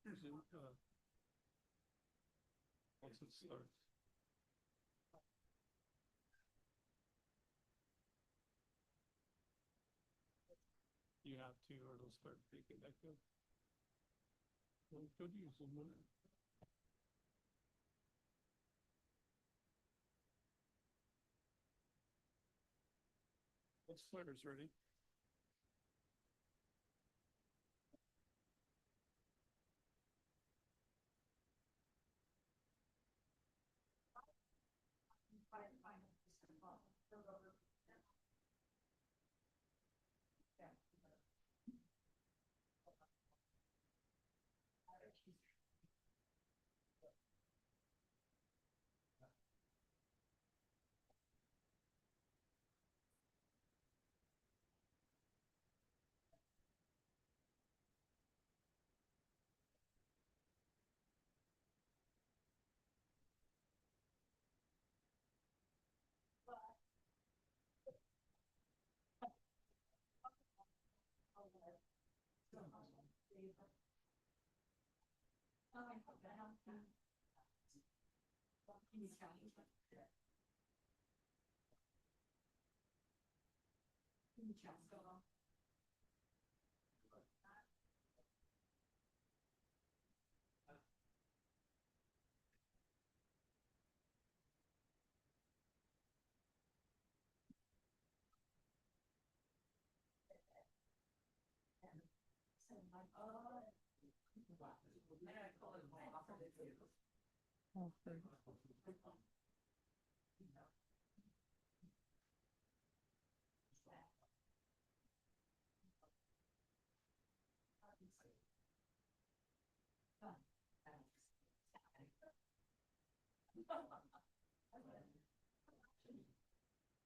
Once it starts. You have to, or it'll start taking that good. Well, could use a minute. Once Flutter's ready.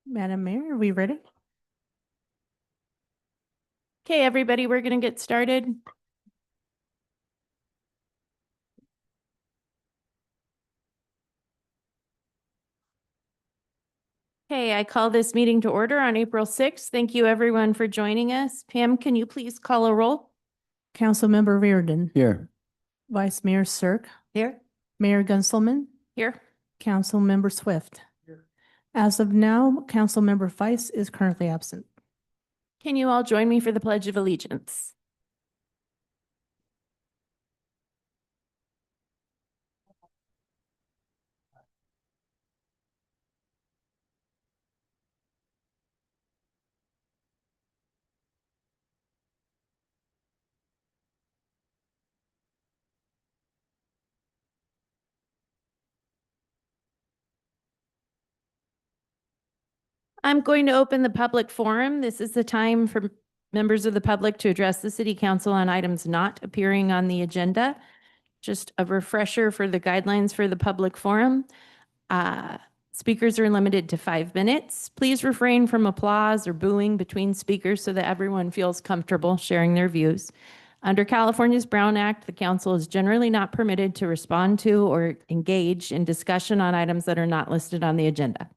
Madam Mayor, are we ready? Okay, everybody, we're going to get started. Okay, I call this meeting to order on April 6th. Thank you, everyone, for joining us. Pam, can you please call a roll? Councilmember Reardon. Here. Vice Mayor Cirque. Here. Mayor Gunselman. Here. Councilmember Swift. Here. As of now, Councilmember Feist is currently absent. Can you all join me for the Pledge of Allegiance? I'm going to open the public forum. This is the time for members of the public to address the City Council on items not appearing on the agenda. Just a refresher for the guidelines for the public forum. Speakers are limited to 5 minutes. Please refrain from applause or booing between speakers so that everyone feels comfortable sharing their views. Under California's Brown Act, the council is generally not permitted to respond to or engage in discussion on items that are not listed on the agenda.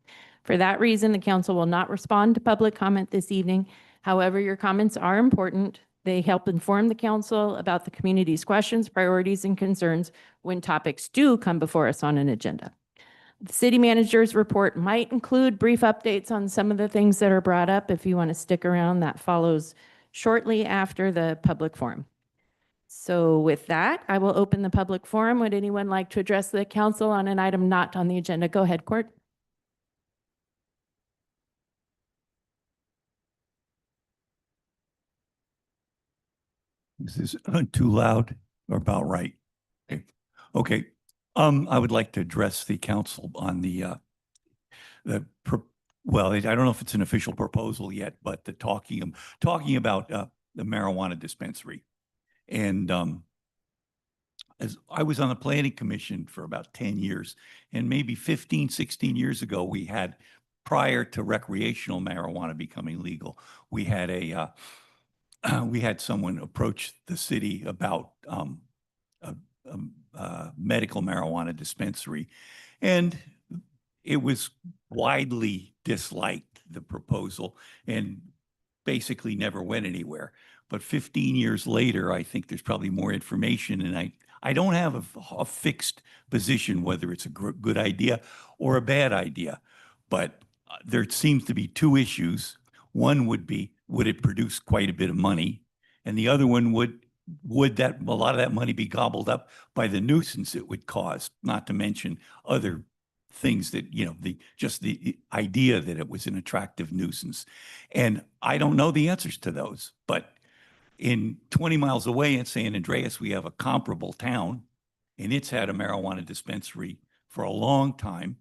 For that reason, the council will not respond to public comment this evening. However, your comments are important. They help inform the council about the community's questions, priorities, and concerns when topics do come before us on an agenda. The city manager's report might include brief updates on some of the things that are brought up. If you want to stick around, that follows shortly after the public forum. So with that, I will open the public forum. Would anyone like to address the council on an item not on the agenda? Go ahead, Court. Is this too loud or about right? Okay. I would like to address the council on well, I don't know if it's an official proposal yet, but talking about the marijuana dispensary. And as I was on the planning commission for about 10 years, and maybe 15, 16 years ago, we had, prior to recreational marijuana becoming legal, we had we had someone approach the city about a medical marijuana dispensary, and it was widely disliked, the proposal, and basically never went anywhere. But 15 years later, I think there's probably more information, and I don't have a fixed position whether it's a good idea or a bad idea, but there seems to be two issues. One would be, would it produce quite a bit of money? And the other one would that a lot of that money be gobbled up by the nuisance it would cause, not to mention other things that, you know, just the idea that it was an attractive nuisance. And I don't know the answers to those, but in 20 miles away in San Andreas, we have a comparable town, and it's had a marijuana dispensary for a long time.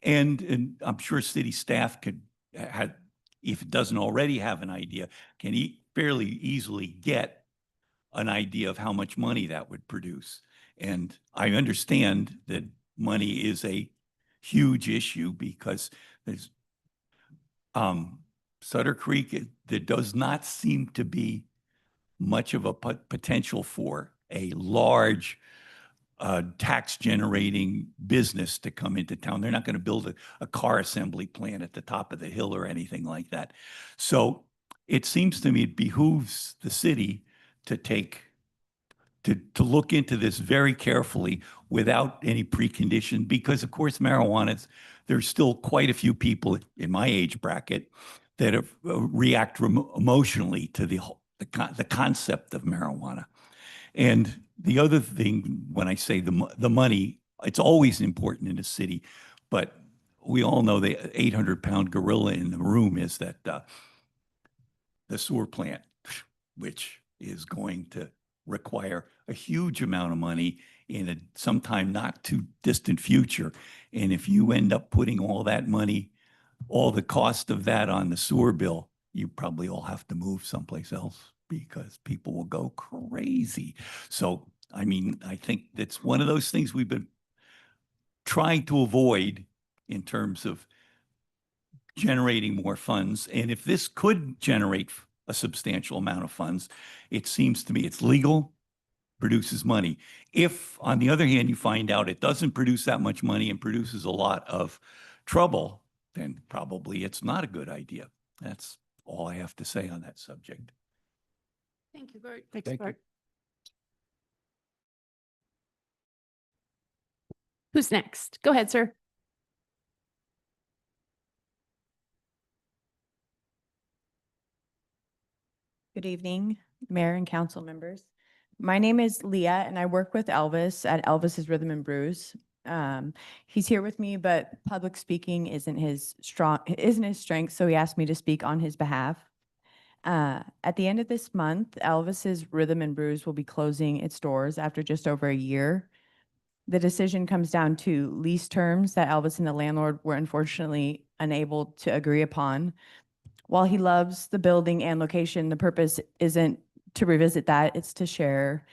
And I'm sure city staff could have, if it doesn't already have an idea, can fairly easily get an idea of how much money that would produce. And I understand that money is a huge issue because there's Sutter Creek, there does not seem to be much of a potential for a large tax generating business to come into town. They're not going to build a car assembly plant at the top of the hill or anything like that. So it seems to me it behooves the city to to look into this very carefully without any precondition, because of course marijuana, there's still quite a few people in my age bracket that react emotionally to the concept of marijuana. And the other thing, when I say the money, it's always important in a city, but we all know the 800-pound gorilla in the room is that the sewer plant, which is going to require a huge amount of money in a sometime not too distant future. And if you end up putting all that money, all the cost of that on the sewer bill, you probably all have to move someplace else because people will go crazy. So, I mean, I think that's one of those things we've been trying to avoid in terms of generating more funds. And if this could generate a substantial amount of funds, it seems to me it's legal, produces money. If, on the other hand, you find out it doesn't produce that much money and produces a lot of trouble, then probably it's not a good idea. That's all I have to say on that subject. Thank you, Bert. Thank you. Who's next? Go ahead, sir. Good evening, Mayor and council members. My name is Leah and I work with Elvis at Elvis's Rhythm and Brews. He's here with me, but public speaking isn't his strength, so he asked me to speak on his behalf. At the end of this month, Elvis's Rhythm and Brews will be closing its doors after just over a year. The decision comes down to lease terms that Elvis and the landlord were unfortunately unable to agree upon. While he loves the building and location, the purpose isn't to revisit that, it's to share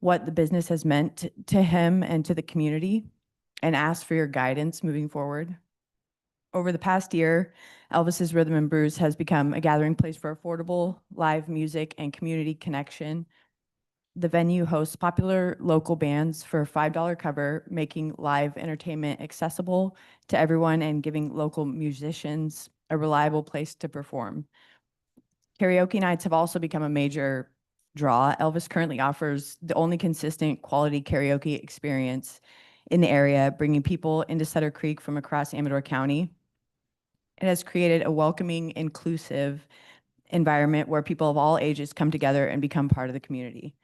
what the business has meant to him and to the community and ask for your guidance moving forward. Over the past year, Elvis's Rhythm and Brews has become a gathering place for affordable live music and community connection. The venue hosts popular local bands for a $5 cover, making live entertainment accessible to everyone and giving local musicians a reliable place to perform. Karaoke nights have also become a major draw. Elvis currently offers the only consistent quality karaoke experience in the area, bringing people into Sutter Creek from across Amador County. It has created a welcoming, inclusive environment where people of all ages come together and become part of the community.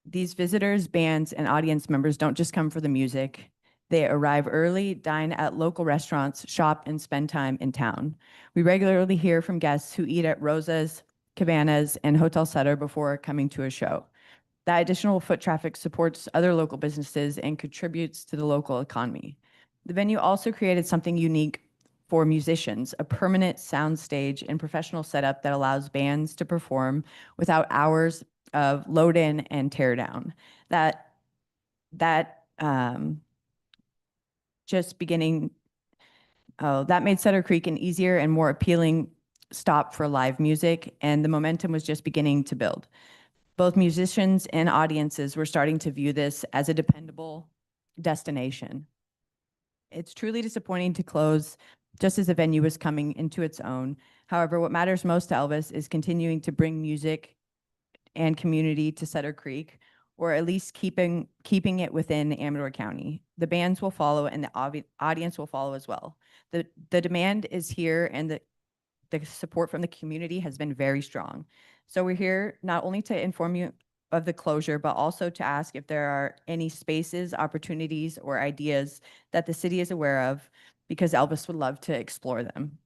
These visitors, bands, and audience members don't just come for the music. They arrive early, dine at local restaurants, shop, and spend time in town. We regularly hear from guests who eat at Rosa's, Cabanas, and Hotel Sutter before coming to a show. That additional foot traffic supports other local businesses and contributes to the local economy. The venue also created something unique for musicians, a permanent sound stage and professional setup that allows bands to perform without hours of load in and tear down. That made Sutter Creek an easier and more appealing stop for live music, and the momentum was just beginning to build. Both musicians and audiences were starting to view this as a dependable destination. It's truly disappointing to close just as the venue was coming into its own. However, what matters most to Elvis is continuing to bring music and community to Sutter Creek. or at least keeping it within Amador County. The bands will follow and the audience will follow as well. The demand is here and the support from the community has been very strong. So we're here not only to inform you of the closure, but also to ask if there are any spaces, opportunities, or ideas that the city is aware of, because Elvis would love to explore them.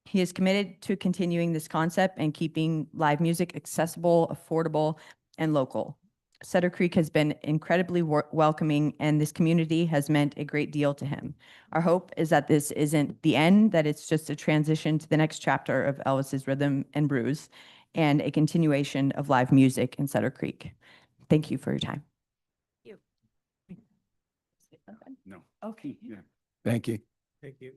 He is committed to continuing this concept and keeping live music accessible, affordable, and local. Sutter Creek has been incredibly welcoming, and this community has meant a great deal to him. Our hope is that this isn't the end, that it's just a transition to the next chapter of Elvis's Rhythm and Brews and a continuation of live music in Sutter Creek. Thank you for your time. No. Okay. Yeah. Thank you. Thank you.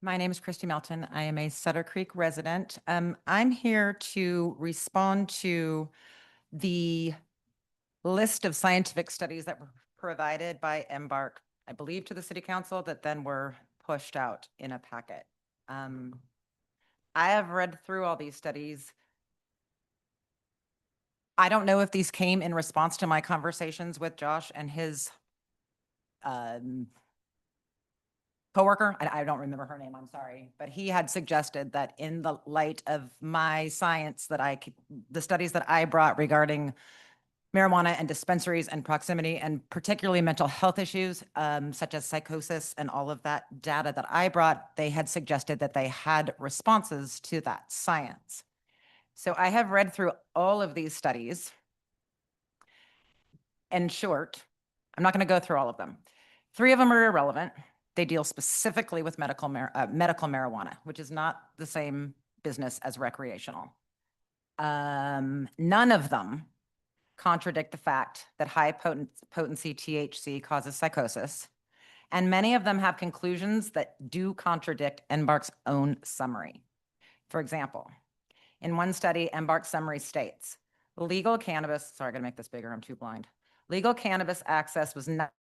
My name is Christy Melton. I am a Sutter Creek resident. I'm here to respond to the list of scientific studies that were provided by Embark, I believe, to the city council that then were pushed out in a packet. I have read through all these studies. I don't know if these came in response to my conversations with Josh and his coworker, I don't remember her name, I'm sorry, but he had suggested that in the light of my science the studies that I brought regarding marijuana and dispensaries and proximity and particularly mental health issues, such as psychosis and all of that data that I brought, they had suggested that they had responses to that science. So I have read through all of these studies. In short, I'm not going to go through all of them. 3 of them are irrelevant. They deal specifically with medical marijuana, which is not the same business as recreational. None of them contradict the fact that high potency THC causes psychosis, and many of them have conclusions that do contradict Embark's own summary. For example, in one study, Embark's summary states, legal cannabis, sorry, I gotta make this bigger, I'm too blind. Legal cannabis access was not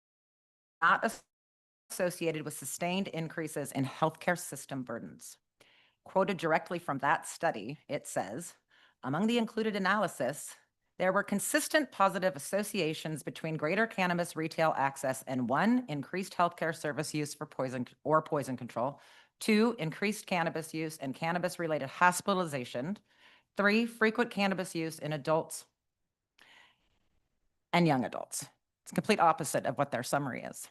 associated with sustained increases in healthcare system burdens. Quoted directly from that study, it says, among the included analysis, there were consistent positive associations between greater cannabis retail access and 1, increased healthcare service use for poison control, 2, increased cannabis use and cannabis-related hospitalization, 3, frequent cannabis use in adults and young adults. It's complete opposite of what their summary is.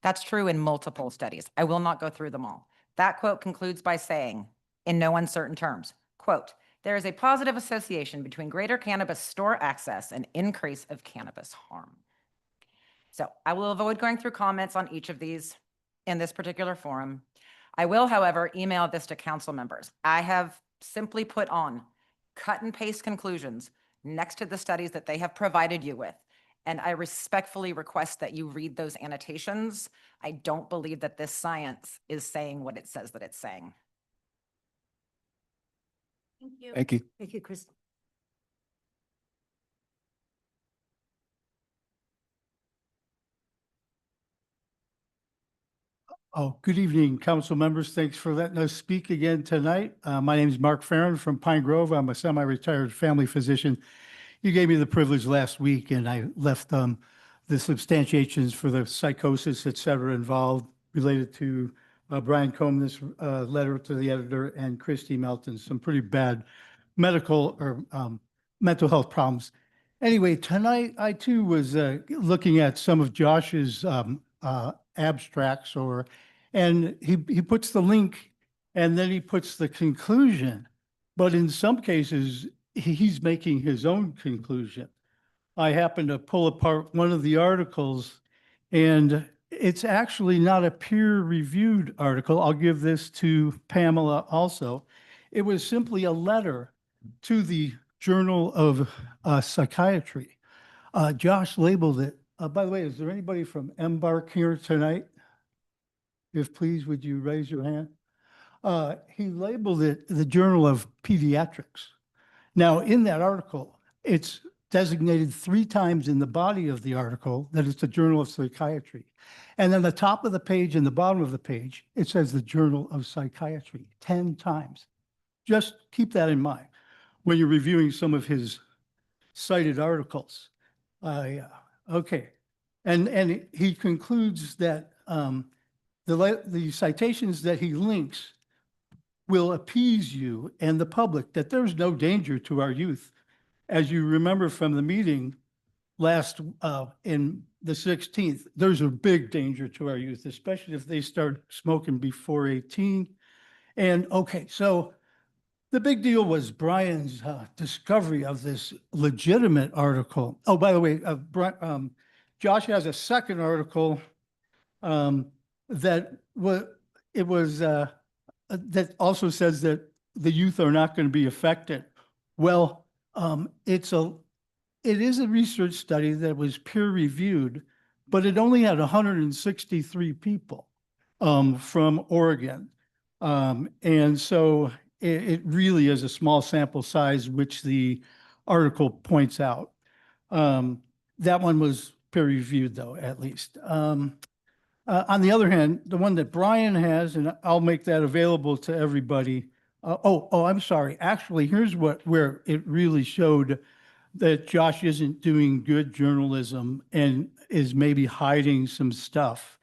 That's true in multiple studies. I will not go through them all. That quote concludes by saying, in no uncertain terms, quote, there is a positive association between greater cannabis store access and increase of cannabis harm. So I will avoid going through comments on each of these in this particular forum. I will, however, email this to council members. I have simply put on cut and paste conclusions next to the studies that they have provided you with. And I respectfully request that you read those annotations. I don't believe that this science is saying what it says that it's saying. Thank you. Thank you. Thank you, Chris. Oh, good evening, council members. Thanks for letting us speak again tonight. My name is Mark Farron from Pine Grove. I'm a semi-retired family physician. You gave me the privilege last week and I left the substantiations for the psychosis, et cetera, involved related to Brian Combs' letter to the editor and Christy Melton, some pretty bad medical or mental health problems. Anyway, tonight I too was looking at some of Josh's abstracts and he puts the link and then he puts the conclusion. But in some cases, he's making his own conclusion. I happened to pull apart one of the articles and it's actually not a peer-reviewed article. I'll give this to Pamela also. It was simply a letter to the Journal of Psychiatry. Josh labeled it. By the way, is there anybody from Embark here tonight? If please, would you raise your hand? He labeled it the Journal of Pediatrics. Now, in that article, it's designated 3 times in the body of the article that it's the Journal of Psychiatry. And then the top of the page and the bottom of the page, it says the Journal of Psychiatry 10 times. Just keep that in mind when you're reviewing some of his cited articles. Okay. And he concludes that the citations that he links will appease you and the public that there's no danger to our youth. As you remember from the meeting last in the 16th, there's a big danger to our youth, especially if they start smoking before 18. And okay, so the big deal was Brian's discovery of this legitimate article. Oh, by the way, Josh has a second article that that also says that the youth are not going to be affected. Well, it is a research study that was peer reviewed, but it only had 163 people from Oregon. And so it really is a small sample size, which the article points out. That one was peer reviewed though, at least. On the other hand, the one that Brian has, and I'll make that available to everybody. I'm sorry. Actually, here's where it really showed that Josh isn't doing good journalism and is maybe hiding some stuff.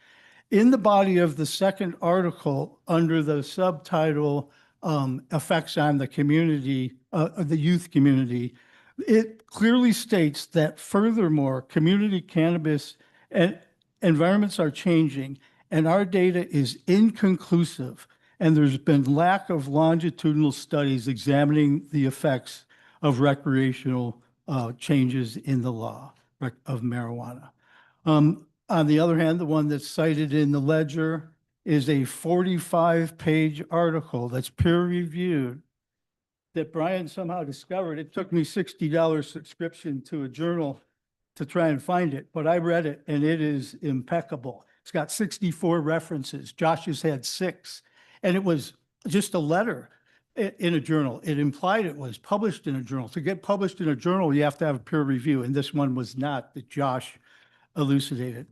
In the body of the second article, under the subtitle "Effects on the Community," the youth community, it clearly states that furthermore, community cannabis and environments are changing, and our data is inconclusive, and there's been lack of longitudinal studies examining the effects of recreational changes in the law of marijuana. On the other hand, the one that's cited in the Ledger is a 45-page article that's peer-reviewed that Brian somehow discovered. It took me $60 subscription to a journal to try and find it, but I read it and it is impeccable. It's got 64 references. Josh has had 6, and it was just a letter in a journal. It implied it was published in a journal. To get published in a journal, you have to have a peer review, and this one was not, that Josh elucidated.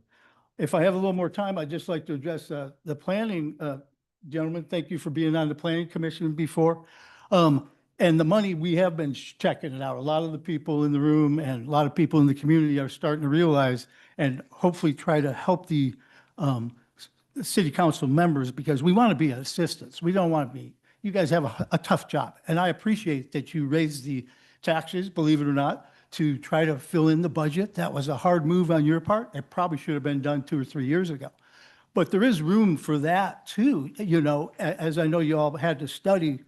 If I have a little more time, I'd just like to address the planning, gentlemen. Thank you for being on the planning commission before. And the money, we have been checking it out. A lot of the people in the room and a lot of people in the community are starting to realize and hopefully try to help the city council members, because we want to be an assistance. We don't want to be, you guys have a tough job. And I appreciate that you raised the taxes, believe it or not, to try to fill in the budget. That was a hard move on your part. It probably should have been done 2 or 3 years ago. But there is room for that too, as I know you all had to study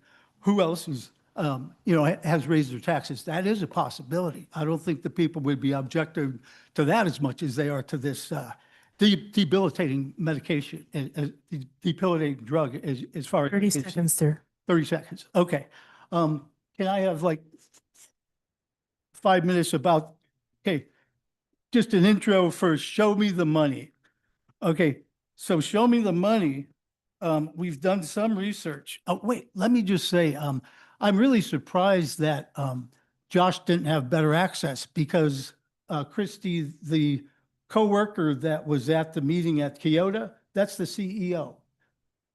who else is has raised their taxes. That is a possibility. I don't think the people would be objective to that as much as they are to this debilitating medication, debilitating drug as far as 30 seconds, sir. 30 seconds. Okay. Can I have like 5 minutes about, okay, just an intro first. Show me the money. Okay. So show me the money. We've done some research. Oh, wait, let me just say, I'm really surprised that Josh didn't have better access, because Christy, the coworker that was at the meeting at Kyoto, that's the CEO.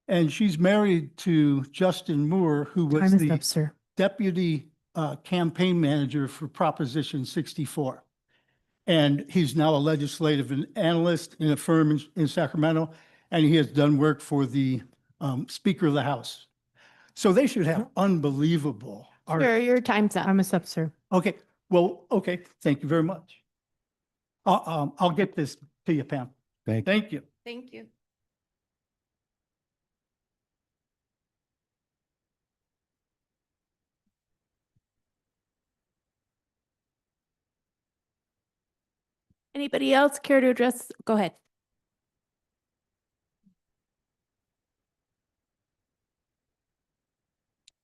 And she's married to Justin Moore, who was Time is the up, sir. deputy campaign manager for Proposition 64. And he's now a legislative analyst in a firm in Sacramento, and he has done work for the Speaker of the House. So they should have unbelievable art. Sure, your time's up. Time is up, sir. Okay, well, okay, thank you very much. I'll get this to you, Pam. Thank you. Thank you. Thank you. Anybody else care to address? Go ahead.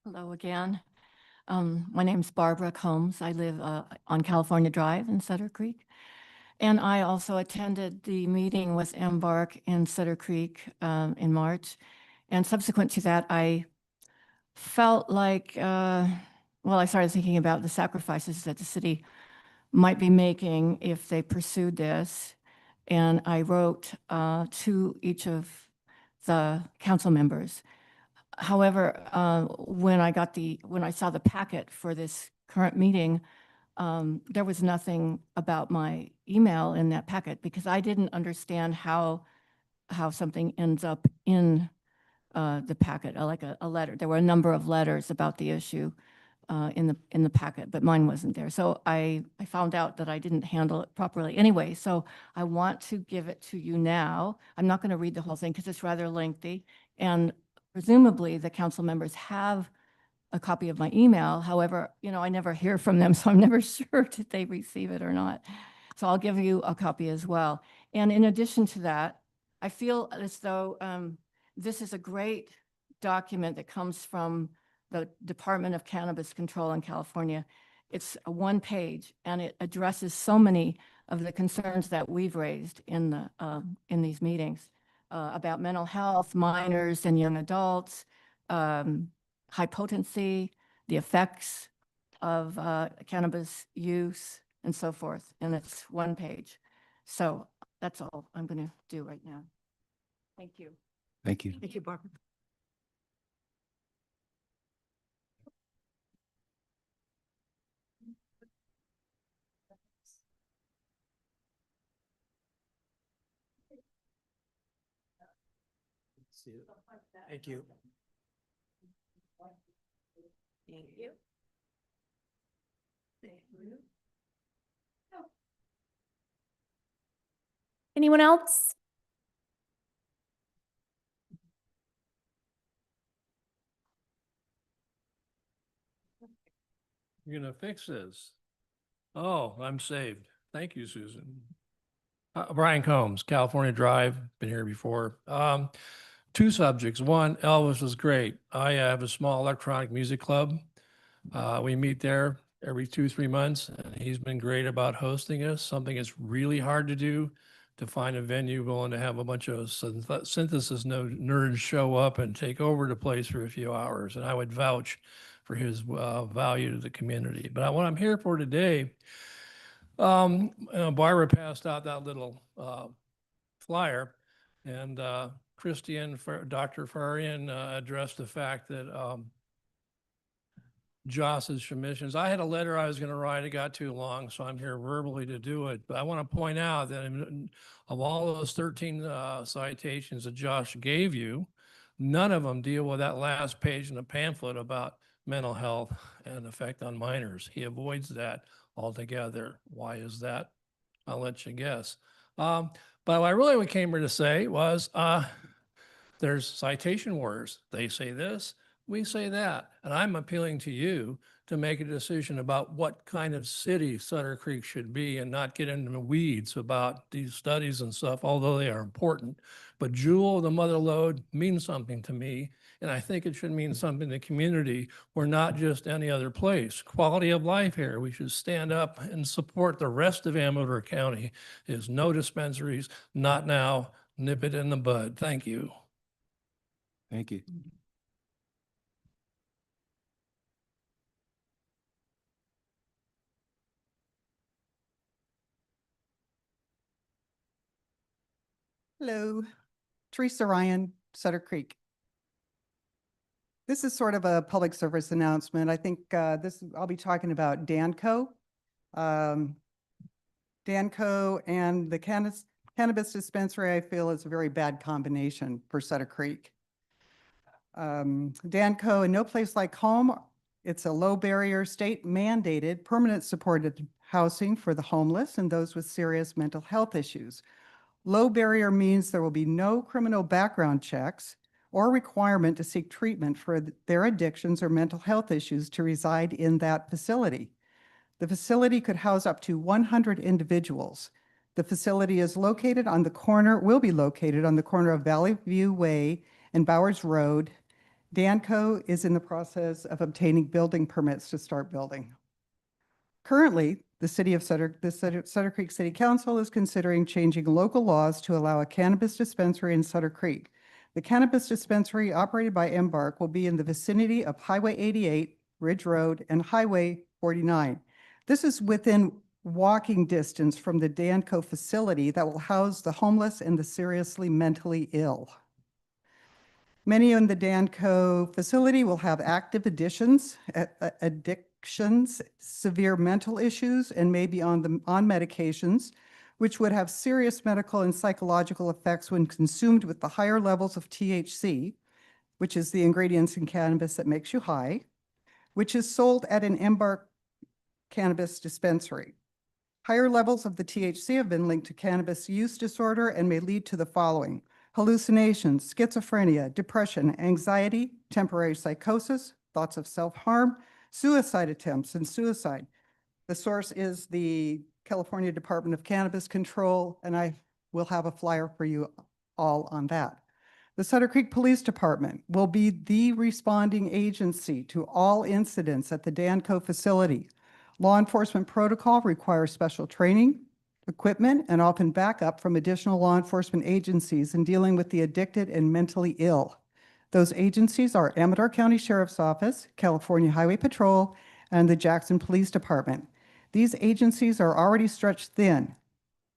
Hello again. My name's Barbara Combs. I live on California Drive in Sutter Creek. And I also attended the meeting with Embark in Sutter Creek in March. And subsequent to that, I felt like, I started thinking about the sacrifices that the city might be making if they pursued this. And I wrote to each of the council members. However, when I saw the packet for this current meeting, there was nothing about my email in that packet because I didn't understand how something ends up in the packet, like a letter. There were a number of letters about the issue in the packet, but mine wasn't there. So I found out that I didn't handle it properly anyway. So I want to give it to you now. I'm not going to read the whole thing because it's rather lengthy. And presumably the council members have a copy of my email. However, I never hear from them, so I'm never sure did they receive it or not. So I'll give you a copy as well. And in addition to that, I feel as though this is a great document that comes from the Department of Cannabis Control in California. It's a one page and it addresses so many of the concerns that we've raised in these meetings about mental health, minors and young adults, high potency, the effects of cannabis use and so forth. And it's one page. So that's all I'm going to do right now. Thank you. Thank you. Thank you, Barbara. Thank you. Thank you. Anyone else? You're gonna fix this. Oh, I'm saved. Thank you, Susan. Brian Combs, California Drive, been here before. Two subjects. One, Elvis was great. I have a small electronic music club. We meet there every 2-3 months, and he's been great about hosting us. Something that's really hard to do, to find a venue willing to have a bunch of synthesis nerds show up and take over the place for a few hours. And I would vouch for his value to the community. But what I'm here for today, Barbara passed out that little flyer, and Dr. Farian addressed the fact that Joss's submissions. I had a letter I was going to write. It got too long, so I'm here verbally to do it. But I want to point out that of all those 13 citations that Josh gave you, none of them deal with that last page in the pamphlet about mental health and effect on minors. He avoids that altogether. Why is that? I'll let you guess. But what I really came here to say was there's citation wars. They say this, we say that. And I'm appealing to you to make a decision about what kind of city Sutter Creek should be and not get into the weeds about these studies and stuff, although they are important. But Jewel, the mother lode, means something to me. And I think it should mean something to the community or not just any other place. Quality of life here. We should stand up and support the rest of Amador County. There's no dispensaries, not now. Nip it in the bud. Thank you. Thank you. Hello, Teresa Ryan, Sutter Creek. This is sort of a public service announcement. I think I'll be talking about Danco. Danco and the cannabis dispensary, I feel, is a very bad combination for Sutter Creek. Danco and No Place Like Home, it's a low barrier state mandated permanent supported housing for the homeless and those with serious mental health issues. Low barrier means there will be no criminal background checks or requirement to seek treatment for their addictions or mental health issues to reside in that facility. The facility could house up to 100 individuals. The facility is located on the corner, will be located on the corner of Valley View Way and Bowers Road. Danco is in the process of obtaining building permits to start building. Currently, the Sutter Creek City Council is considering changing local laws to allow a cannabis dispensary in Sutter Creek. The cannabis dispensary operated by Embark will be in the vicinity of Highway 88, Ridge Road, and Highway 49. This is within walking distance from the Danco facility that will house the homeless and the seriously mentally ill. Many in the Danco facility will have active addictions, severe mental issues, and may be on medications, which would have serious medical and psychological effects when consumed with the higher levels of THC, which is the ingredients in cannabis that makes you high, which is sold at an Embark cannabis dispensary. Higher levels of the THC have been linked to cannabis use disorder and may lead to the following: hallucinations, schizophrenia, depression, anxiety, temporary psychosis, thoughts of self-harm, suicide attempts, and suicide. The source is the California Department of Cannabis Control, and I will have a flyer for you all on that. The Sutter Creek Police Department will be the responding agency to all incidents at the Danco facility. Law enforcement protocol requires special training, equipment, and often backup from additional law enforcement agencies in dealing with the addicted and mentally ill. Those agencies are Amador County Sheriff's Office, California Highway Patrol, and the Jackson Police Department. These agencies are already stretched thin,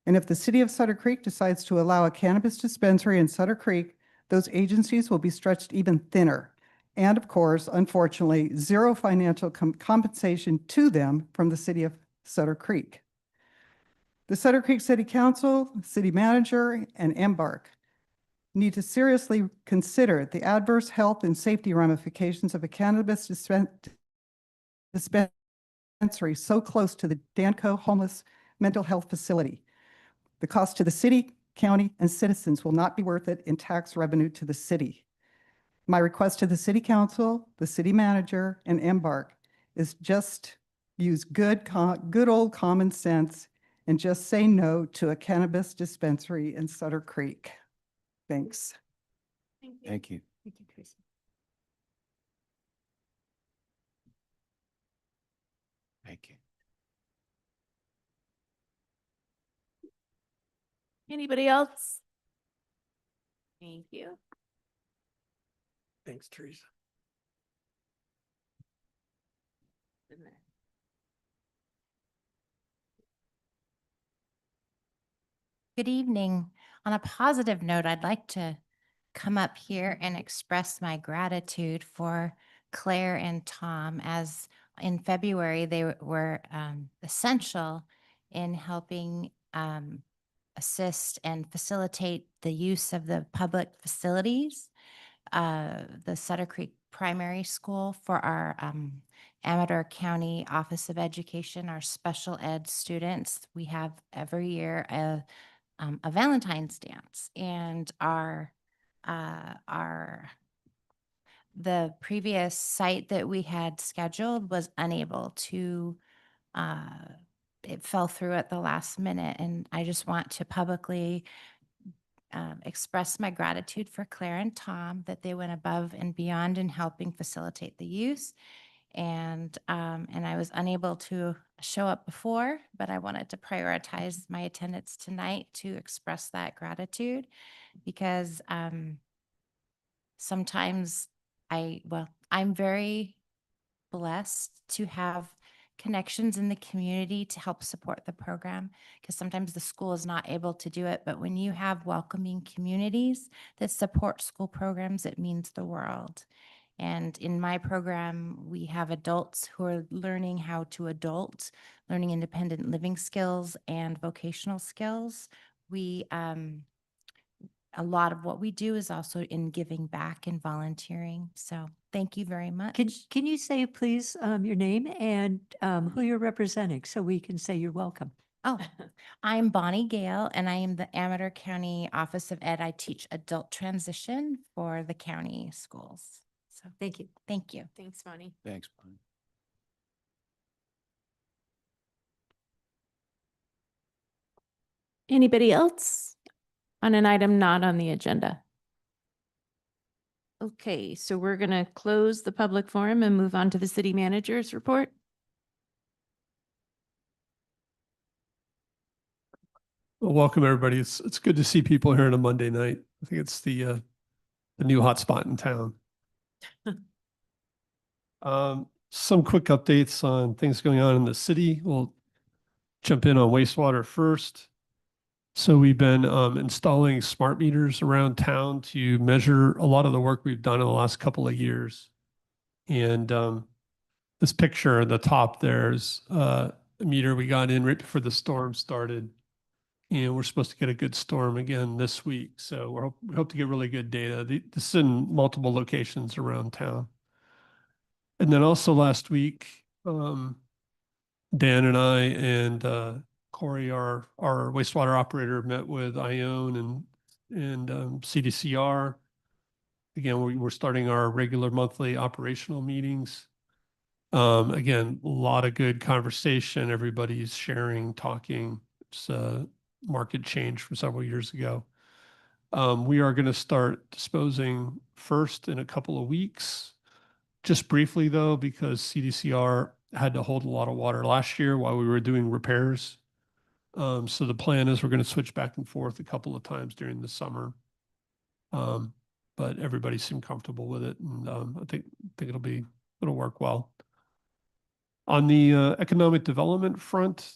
and if the city of Sutter Creek decides to allow a cannabis dispensary in Sutter Creek, those agencies will be stretched even thinner. And of course, unfortunately, zero financial compensation to them from the city of Sutter Creek. The Sutter Creek City Council, City Manager, and Embark need to seriously consider the adverse health and safety ramifications of a cannabis dispensary so close to the Danco homeless mental health facility. The cost to the city, county, and citizens will not be worth it in tax revenue to the city. My request to the City Council, the City Manager, and Embark is just use good old common sense and just say no to a cannabis dispensary in Sutter Creek. Thanks. Thank you. Thank you, Tracy. Thank you. Anybody else? Thank you. Thanks, Teresa. Good evening. On a positive note, I'd like to come up here and express my gratitude for Claire and Tom, as in February, they were essential in helping assist and facilitate the use of the public facilities, the Sutter Creek Primary School for our Amador County Office of Education, our special ed students. We have every year a Valentine's dance, and the previous site that we had scheduled was unable to, it fell through at the last minute. And I just want to publicly express my gratitude for Claire and Tom that they went above and beyond in helping facilitate the use. And I was unable to show up before, but I wanted to prioritize my attendance tonight to express that gratitude, because sometimes I'm very blessed to have connections in the community to help support the program, because sometimes the school is not able to do it. But when you have welcoming communities that support school programs, it means the world. And in my program, we have adults who are learning how to adult, learning independent living skills and vocational skills. A lot of what we do is also in giving back and volunteering. So thank you very much. Can you say, please, your name and who you're representing so we can say you're welcome? Oh, I'm Bonnie Gale, and I am the Amador County Office of Ed. I teach adult transition for the county schools. So Thank you. thank you. Thanks, Bonnie. Thanks, Bonnie. Anybody else on an item not on the agenda? Okay, so we're going to close the public forum and move on to the city manager's report. Well, welcome, everybody. It's good to see people here on a Monday night. I think it's the new hotspot in town. Some quick updates on things going on in the city. Well, jump in on wastewater first. So we've been installing smart meters around town to measure a lot of the work we've done in the last couple of years. And this picture at the top, there's a meter we got in right before the storm started. And we're supposed to get a good storm again this week. So we hope to get really good data. This is in multiple locations around town. And then also last week, Dan and I and Corey, our wastewater operator, met with Ione and CDCR. Again, we're starting our regular monthly operational meetings. Again, a lot of good conversation. Everybody's sharing, talking. It's a market change from several years ago. We are going to start disposing first in a couple of weeks. Just briefly though, because CDCR had to hold a lot of water last year while we were doing repairs. So the plan is we're going to switch back and forth a couple of times during the summer. But everybody seemed comfortable with it, and I think it'll work well. On the economic development front,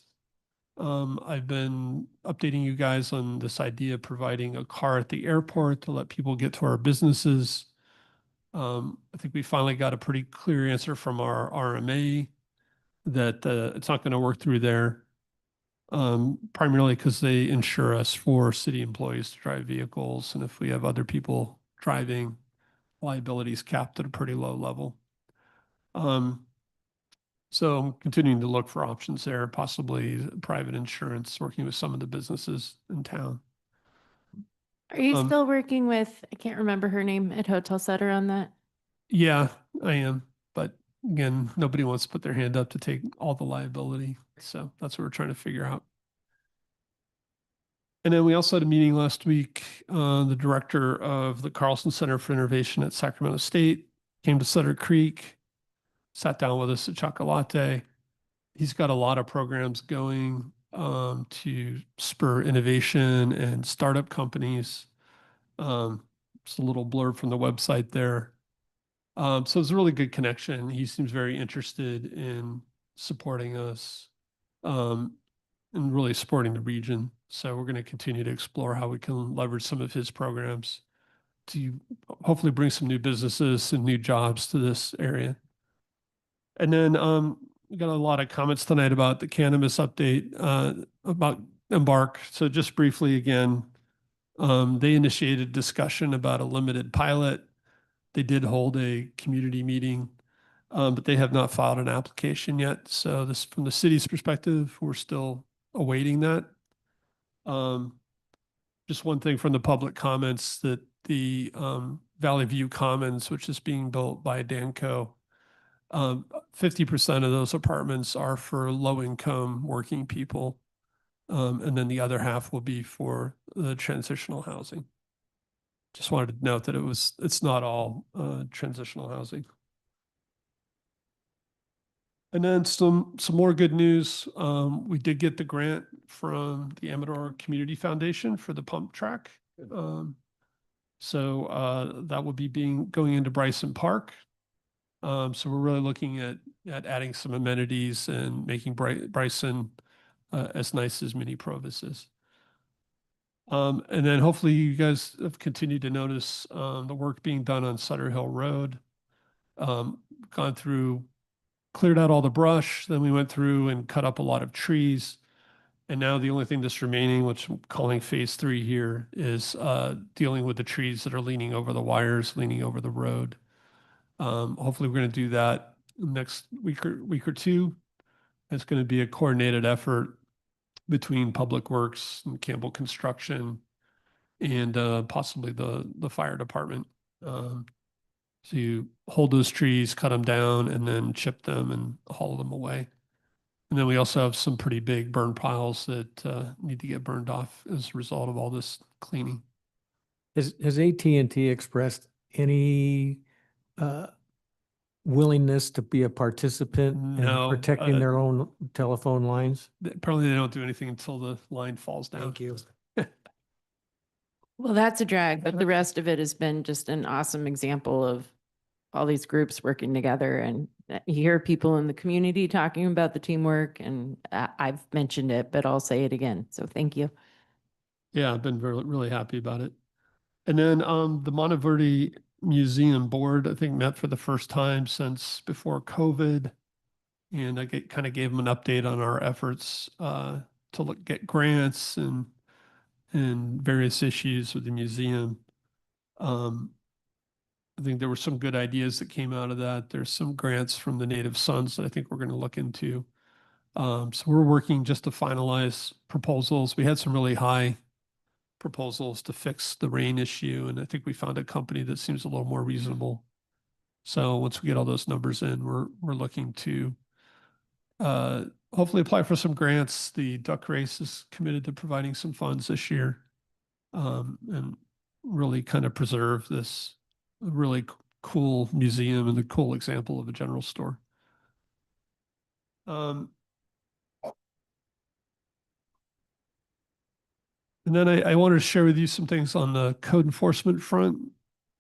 I've been updating you guys on this idea of providing a car at the airport to let people get to our businesses. I think we finally got a pretty clear answer from our RMA that it's not going to work through there, primarily because they insure us for city employees to drive vehicles. And if we have other people driving, liability is capped at a pretty low level. So I'm continuing to look for options there, possibly private insurance, working with some of the businesses in town. Are you still working with, I can't remember her name, at Hotel Sutter on that? Yeah, I am. But again, nobody wants to put their hand up to take all the liability. So that's what we're trying to figure out. And then we also had a meeting last week. The director of the Carlson Center for Innovation at Sacramento State came to Sutter Creek, sat down with us at Chocolate. He's got a lot of programs going to spur innovation and startup companies. Just a little blurb from the website there. So it's a really good connection. He seems very interested in supporting us and really supporting the region. So we're going to continue to explore how we can leverage some of his programs to hopefully bring some new businesses and new jobs to this area. And then we got a lot of comments tonight about the cannabis update about Embark. So just briefly again, they initiated discussion about a limited pilot. They did hold a community meeting, but they have not filed an application yet. So this, from the city's perspective, we're still awaiting that. Just one thing from the public comments, that the Valley View Commons, which is being built by Danco, 50% of those apartments are for low-income working people. And then the other half will be for the transitional housing. Just wanted to note that it's not all transitional housing. And then some more good news. We did get the grant from the Amador Community Foundation for the pump track. So that will be going into Bryson Park. So we're really looking at adding some amenities and making Bryson as nice as Mini Provis is. And then hopefully you guys have continued to notice the work being done on Sutter Hill Road. Gone through, cleared out all the brush, then we went through and cut up a lot of trees. And now the only thing that's remaining, which I'm calling phase 3 here, is dealing with the trees that are leaning over the wires, leaning over the road. Hopefully we're going to do that next week or two. It's going to be a coordinated effort between Public Works and Campbell Construction and possibly the fire department to hold those trees, cut them down, and then chip them and haul them away. And then we also have some pretty big burn piles that need to get burned off as a result of all this cleaning. Has AT&T expressed any willingness to be a participant No, in protecting their own telephone lines? Apparently they don't do anything until the line falls down. Thank you. Well, that's a drag, but the rest of it has been just an awesome example of all these groups working together, and you hear people in the community talking about the teamwork, and I've mentioned it, but I'll say it again. So thank you. Yeah, I've been really happy about it. And then the Monteverdi Museum Board, I think, met for the first time since before COVID. And I kind of gave them an update on our efforts to get grants and various issues with the museum. I think there were some good ideas that came out of that. There's some grants from the Native Sons that I think we're going to look into. So we're working just to finalize proposals. We had some really high proposals to fix the rain issue, and I think we found a company that seems a little more reasonable. So once we get all those numbers in, we're looking to hopefully apply for some grants. The duck race is committed to providing some funds this year, and really kind of preserve this really cool museum and a cool example of a general store. And then I wanted to share with you some things on the code enforcement front.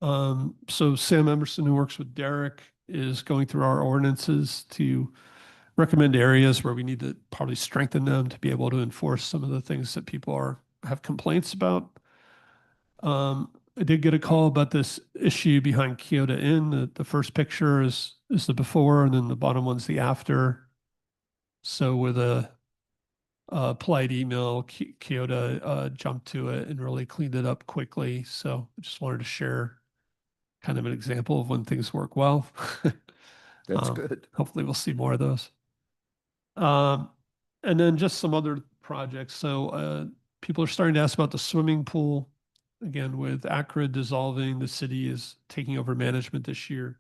So Sam Emerson, who works with Derek, is going through our ordinances to recommend areas where we need to probably strengthen them to be able to enforce some of the things that people have complaints about. I did get a call about this issue behind Kyoto Inn. The first picture is the before, and then the bottom one's the after. So with a polite email, Kyoto jumped to it and really cleaned it up quickly. So I just wanted to share kind of an example of when things work well. That's good. Hopefully we'll see more of those. And then just some other projects. So people are starting to ask about the swimming pool. Again, with Acrid dissolving, the city is taking over management this year.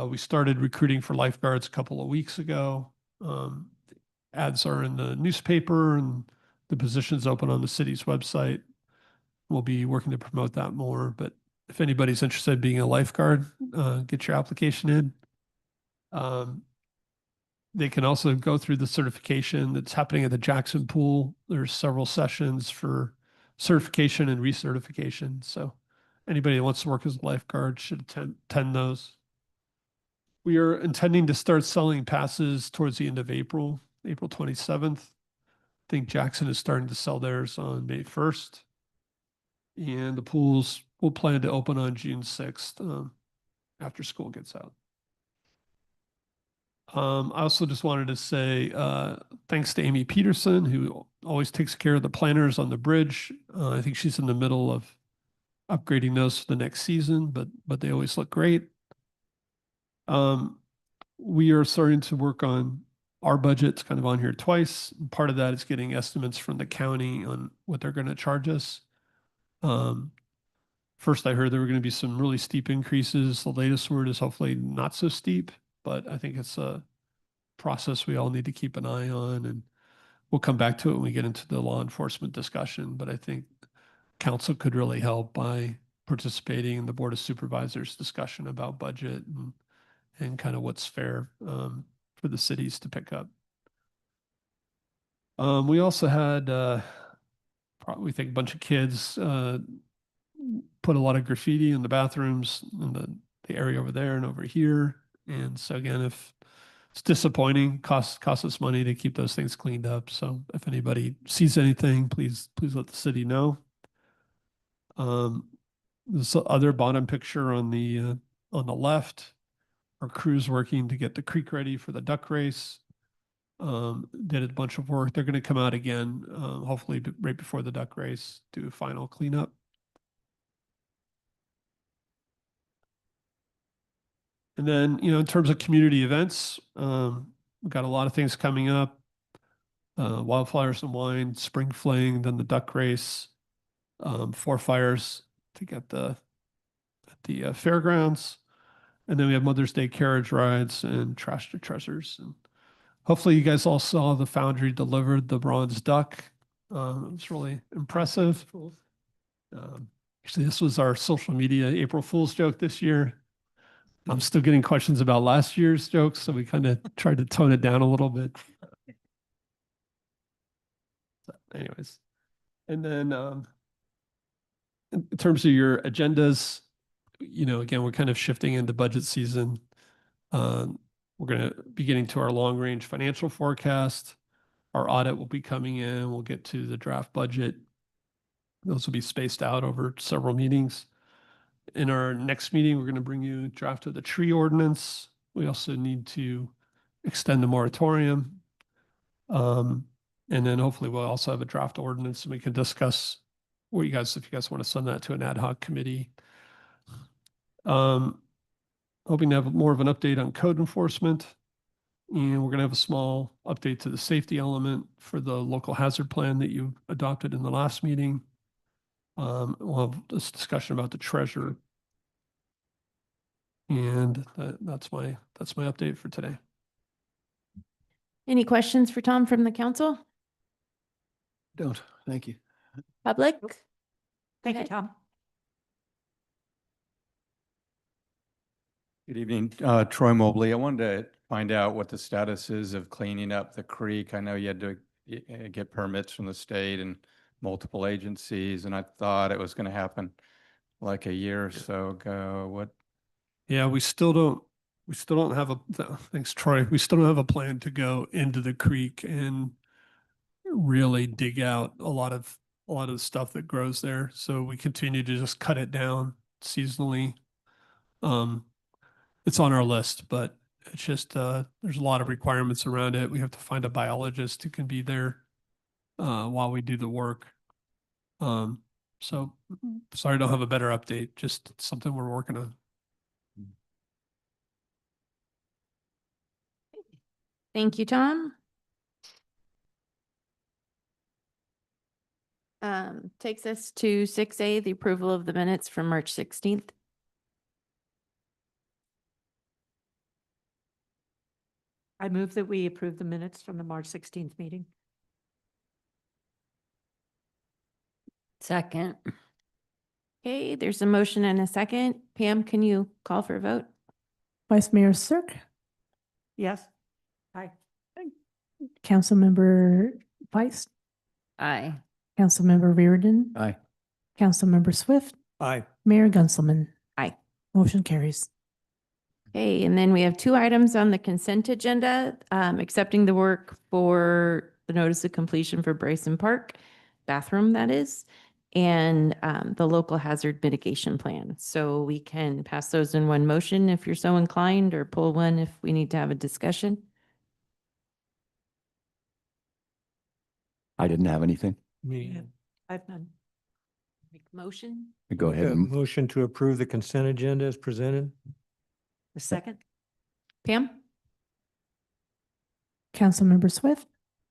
We started recruiting for lifeguards a couple of weeks ago. Ads are in the newspaper and the positions open on the city's website. We'll be working to promote that more. But if anybody's interested in being a lifeguard, get your application in. They can also go through the certification that's happening at the Jackson Pool. There's several sessions for certification and recertification. So anybody that wants to work as a lifeguard should attend those. We are intending to start selling passes towards the end of April 27th. I think Jackson is starting to sell theirs on May 1st. And the pools will plan to open on June 6th after school gets out. I also just wanted to say thanks to Amy Peterson, who always takes care of the planters on the bridge. I think she's in the middle of upgrading those for the next season, but they always look great. We are starting to work on our budget. It's kind of on here twice. Part of that is getting estimates from the county on what they're going to charge us. First, I heard there were going to be some really steep increases. The latest word is hopefully not so steep, but I think it's a process we all need to keep an eye on, and we'll come back to it when we get into the law enforcement discussion. But I think council could really help by participating in the Board of Supervisors discussion about budget and kind of what's fair for the cities to pick up. We also had, we think, a bunch of kids put a lot of graffiti in the bathrooms in the area over there and over here. And so again, if it's disappointing, costs us money to keep those things cleaned up. So if anybody sees anything, please let the city know. This other bottom picture on the left, our crew's working to get the creek ready for the duck race. Did a bunch of work. They're going to come out again, hopefully right before the duck race, do a final cleanup. And then, in terms of community events, we've got a lot of things coming up. Wildflowers and Wine, Spring Fling, then the duck race, 4 fires to get at the fairgrounds. And then we have Mother's Day carriage rides and Trash to Treasures. And hopefully you guys all saw the Foundry delivered the bronze duck. It was really impressive. Actually, this was our social media April Fool's joke this year. I'm still getting questions about last year's jokes, so we kind of tried to tone it down a little bit. So anyways, and then in terms of your agendas, again, we're kind of shifting into budget season. We're going to be getting to our long range financial forecast. Our audit will be coming in. We'll get to the draft budget. Those will be spaced out over several meetings. In our next meeting, we're going to bring you a draft of the tree ordinance. We also need to extend the moratorium. And then hopefully we'll also have a draft ordinance and we can discuss if you guys want to send that to an ad hoc committee. Hoping to have more of an update on code enforcement. And we're going to have a small update to the safety element for the local hazard plan that you adopted in the last meeting. We'll have this discussion about the treasurer. And that's my update for today. Any questions for Tom from the council? Don't, thank you. Public? Thank you, Okay. Tom. Good evening, Troy Mobley. I wanted to find out what the status is of cleaning up the creek. I know you had to get permits from the state and multiple agencies, and I thought it was going to happen like a year or so ago. What? Yeah, we still don't have thanks, Troy. We still don't have a plan to go into the creek and really dig out a lot of the stuff that grows there. So we continue to just cut it down seasonally. It's on our list, but it's just there's a lot of requirements around it. We have to find a biologist who can be there while we do the work. So sorry I don't have a better update, just something we're working on. Thank you, Tom. Takes us to 6A, the approval of the minutes from March 16th. I move that we approve the minutes from the March 16th meeting. Second. Okay, there's a motion and a second. Pam, can you call for a vote? Vice Mayor Cirque, Yes. Aye. Councilmember Feist, Aye. Councilmember Reardon, Aye. Councilmember Swift, Aye. Mayor Gunselman. Aye. Motion carries. Okay, and then we have 2 items on the consent agenda, accepting the work for the notice of completion for Bryson Park, bathroom that is, and the local hazard mitigation plan. So we can pass those in one motion if you're so inclined, or pull one if we need to have a discussion. I didn't have anything. Yeah. I've none. Make a motion. Go ahead. A motion to approve the consent agenda as presented. A second? Pam? Councilmember Swift,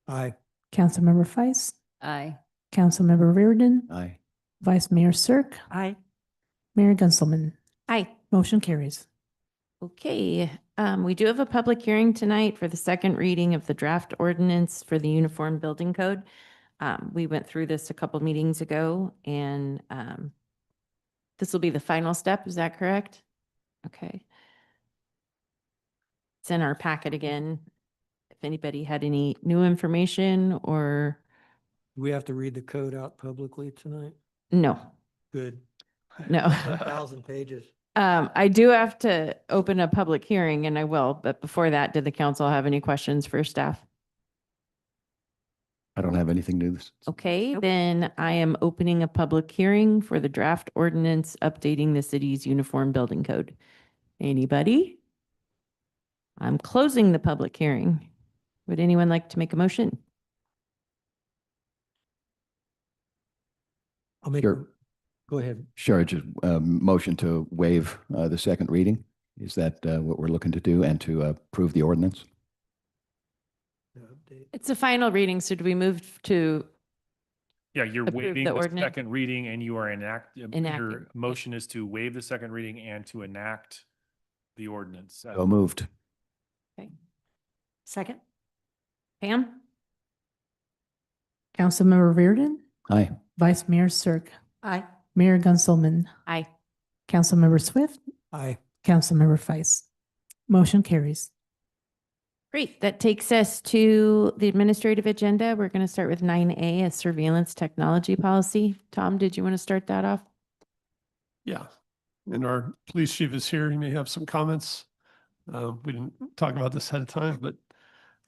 Aye. Councilmember Feist, Aye. Councilmember Reardon, Aye. Vice Mayor Cirque, Aye. Mayor Gunselman. Aye. Motion carries. Okay, we do have a public hearing tonight for the second reading of the draft ordinance for the Uniform Building Code. We went through this a couple meetings ago, and this will be the final step. Is that correct? Okay. It's in our packet again. If anybody had any new information or Do we have to read the code out publicly tonight? no, Good. no. 1,000 pages. I do have to open a public hearing, and I will, but before that, did the council have any questions for staff? I don't have anything new. Okay, then I am opening a public hearing for the draft ordinance updating the city's uniform building code. Anybody? I'm closing the public hearing. Would anyone like to make a motion? I'll make, Sure. Go ahead. Sure, just motion to waive the second reading. Is that what we're looking to do, and to approve the ordinance? It's a final reading, so do we move to, Yeah, you're approve waiving the the ordinance? second reading and you are Enacting, your okay. motion is to waive the second reading and to enact the ordinance. So moved. Second? Pam? Councilmember Reardon, Aye. Vice Mayor Cirque, Aye. Mayor Gunselman, Aye. Councilmember Swift, Aye. Councilmember Feist. Motion carries. Great, that takes us to the administrative agenda. We're going to start with 9A, a surveillance technology policy. Tom, did you want to start that off? Yeah. And our police chief is here. He may have some comments. We didn't talk about this ahead of time, but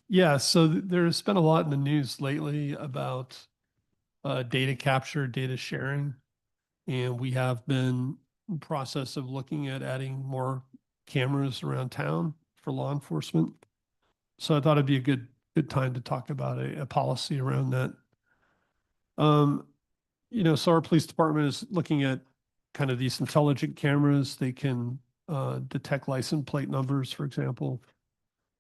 yeah, so there's been a lot in the news lately about data capture, data sharing. And we have been in process of looking at adding more cameras around town for law enforcement. So I thought it'd be a good time to talk about a policy around that. So our police department is looking at kind of these intelligent cameras. They can detect license plate numbers, for example.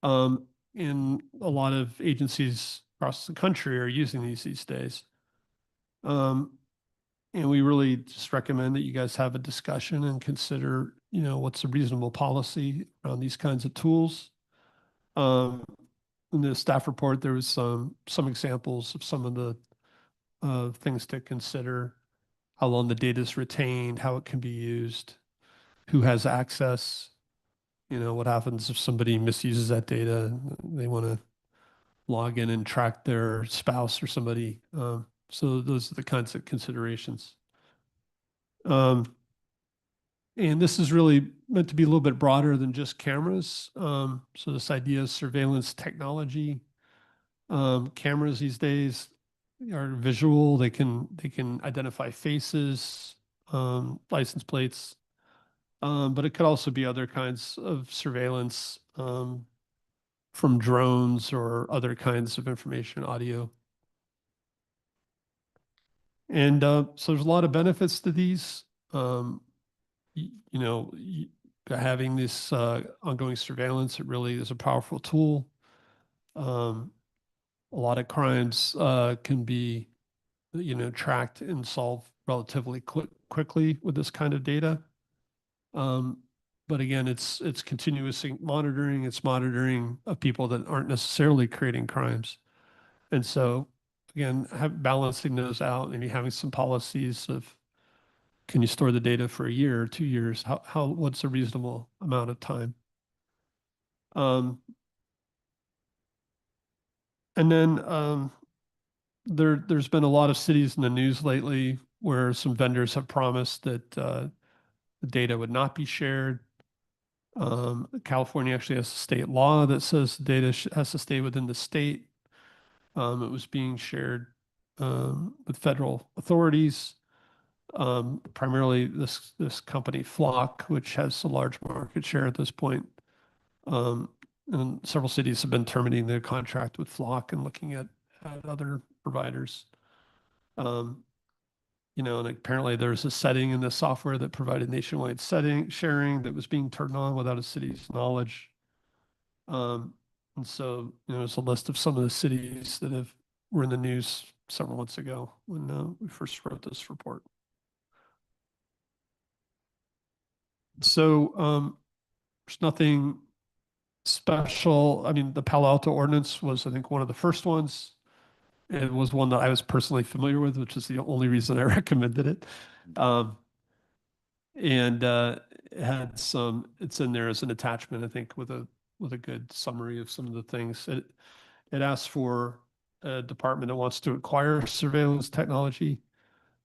And a lot of agencies across the country are using these days. And we really just recommend that you guys have a discussion and consider, what's a reasonable policy around these kinds of tools. In the staff report, there was some examples of some of the things to consider: how long the data is retained, how it can be used, who has access, what happens if somebody misuses that data, they want to log in and track their spouse or somebody. So those are the kinds of considerations. And this is really meant to be a little bit broader than just cameras. So this idea of surveillance technology. Cameras these days are visual. They can identify faces, license plates, but it could also be other kinds of surveillance from drones or other kinds of information, audio. And so there's a lot of benefits to these. Having this ongoing surveillance, it really is a powerful tool. A lot of crimes can be, tracked and solved relatively quickly with this kind of data. But again, it's continuous monitoring. It's monitoring of people that aren't necessarily creating crimes. And so, again, balancing those out, maybe having some policies of, can you store the data for a year or 2 years? What's a reasonable amount of time? And then there's been a lot of cities in the news lately where some vendors have promised that the data would not be shared. California actually has a state law that says the data has to stay within the state. It was being shared with federal authorities. Primarily this company Flock, which has a large market share at this point. And several cities have been terminating their contract with Flock and looking at other providers. And apparently there's a setting in the software that provided nationwide sharing that was being turned on without a city's knowledge. And so, there's a list of some of the cities that were in the news several months ago when we first wrote this report. So there's nothing special. I mean, the Palo Alto ordinance was, I think, one of the first ones. It was one that I was personally familiar with, which is the only reason I recommended it. And it's in there as an attachment, I think, with a good summary of some of the things. It asks for a department that wants to acquire surveillance technology.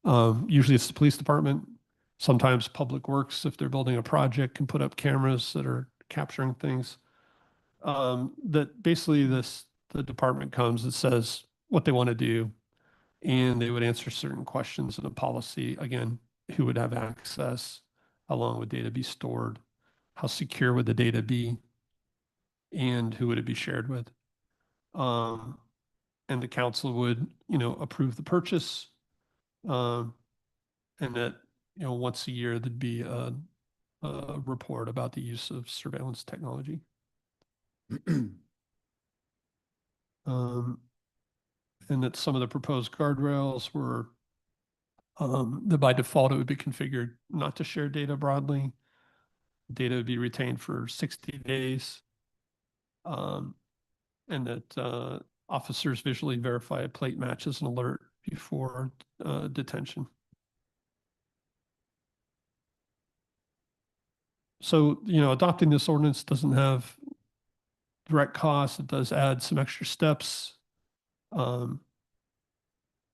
Usually it's the police department. Sometimes Public Works, if they're building a project, can put up cameras that are capturing things. That basically the department comes and says what they want to do, and they would answer certain questions in a policy. Again, who would have access? How long would data be stored? How secure would the data be? And who would it be shared with? And the council would, approve the purchase. And that, once a year, there'd be a report about the use of surveillance technology. And that some of the proposed guardrails were that by default it would be configured not to share data broadly. Data would be retained for 60 days. And that officers visually verify a plate matches an alert before detention. So, adopting this ordinance doesn't have direct costs. It does add some extra steps. And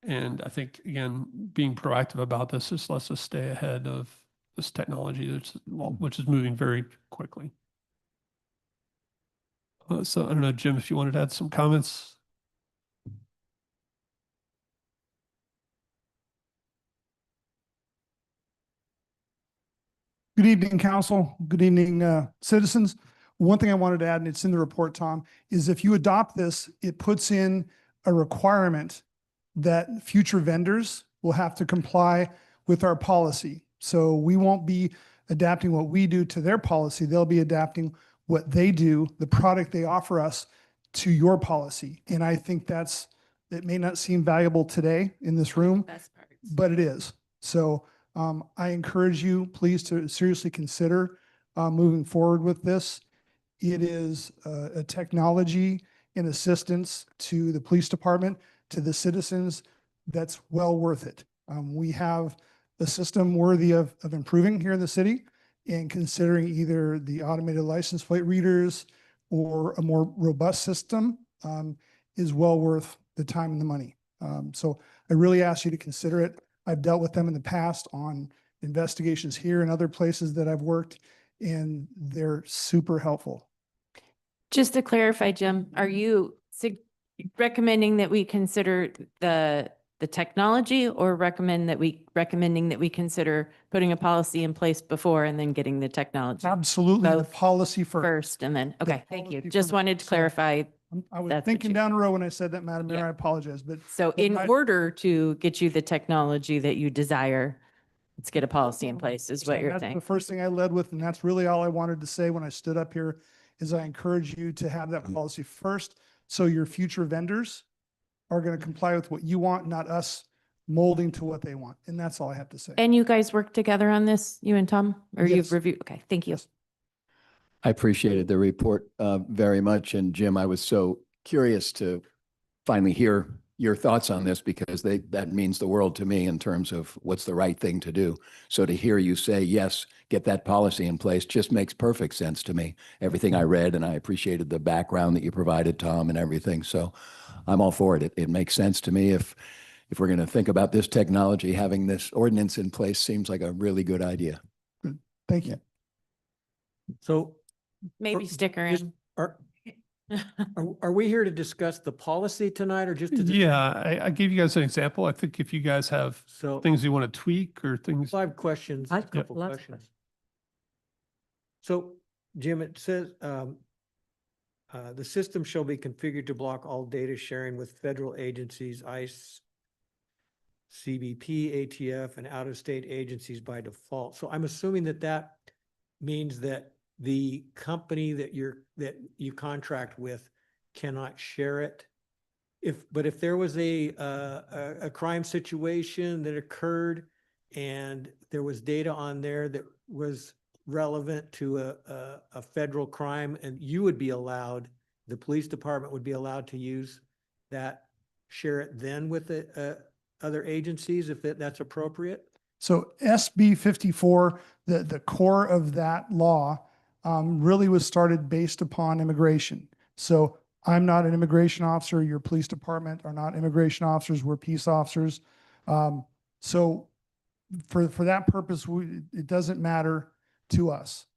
I think, again, being proactive about this just lets us stay ahead of this technology that's, which is moving very quickly. So I don't know, Jim, if you wanted to add some comments. Good evening, council. Good evening, citizens. One thing I wanted to add, and it's in the report, Tom, is if you adopt this, it puts in a requirement that future vendors will have to comply with our policy. So we won't be adapting what we do to their policy. They'll be adapting what they do, the product they offer us, to your policy. And I think it may not seem valuable today in this room, but it is. So I encourage you, please, to seriously consider moving forward with this. It is a technology and assistance to the police department, to the citizens, that's well worth it. We have a system worthy of improving here in the city, and considering either the automated license plate readers or a more robust system is well worth the time and the money. So I really ask you to consider it. I've dealt with them in the past on investigations here and other places that I've worked, and they're super helpful. Just to clarify, Jim, are you recommending that we consider the technology, or recommending that we consider putting a policy in place before and then getting the technology? Absolutely, the Both policy first and then, okay, thank you. policy Just first. wanted to clarify. I was That's what thinking you- down the road when I said that, Madam Mayor, Yeah. I apologize, but So but in I- order to get you the technology that you desire, let's get a policy in place, is what you're that's saying. the first thing I led with, and that's really all I wanted to say when I stood up here, is I encourage you to have that policy first, so your future vendors are going to comply with what you want, not us molding to what they want. And that's all I have to say. And you guys work together on this, you and Tom, or Yes. you've reviewed? Okay, thank you. I appreciated the report very much. And Jim, I was so curious to finally hear your thoughts on this, because that means the world to me in terms of what's the right thing to do. So to hear you say, yes, get that policy in place, just makes perfect sense to me. Everything I read, and I appreciated the background that you provided, Tom, and everything. So I'm all for it. It makes sense to me. If we're going to think about this technology, having this ordinance in place seems like a really good idea. Thank you. So Maybe stick her in. are we here to discuss the policy tonight, or just to? Yeah, I gave you guys an example. I think if you guys have So things you want to tweak or things. I have questions, a couple lots of questions. So Jim, it says, the system shall be configured to block all data sharing with federal agencies, ICE, CBP, ATF, and out-of-state agencies by default. So I'm assuming that means that the company that you contract with cannot share it. But if there was a crime situation that occurred and there was data on there that was relevant to a federal crime, and you would be allowed, the police department would be allowed to use that, share it then with the other agencies if that's appropriate? So SB 54, the core of that law really was started based upon immigration. So I'm not an immigration officer. Your police department are not immigration officers. We're peace officers. So for that purpose, it doesn't matter to us.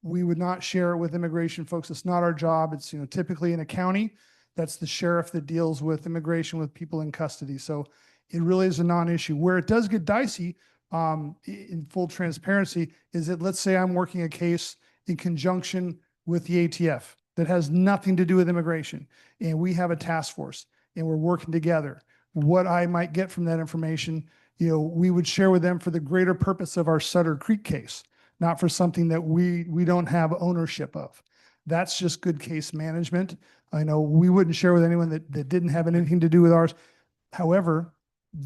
We would not share it with immigration folks. It's not our job. It's, typically in a county, that's the sheriff that deals with immigration with people in custody. So it really is a non-issue. Where it does get dicey, in full transparency, is that, let's say I'm working a case in conjunction with the ATF that has nothing to do with immigration, and we have a task force and we're working together. What I might get from that information, we would share with them for the greater purpose of our Sutter Creek case, not for something that we don't have ownership of. That's just good case management. I know we wouldn't share with anyone that didn't have anything to do with ours. However,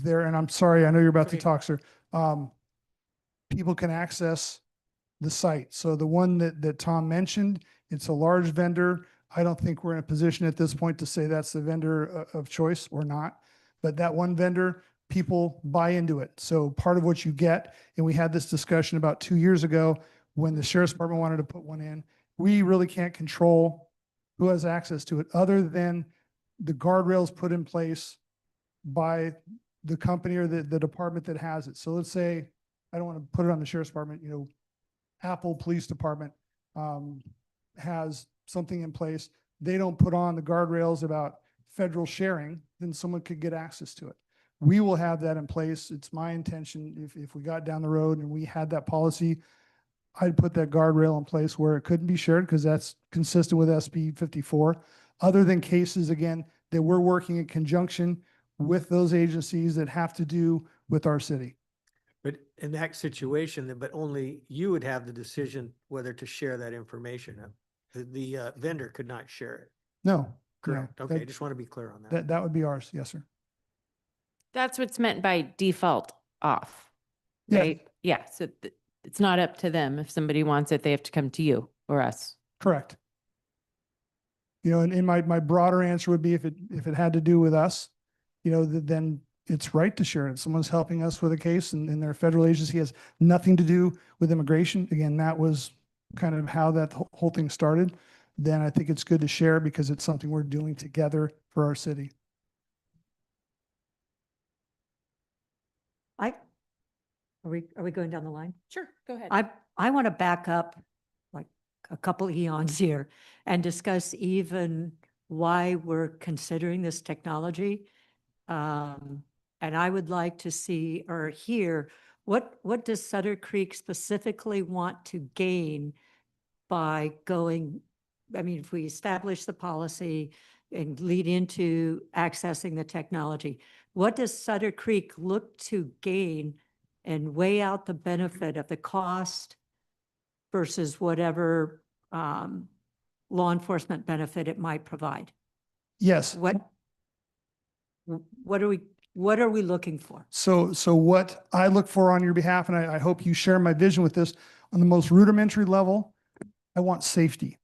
and I'm sorry, I know you're about to talk, sir. People can access the site. So the one that Tom mentioned, it's a large vendor. I don't think we're in a position at this point to say that's the vendor of choice or not. But that one vendor, people buy into it. So part of what you get, and we had this discussion about 2 years ago when the sheriff's department wanted to put one in, we really can't control who has access to it other than the guardrails put in place by the company or the department that has it. So let's say I don't want to put it on the sheriff's department, Apple Police Department has something in place. They don't put on the guardrails about federal sharing, then someone could get access to it. We will have that in place. It's my intention, if we got down the road and we had that policy, I'd put that guardrail in place where it couldn't be shared because that's consistent with SB 54. Other than cases, again, that we're working in conjunction with those agencies that have to do with our city. But in that situation, but only you would have the decision whether to share that information. The vendor could not share it. No. Correct. No, Okay, that- just want to be clear on that. That would be ours. Yes, sir. That's what's meant by default off, Yeah. right? Yeah, so it's not up to them. If somebody wants it, they have to come to you or us. Correct. And my broader answer would be if it had to do with us, then it's right to share it. If someone's helping us with a case and their federal agency has nothing to do with immigration, again, that was kind of how that whole thing started, then I think it's good to share because it's something we're doing together for our city. Are we going down the line? Sure, go ahead. I want to back up like a couple eons here and discuss even why we're considering this technology. And I would like to see or hear what does Sutter Creek specifically want to gain by going, if we establish the policy and lead into accessing the technology, what does Sutter Creek look to gain and weigh out the benefit of the cost versus whatever law enforcement benefit it might provide? Yes. What are we looking for? So what I look for on your behalf, and I hope you share my vision with this, on the most rudimentary level, I want safety.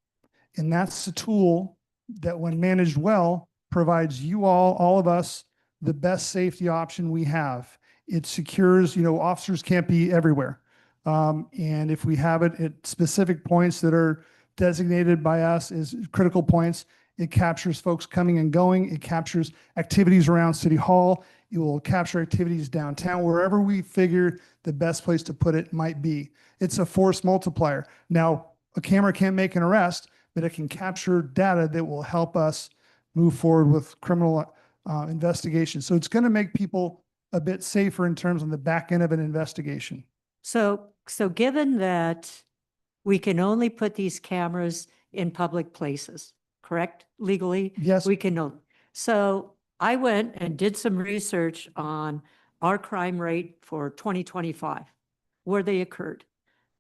And that's a tool that when managed well, provides you all of us, the best safety option we have. It secures, officers can't be everywhere. And if we have it at specific points that are designated by us as critical points, it captures folks coming and going. It captures activities around City Hall. It will capture activities downtown, wherever we figure the best place to put it might be. It's a force multiplier. Now, a camera can't make an arrest, but it can capture data that will help us move forward with criminal investigation. So it's going to make people a bit safer in terms of the back end of an investigation. So given that we can only put these cameras in public places, correct? Legally? Yes. We can. So I went and did some research on our crime rate for 2025, where they occurred.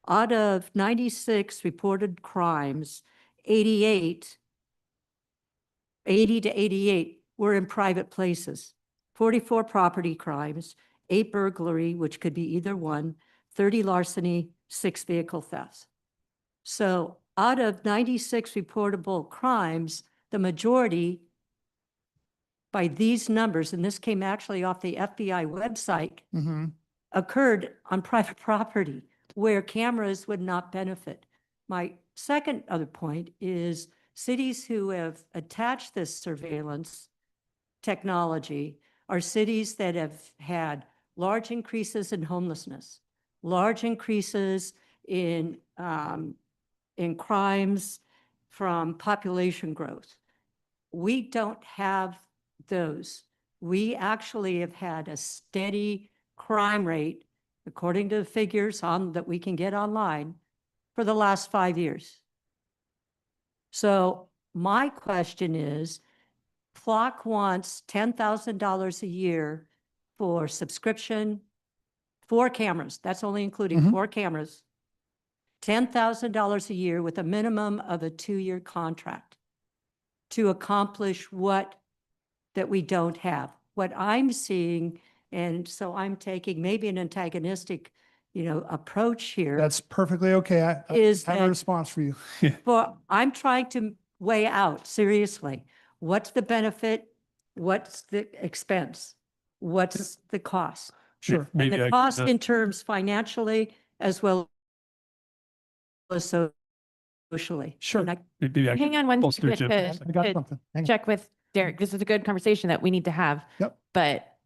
Out of 96 reported crimes, 80 to 88 were in private places, 44 property crimes, 8 burglary, which could be either one, 30 larceny, 6 vehicle thefts. So out of 96 reportable crimes, the majority by these numbers, and this came actually off the FBI website, occurred on private property where cameras would not benefit. My second other point is cities who have attached this surveillance technology are cities that have had large increases in homelessness, large increases in crimes from population growth. We don't have those. We actually have had a steady crime rate, according to the figures that we can get online, for the last 5 years. So my question is, Flock wants $10,000 a year for subscription, 4 cameras. That's only including 4 cameras. $10,000 a year with a minimum of a 2-year contract to accomplish what that we don't have. What I'm seeing, and so I'm taking maybe an antagonistic, approach here. That's perfectly okay. I Is have that- a response for you. But I'm trying to weigh out, seriously, what's the benefit? What's the expense? What's the cost? Sure. And Maybe the I cost can, in terms financially as well as socially. Sure. And I- maybe I can Hang on one bolster second Jim. I got to something. Hang on. check with Derek. This is a good conversation that we need to have. Yep. But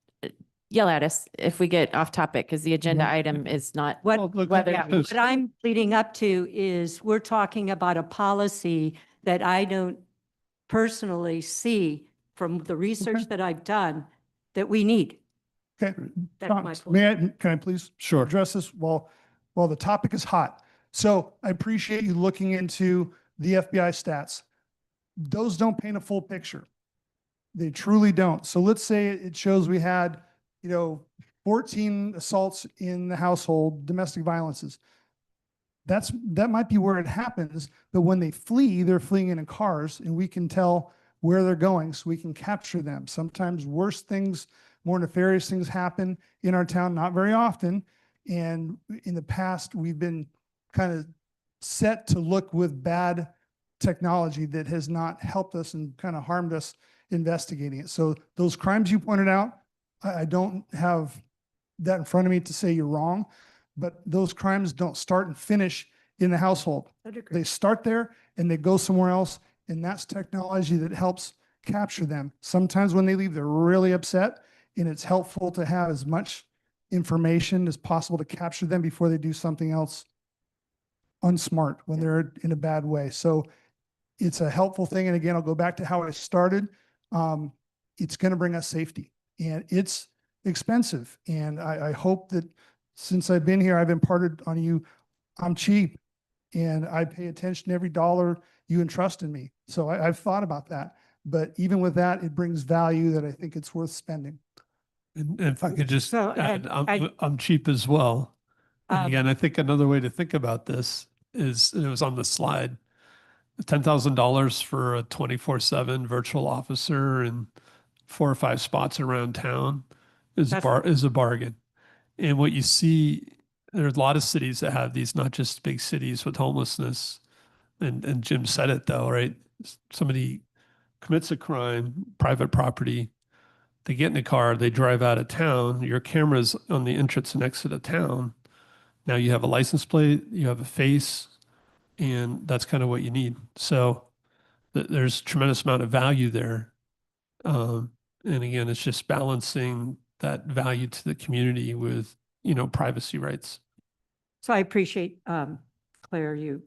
yell at us if we get off topic, because the agenda Well- item is not What, Well, look, whether. yeah, what I'm leading up to is we're talking about a policy that I don't personally see from the research that I've done that we need. Okay. That's Tom, my point. can I please Sure. address this while the topic is hot? So I appreciate you looking into the FBI stats. Those don't paint a full picture. They truly don't. So let's say it shows we had, 14 assaults in the household, domestic violences. That might be where it happens, but when they flee, they're fleeing in cars, and we can tell where they're going, so we can capture them. Sometimes worse things, more nefarious things happen in our town, not very often. And in the past, we've been kind of set to look with bad technology that has not helped us and kind of harmed us investigating it. So those crimes you pointed out, I don't have that in front of me to say you're wrong, but those crimes don't start and finish in the household. They start there and they go somewhere else, and that's technology that helps capture them. Sometimes when they leave, they're really upset, and it's helpful to have as much information as possible to capture them before they do something else unsmart when they're in a bad way. So it's a helpful thing. And again, I'll go back to how I started. It's going to bring us safety, and it's expensive. And I hope that since I've been here, I've imparted on you, I'm cheap and I pay attention to every dollar you entrust in me. So I've thought about that. But even with that, it brings value that I think it's worth spending. And if I could just So, add, I- I'm cheap as well. And Um, again, I think another way to think about this is, and it was on the slide, $10,000 for a 24/7 virtual officer and 4 or 5 spots around town is That's- a bargain. And what you see, there's a lot of cities that have these, not just big cities with homelessness. And Jim said it though, right? Somebody commits a crime, private property, they get in the car, they drive out of town, your camera's on the entrance and exit of town. Now you have a license plate, you have a face, and that's kind of what you need. So there's tremendous amount of value there. And again, it's just balancing that value to the community with, privacy rights. So I appreciate, Claire, you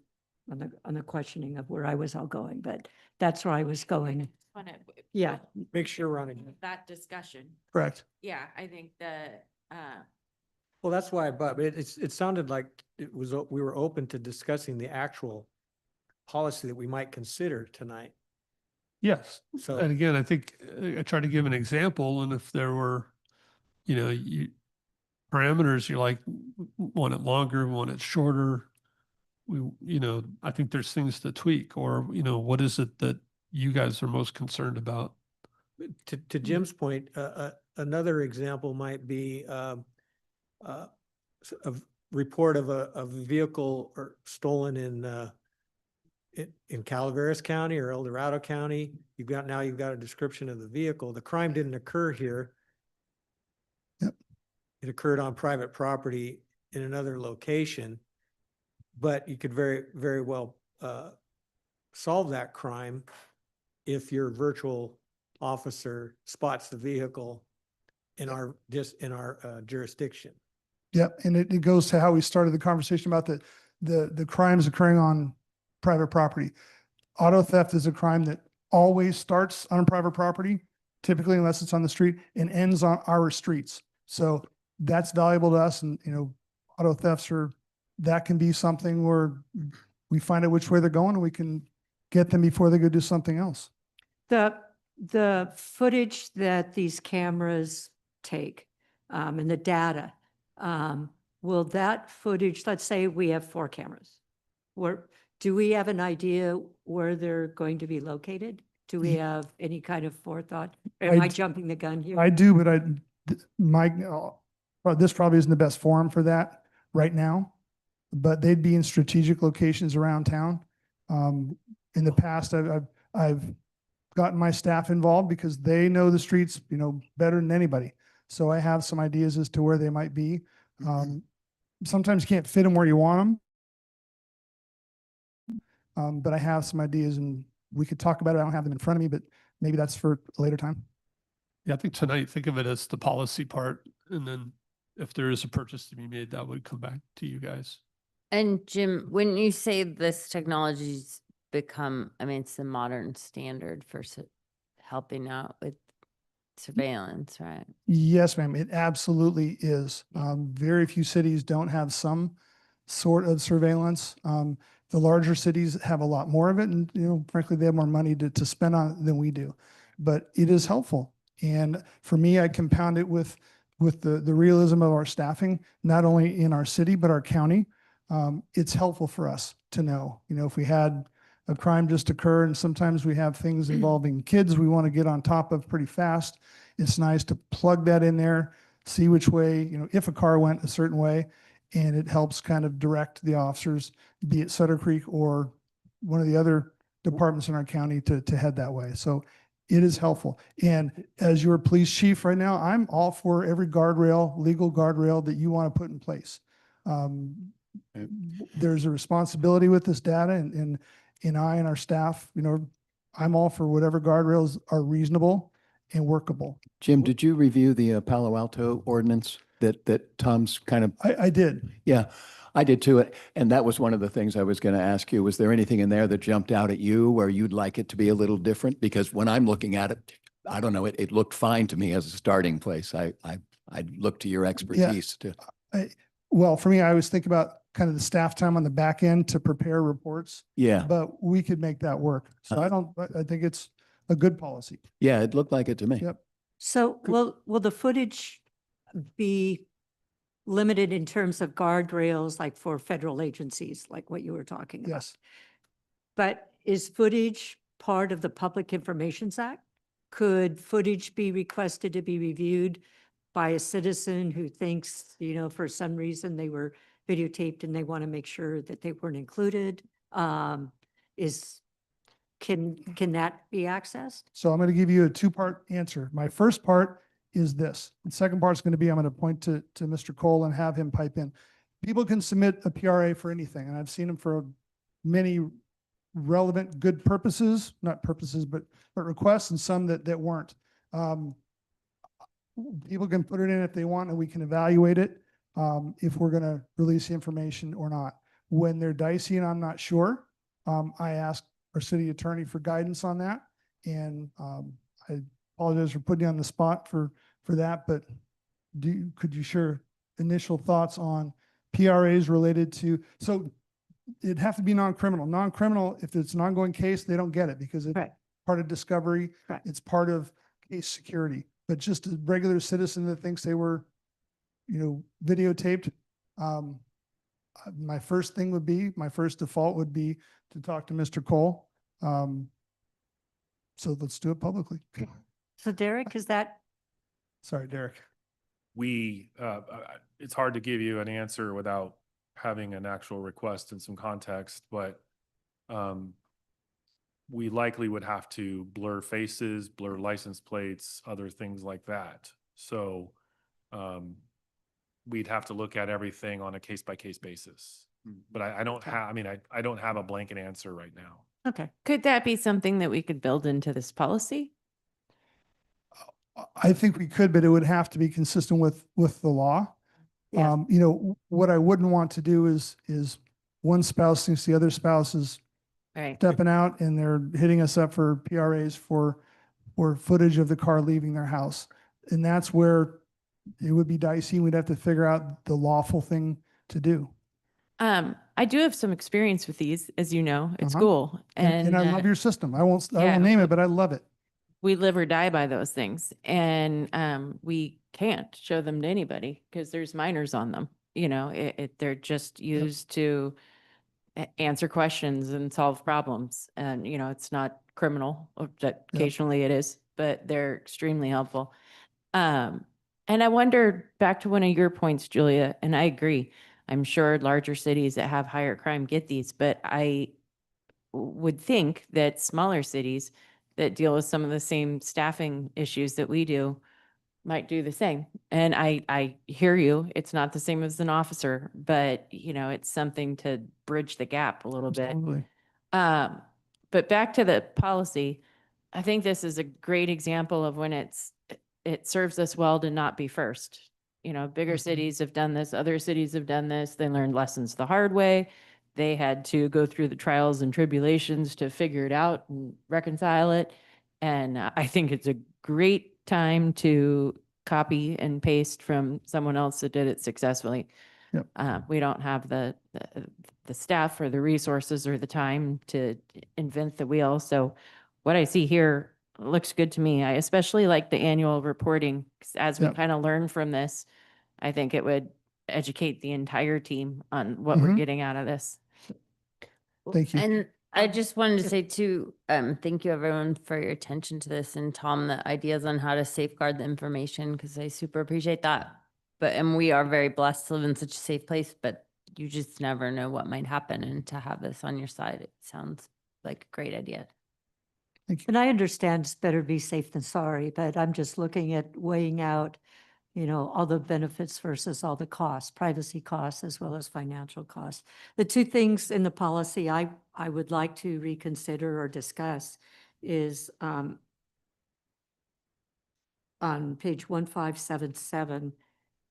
on the questioning of where I was all going, but that's where I was going. Yeah. Make sure we're on it. That discussion. Correct. Yeah, I think Well, that's why, but it sounded like we were open to discussing the actual policy that we might consider tonight. Yes. So, And again, I think I tried to give an example, and if there were, parameters, you're like, want it longer, want it shorter. I think there's things to tweak, or, what is it that you guys are most concerned about? to Jim's point, another example might be a report of a vehicle or stolen in Calaveras County or El Dorado County. You've got a description of the vehicle. The crime didn't occur here. Yep. It occurred on private property in another location, but you could very, very well solve that crime if your virtual officer spots the vehicle in our jurisdiction. Yep. And it goes to how we started the conversation about the crimes occurring on private property. Auto theft is a crime that always starts on private property, typically unless it's on the street, and ends on our streets. So that's valuable to us. And, auto thefts that can be something where we find out which way they're going and we can get them before they go do something else. The footage that these cameras take, and the data, will that footage, let's say we have 4 cameras, do we have an idea where they're going to be located? Do we have any kind of forethought? Am I jumping the gun here? I do, but this probably isn't the best forum for that right now, but they'd be in strategic locations around town. In the past, I've gotten my staff involved because they know the streets, better than anybody. So I have some ideas as to where they might be. Sometimes you can't fit them where you want them. But I have some ideas and we could talk about it. I don't have them in front of me, but maybe that's for a later time. Yeah, I think tonight, think of it as the policy part, and then if there is a purchase to be made, that would come back to you guys. And Jim, when you say this technology's become, I mean, it's the modern standard for helping out with surveillance, right? Yes, ma'am, it absolutely is. Very few cities don't have some sort of surveillance. The larger cities have a lot more of it, and, you know, frankly, they have more money to spend on it than we do. But it is helpful. And for me, I compound it with the realism of our staffing, not only in our city, but our county. It's helpful for us to know, you know, if we had a crime just occur, and sometimes we have things involving kids we want to get on top of pretty fast. It's nice to plug that in there, see which way, you know, if a car went a certain way, and it helps kind of direct the officers, be it Sutter Creek or one of the other departments in our county to head that way. So it is helpful. And as your police chief right now, I'm all for every guardrail, legal guardrail that you want to put in place. There's a responsibility with this data, and I and our staff, you know, I'm all for whatever guardrails are reasonable and workable. Jim, did you review the Palo Alto ordinance that Tom's kind of? I did. Yeah, I did too. And that was one of the things I was going to ask you. Was there anything in there that jumped out at you where you'd like it to be a little different? Because when I'm looking at it, I don't know, it looked fine to me as a starting place. I'd look to your expertise to. Well, for me, I always think about kind of the staff time on the back end to prepare reports. Yeah. But we could make that work. So I think it's a good policy. Yeah, it looked like it to me. Yep. So will the footage be limited in terms of guardrails, like for federal agencies, like what you were talking about? Yes. But is footage part of the Public Information Act? Could footage be requested to be reviewed by a citizen who thinks, you know, for some reason they were videotaped and they want to make sure that they weren't included? Can that be accessed? So I'm going to give you a two-part answer. My first part is this. The second part is going to be, I'm going to point to Mr. Cole and have him pipe in. People can submit a PRA for anything, and I've seen them for many relevant, good purposes, not purposes, but requests, and some that weren't. People can put it in if they want, and we can evaluate it if we're going to release the information or not. When they're dicey and I'm not sure, I ask our city attorney for guidance on that. And I apologize for putting you on the spot for that, but could you share initial thoughts on PRAs related to, so it'd have to be non-criminal. Non-criminal, if it's an ongoing case, they don't get it because it's part of discovery. It's part of case security. But just a regular citizen that thinks they were, you know, videotaped, my first default would be to talk to Mr. Cole. So let's do it publicly. So Derek, is that? Sorry, Derek. It's hard to give you an answer without having an actual request and some context, but we likely would have to blur faces, blur license plates, other things like that. So we'd have to look at everything on a case-by-case basis. But I don't have, I mean, I don't have a blanket answer right now. Okay. Could that be something that we could build into this policy? I think we could, but it would have to be consistent with the law. Yes. You know, what I wouldn't want to do is one spouse thinks the other spouse is stepping out and they're hitting us up for PRAs for footage of the car leaving their house. And that's where it would be dicey. We'd have to figure out the lawful thing to do. I do have some experience with these, as you know, at school. And I love your system. I won't name it, but I love it. We live or die by those things. And we can't show them to anybody because there's minors on them. You know, they're just used to answer questions and solve problems. And, you know, it's not criminal, that occasionally it is, but they're extremely helpful. And I wonder, back to one of your points, Julia, and I agree, I'm sure larger cities that have higher crime get these, but I would think that smaller cities that deal with some of the same staffing issues that we do might do the same. And I hear you, it's not the same as an officer, but you know, it's something to bridge the gap a little bit. But back to the policy, I think this is a great example of when it's it serves us well to not be first. You know, bigger cities have done this, other cities have done this, they learned lessons the hard way. They had to go through the trials and tribulations to figure it out and reconcile it. And I think it's a great time to copy and paste from someone else that did it successfully. Yep. We don't have the staff or the resources or the time to invent the wheel. So what I see here looks good to me. I especially like the annual reporting, 'cause as we Yep. kind of learn from this, I think it would educate the entire team on what we're Mhm. getting out of this. Thank you. And I just wanted to say too, thank you everyone for your attention to this, and Tom, the ideas on how to safeguard the information, because I super appreciate that. But, and we are very blessed to live in such a safe place, but you just never know what might happen, and to have this on your side, it sounds like a great idea. And I understand it's better be safe than sorry, but I'm just looking at weighing out, you know, all the benefits versus all the costs, privacy costs as well as financial costs. The two things in the policy I would like to reconsider or discuss is on page 1577,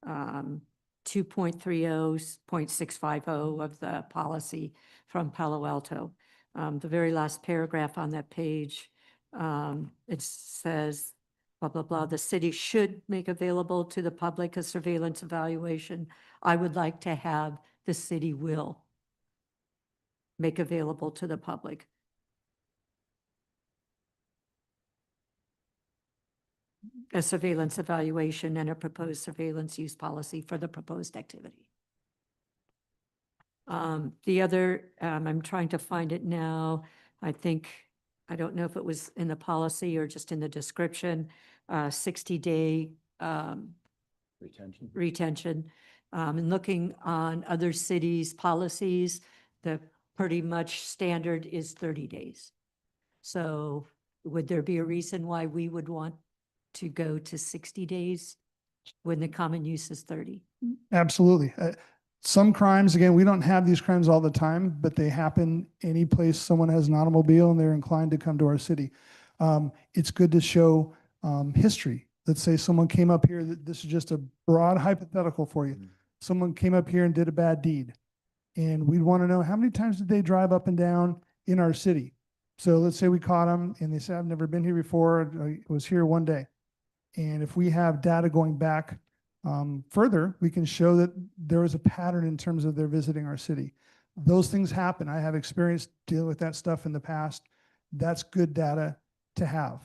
2.30.650 of the policy from Palo Alto. The very last paragraph on that page, it says, blah, blah, blah, the city should make available to the public a surveillance evaluation. I would like to have the city will make available to the public. A surveillance evaluation and a proposed surveillance use policy for the proposed activity. The other, I'm trying to find it now. I don't know if it was in the policy or just in the description, 60-day retention. And looking on other cities' policies, the pretty much standard is 30 days. So would there be a reason why we would want to go to 60 days when the common use is 30? Absolutely. Some crimes, again, we don't have these crimes all the time, but they happen any place someone has an automobile and they're inclined to come to our city. It's good to show history. Let's say someone came up here, this is just a broad hypothetical for you. Someone came up here and did a bad deed. And we'd want to know how many times did they drive up and down in our city? So let's say we caught them and they said, I've never been here before. I was here one day. And if we have data going back further, we can show that there was a pattern in terms of their visiting our city. Those things happen. I have experience dealing with that stuff in the past. That's good data to have.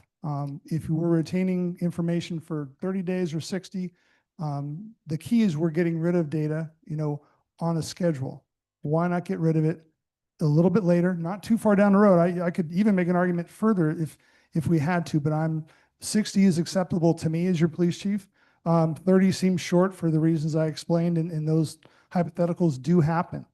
If we're retaining information for 30 days or 60, the key is we're getting rid of data, on a schedule. Why not get rid of it a little bit later, not too far down the road? I could even make an argument further if we had to, but 60 is acceptable to me as your police chief. 30 seems short for the reasons I explained, and those hypotheticals do happen.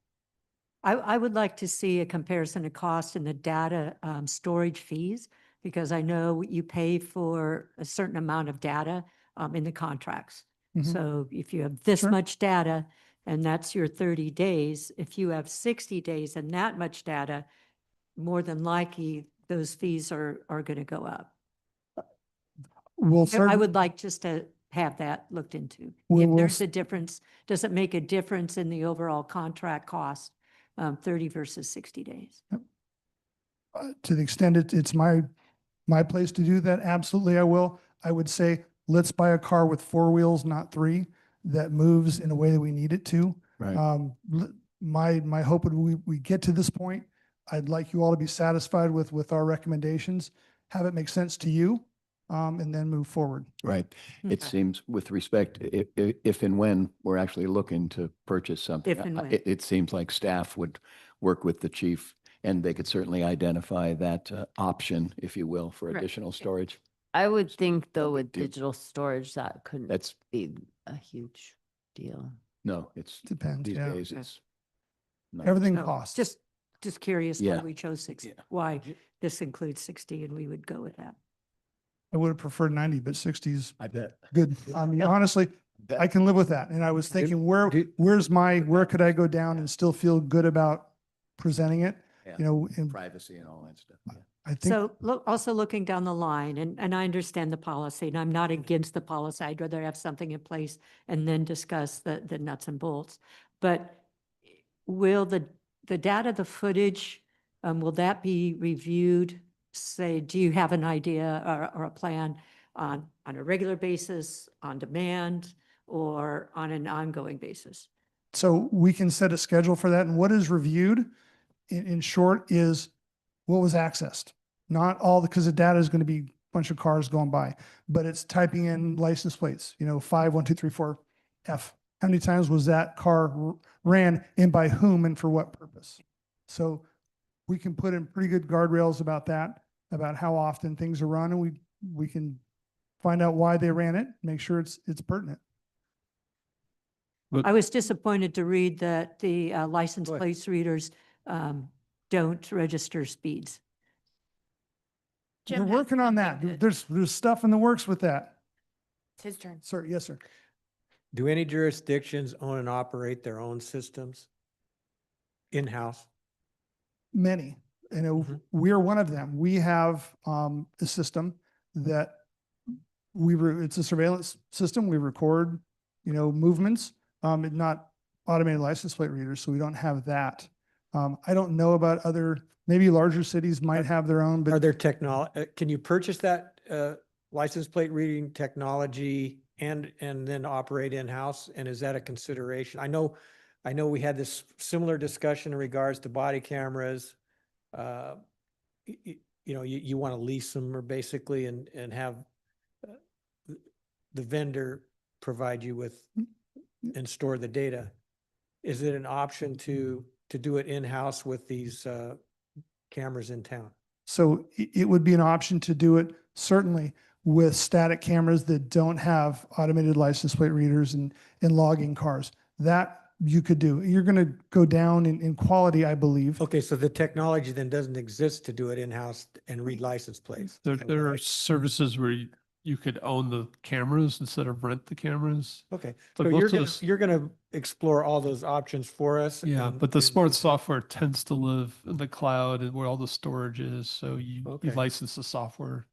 I would like to see a comparison of cost and the data storage fees, because I know you pay for a certain amount of data in the contracts. Mhm. So if you have this Sure. much data and that's your 30 days, if you have 60 days and that much data, more than likely those fees are going to go up. I would like just to have that looked into. If there's a difference, does it make a difference in the overall contract cost, 30 versus 60 days? To the extent it's my place to do that, absolutely I will. I would say, let's buy a car with 4 wheels, not 3, that moves in a way that we need it to. Right. My hope would we get to this point. I'd like you all to be satisfied with our recommendations, have it make sense to you, and then move forward. Right. It seems, with respect, if and when we're actually looking to purchase something, If and when. it seems like staff would work with the chief, and they could certainly identify that option, if you will, for Right. additional storage. I would think though with deal. digital storage, that couldn't That's, be a huge deal. no, it's, Depends, these yeah. days, it's. not- Everything No, costs. Just curious why Yeah. we chose 60, Yeah. why this includes 60 and we would go with that. I would have preferred 90, but 60 is I bet. good. I mean, honestly, I can live with that. And I was thinking, where could I go down and still feel good about presenting it? Yeah, you know, and privacy and all that stuff. Yeah. I think, So also looking down the line, and I understand the policy, and I'm not against the policy. I'd rather have something in place and then discuss the nuts and bolts. But will the data, the footage, will that be reviewed? Say, do you have an idea or a plan on a regular basis, on demand, or on an ongoing basis? so we can set a schedule for that. And what is reviewed in short is what was accessed, not all, because the data is going to be a bunch of cars going by, but it's typing in license plates, you know, 51234F. How many times was that car ran and by whom and for what purpose? So we can put in pretty good guardrails about that, about how often things are run, and we can find out why they ran it, make sure it's pertinent. I was disappointed to read that the license Go ahead. plates readers don't register speeds. We're Jim has working on that. something to- There's stuff in the works with that. It's his turn. Sir, yes, sir. Do any jurisdictions own and operate their own systems in-house? Many, you know, Mhm. we're one of them. We have a system that it's a surveillance system. We record, you know, movements, not automated license plate readers. So we don't have that. I don't know about other, maybe larger cities might have their own, Are but there can you purchase that license plate reading technology and then operate in-house? And is that a consideration? I know we had this similar discussion in regards to body cameras. You know, you want to lease them or basically and have the vendor provide you with and store the data. Is it an option to do it in-house with these cameras in town? so it would be an option to do it certainly with static cameras that don't have automated license plate readers and logging cars. That you could do. You're going to go down in quality, I believe. Okay, so the technology then doesn't exist to do it in-house and read license plates. There are services where you could own the cameras instead of rent the cameras. Okay, But so most of you're gonna explore all those options for us? Yeah, and- but the and- smart software tends to live in the cloud and where all the storage is. So you Okay. license the software.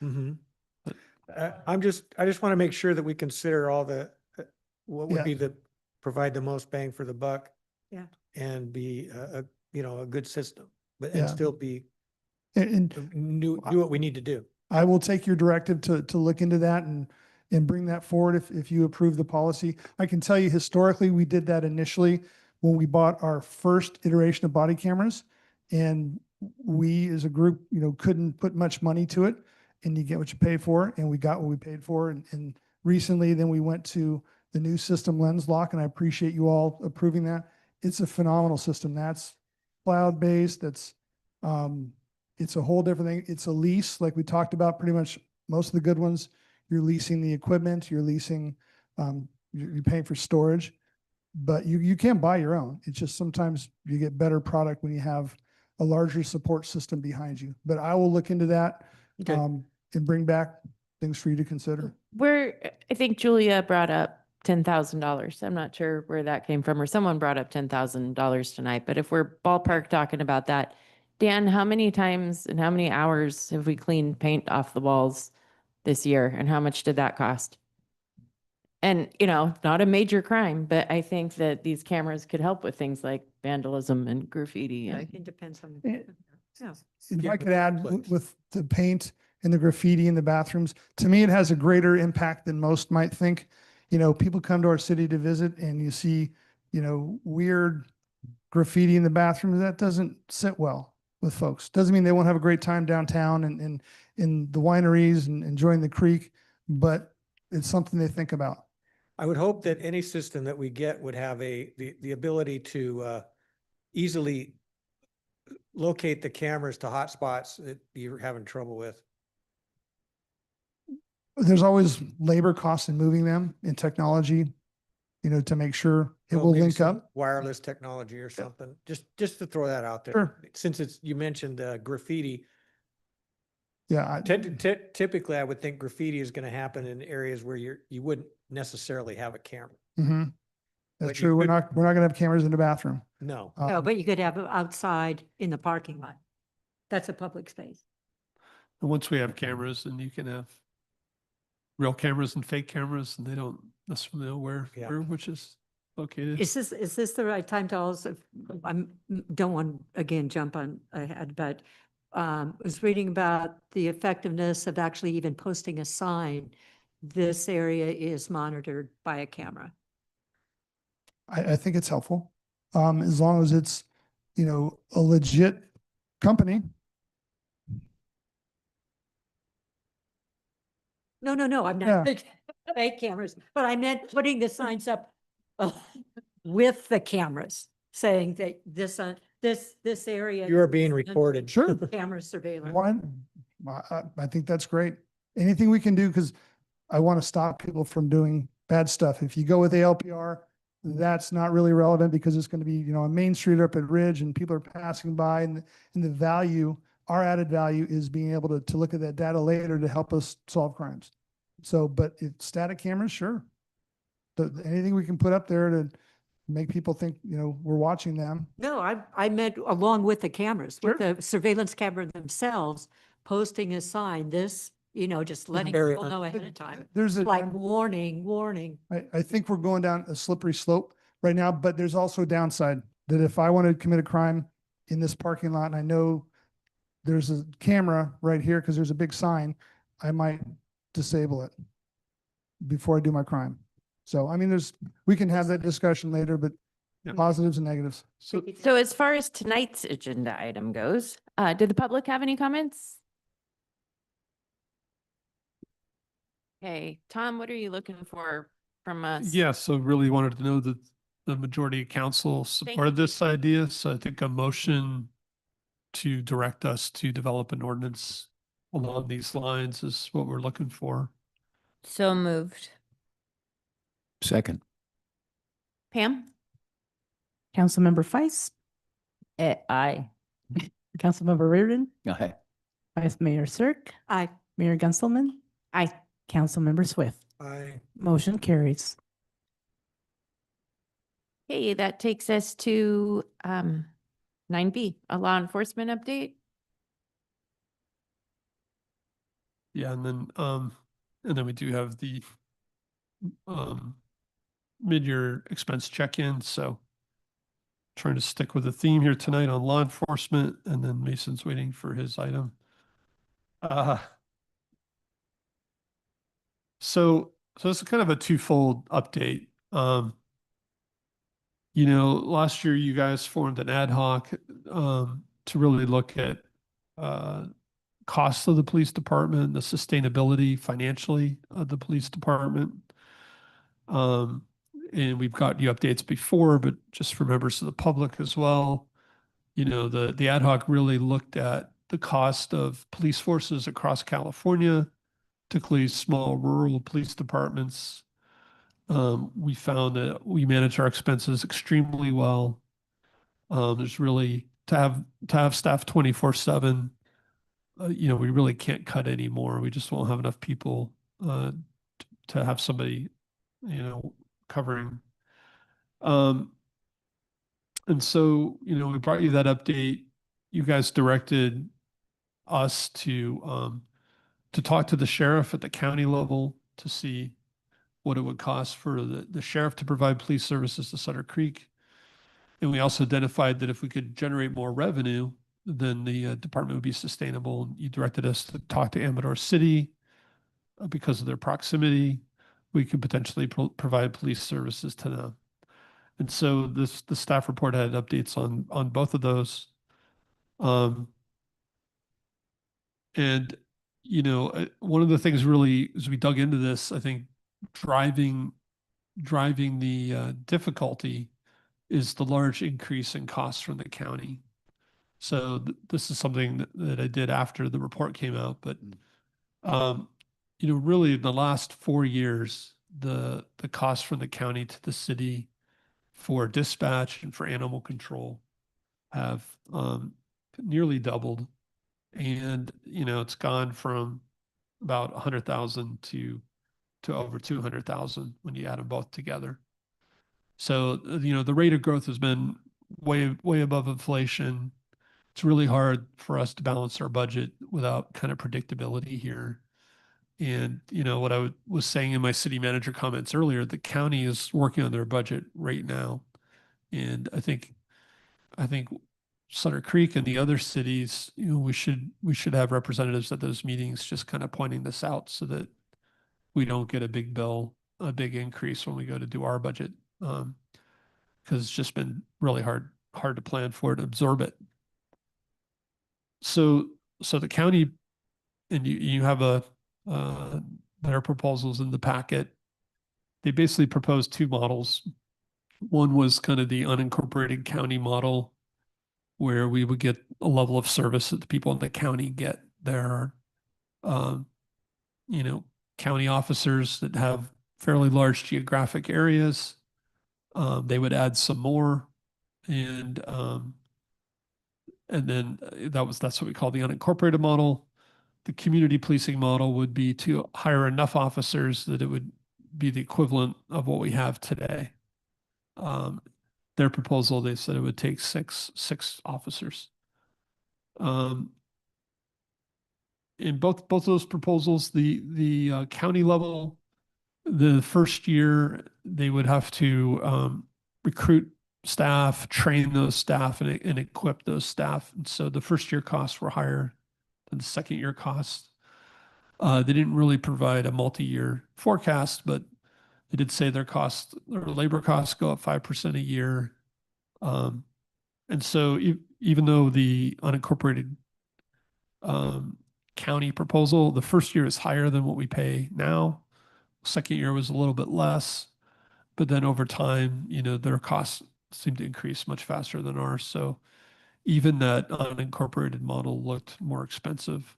Mhm. But- I just want to make sure that we consider all the, what would Yeah. be provide the most bang for the buck. Yeah. And be you know, a good system, but Yeah. and still be, And do what we need to do. I will take your directive to look into that and bring that forward if you approve the policy. I can tell you historically, we did that initially when we bought our first iteration of body cameras. And we as a group, you know, couldn't put much money to it, and you get what you pay for, and we got what we paid for. And recently then we went to the new system Lens Lock, and I appreciate you all approving that. It's a phenomenal system. That's cloud-based. That's, it's a whole different thing. It's a lease, like we talked about, pretty much most of the good ones. You're leasing the equipment, you're leasing, you're paying for storage, but you can buy your own. It's just sometimes you get better product when you have a larger support system behind you. But I will look into that, Okay. and bring back things for you to consider. I think Julia brought up $10,000. I'm not sure where that came from, or someone brought up $10,000 tonight, but if we're ballpark talking about that, Dan, how many times and how many hours have we cleaned paint off the walls this year, and how much did that cost? And, you know, not a major crime, but I think that these cameras could help with things like vandalism and graffiti. Yeah, And it depends on Eh, the, yeah. If Yeah, I could add please. with the paint and the graffiti in the bathrooms, to me, it has a greater impact than most might think. You know, people come to our city to visit and you see, you know, weird graffiti in the bathroom. That doesn't sit well with folks. Doesn't mean they won't have a great time downtown and in the wineries and enjoying the creek, but it's something they think about. I would hope that any system that we get would have the ability to easily locate the cameras to hotspots that you're having trouble with. There's always labor costs in moving them in technology, you know, to make sure it Well, will maybe link some up. wireless technology or something, just to throw that out there. Sure. Since you mentioned graffiti, Yeah, typically I would think graffiti is going to happen in areas where you wouldn't necessarily have a camera. That's But you true. We're could- not gonna have cameras in the bathroom. No. No, Um, but you could have it outside in the parking lot. That's a public space. And once we have cameras, then you can have real cameras and fake cameras, and they don't necessarily know Yeah. where which is located. Is this the right time to also, don't want, again, jump on ahead, but was reading about the effectiveness of actually even posting a sign. This area is monitored by a camera. I think it's helpful, as long as it's, a legit company. No, I'm Yeah. not fake cameras, but I meant putting the signs up with the cameras saying that this area. You are being recorded. Sure. Camera surveillance. One, I think that's great. Anything we can do, because I want to stop people from doing bad stuff. If you go with ALPR, that's not really relevant because it's going to be, on Main Street up at Ridge and people are passing by, and the value, our added value is being able to look at that data later to help us solve crimes. So, but if static cameras, sure. Anything we can put up there to make people think, we're watching them. No, I meant along with the cameras, with Sure. the surveillance camera themselves, posting a sign, just letting Very people know ahead of time. There's Like warning. I think we're going down a slippery slope right now, but there's also a downside that if I want to commit a crime in this parking lot and I know there's a camera right here because there's a big sign, I might disable it before I do my crime. So, we can have that discussion later, but Yeah. positives and negatives. So So as far as tonight's agenda item goes, did the public have any comments? Okay, Tom, what are you looking for from us? yeah, so really wanted to know that the majority of council supported this idea. So I think a motion to direct us to develop an ordinance along these lines is what we're looking for. So moved. Second. Pam? Councilmember Feist, Aye. Councilmember Reardon, Aye. Vice Mayor Cirque, Aye. Mayor Gunselman, Aye. Councilmember Swift. I, Motion carries. Okay, that takes us to 9B, a law enforcement update. Yeah, and then we do have the mid-year expense check-in. So trying to stick with the theme here tonight on law enforcement, and then Mason's waiting for his item. So it's kind of a twofold update. Last year you guys formed an ad hoc to really look at costs of the police department, the sustainability financially of the police department. And we've got you updates before, but just for members of the public as well, the ad hoc really looked at the cost of police forces across California, particularly small rural police departments. We found that we manage our expenses extremely well. There's really to have staff 24/7. We really can't cut anymore. We just won't have enough people to have somebody, covering. And so, we brought you that update. You guys directed us to talk to the sheriff at the county level to see what it would cost for the sheriff to provide police services to Sutter Creek. And we also identified that if we could generate more revenue, then the department would be sustainable. You directed us to talk to Amador City because of their proximity. We could potentially provide police services to them. And so the staff report had updates on both of those. And one of the things really, as we dug into this, I think driving the difficulty is the large increase in costs from the county. So this is something that I did after the report came out, but really in the last 4 years, the cost from the county to the city for dispatch and for animal control have nearly doubled. And, it's gone from about 100,000 to over 200,000 when you add them both together. So, the rate of growth has been way above inflation. It's really hard for us to balance our budget without kind of predictability here. And, you know, what I was saying in my city manager comments earlier, the county is working on their budget right now. And I think Sutter Creek and the other cities, you know, we should have representatives at those meetings just kind of pointing this out so that we don't get a big bill, a big increase when we go to do our budget. Because it's just been really hard to plan for it, absorb it. So the county, and you have their proposals in the packet. They basically proposed two models. One was kind of the unincorporated county model, where we would get a level of service that the people in the county get. There are, you know, county officers that have fairly large geographic areas. They would add some more, and then that's what we call the unincorporated model. The community policing model would be to hire enough officers that it would be the equivalent of what we have today. Their proposal, they said it would take six officers. In both of those proposals, the county level, the first year they would have to recruit staff, train those staff, and equip those staff. And so the first year costs were higher than the second year costs. They didn't really provide a multi-year forecast, but they did say their labor costs go up 5% a year. And so even though the unincorporated county proposal, the first year is higher than what we pay now. Second year was a little bit less, but then over time, you know, their costs seem to increase much faster than ours. So even that unincorporated model looked more expensive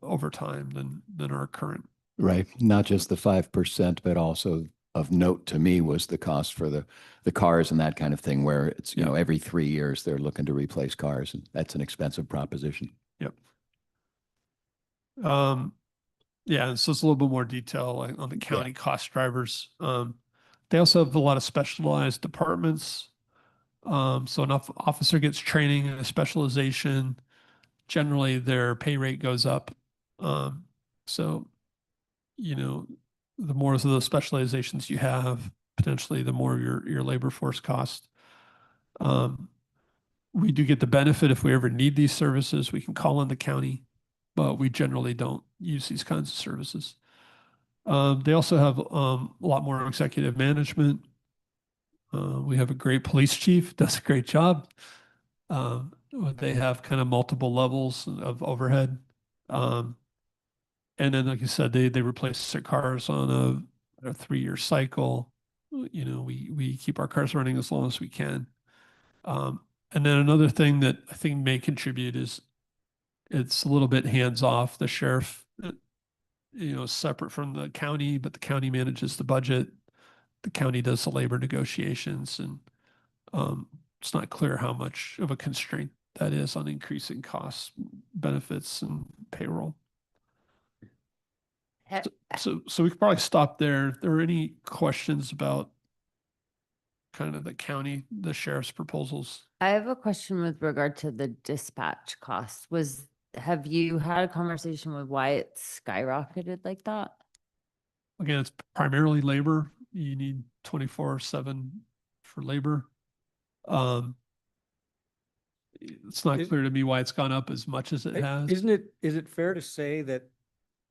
over time than our current. Right. Not just the 5%, but also of note to me was the cost for the cars and that kind of thing, where it's, you know, every 3 years they're looking to replace cars, and that's an expensive proposition. Yep. Yeah, and so it's a little bit more detail on the county cost drivers. They also have a lot of specialized departments. So enough officer gets training and a specialization, generally their pay rate goes up. So, you know, the more of those specializations you have, potentially the more your labor force cost. We do get the benefit if we ever need these services, we can call on the county, but we generally don't use these kinds of services. They also have a lot more executive management. We have a great police chief, does a great job. They have kind of multiple levels of overhead. And then, like I said, they replace their cars on a 3-year cycle. You know, we keep our cars running as long as we can. And then another thing that I think may contribute is it's a little bit hands off. The sheriff, you know, separate from the county, but the county manages the budget. The county does the labor negotiations, and it's not clear how much of a constraint that is on increasing costs, benefits, and payroll. So we could probably stop there. If there are any questions about kind of the sheriff's proposals? I have a question with regard to the dispatch costs. Have you had a conversation with why it skyrocketed like that? Again, it's primarily labor. You need 24/7 for labor. It's not clear to me why it's gone up as much as it has. Is it fair to say that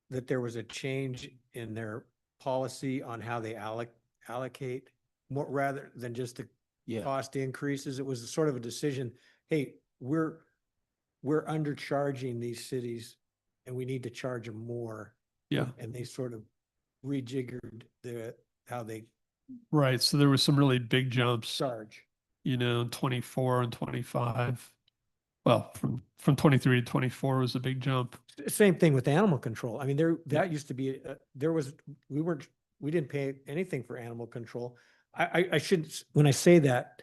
there was a change in their policy on how they allocate more rather than just the cost increases? It was sort of a decision, hey, we're undercharging these cities and we need to charge them more. Yeah. And they sort of rejiggered how they Right. So there was some really big jumps, charge. you know, 24 and 25. Well, from 23 to 24 was a big jump. Same thing with animal control. I mean, that used to be, we didn't pay anything for animal control. I shouldn't, when I say that,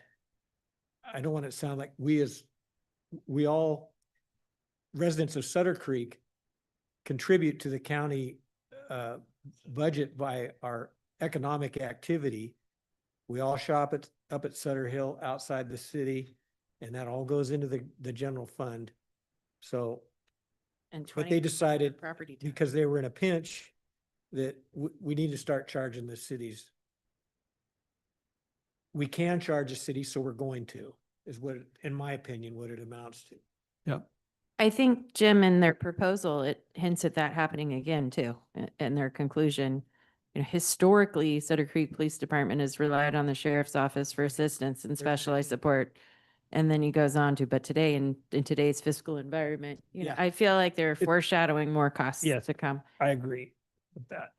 I don't want it to sound like we all residents of Sutter Creek contribute to the county budget by our economic activity. We all shop up at Sutter Hill outside the city. and that all goes into the general fund. So, And but they 20% decided property tax. because they were in a pinch that we need to start charging the cities. We can charge a city, so we're going to, is what, in my opinion, what it amounts to. Yeah. I think, Jim, in their proposal, it hints at that happening again too, in their conclusion. You know, historically, Sutter Creek Police Department has relied on the sheriff's office for assistance and specialized support. And then he goes on to, but today, in today's fiscal environment, you know, Yeah. I feel like they're foreshadowing more costs Yes. to come. I agree with that.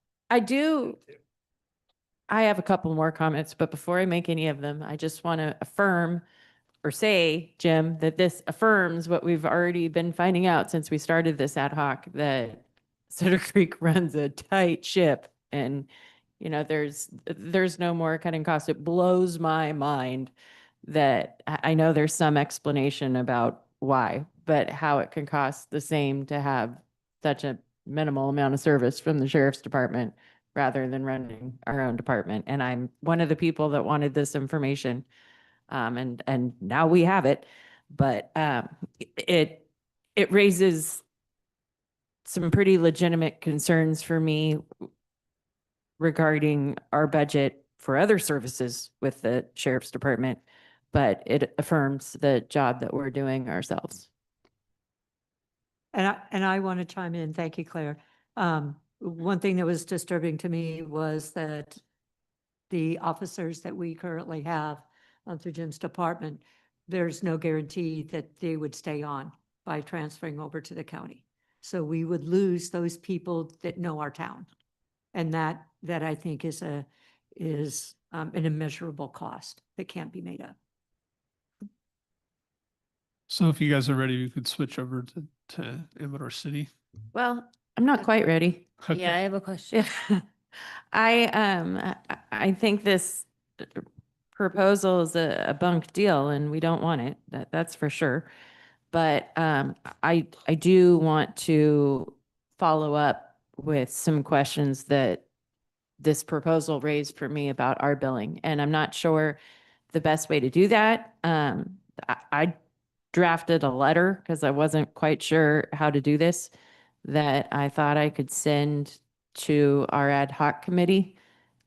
I have a couple more comments, but before I make any of them, I just want to affirm or say, Jim, that this affirms what we've already been finding out since we started this ad hoc, that Sutter Creek runs a tight ship and, you know, there's no more cutting costs. It blows my mind that I know there's some explanation about why, but how it can cost the same to have such a minimal amount of service from the sheriff's department rather than running our own department. And I'm one of the people that wanted this information. And now we have it, but it raises some pretty legitimate concerns for me regarding our budget for other services with the sheriff's department, but it affirms the job that we're doing ourselves. And I want to chime in. Thank you, Claire. One thing that was disturbing to me was that the officers that we currently have through Jim's department, there's no guarantee that they would stay on by transferring over to the county. So we would lose those people that know our town. And that I think is an immeasurable cost that can't be made up. So if you guys are ready, we could switch over to Amador City. Well, I'm not quite ready. Okay. Yeah, I have a question. I think this proposal is a bunk deal and we don't want it. That's for sure. But I do want to follow up with some questions that this proposal raised for me about our billing. And I'm not sure the best way to do that. I drafted a letter because I wasn't quite sure how to do this, that I thought I could send to our ad hoc committee.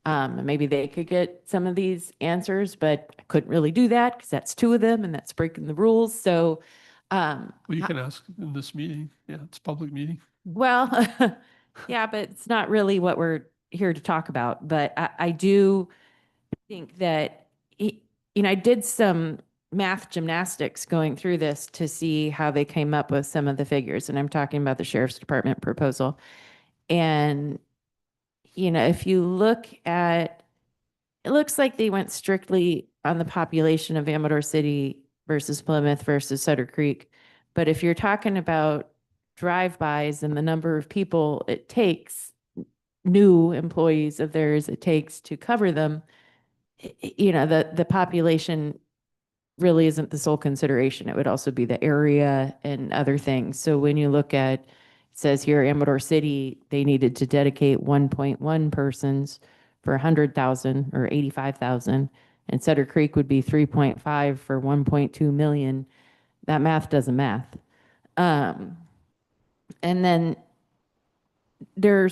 Maybe they could get some of these answers, but I couldn't really do that because that's two of them and that's breaking the rules. So, Well, you can ask in this meeting. Yeah, it's a public meeting. well, yeah, but it's not really what we're here to talk about. But I do think that, I did some math gymnastics going through this to see how they came up with some of the figures. And I'm talking about the sheriff's department proposal. And, if you look at, it looks like they went strictly on the population of Amador City versus Plymouth versus Sutter Creek. But if you're talking about drive-bys and the number of people it takes, new employees of theirs it takes to cover them, the population really isn't the sole consideration. It would also be the area and other things. So when you look at, it says here, Amador City, they needed to dedicate 1.1 persons for 100,000 or 85,000. And Sutter Creek would be 3.5 for 1.2 million. That math doesn't math. And then there are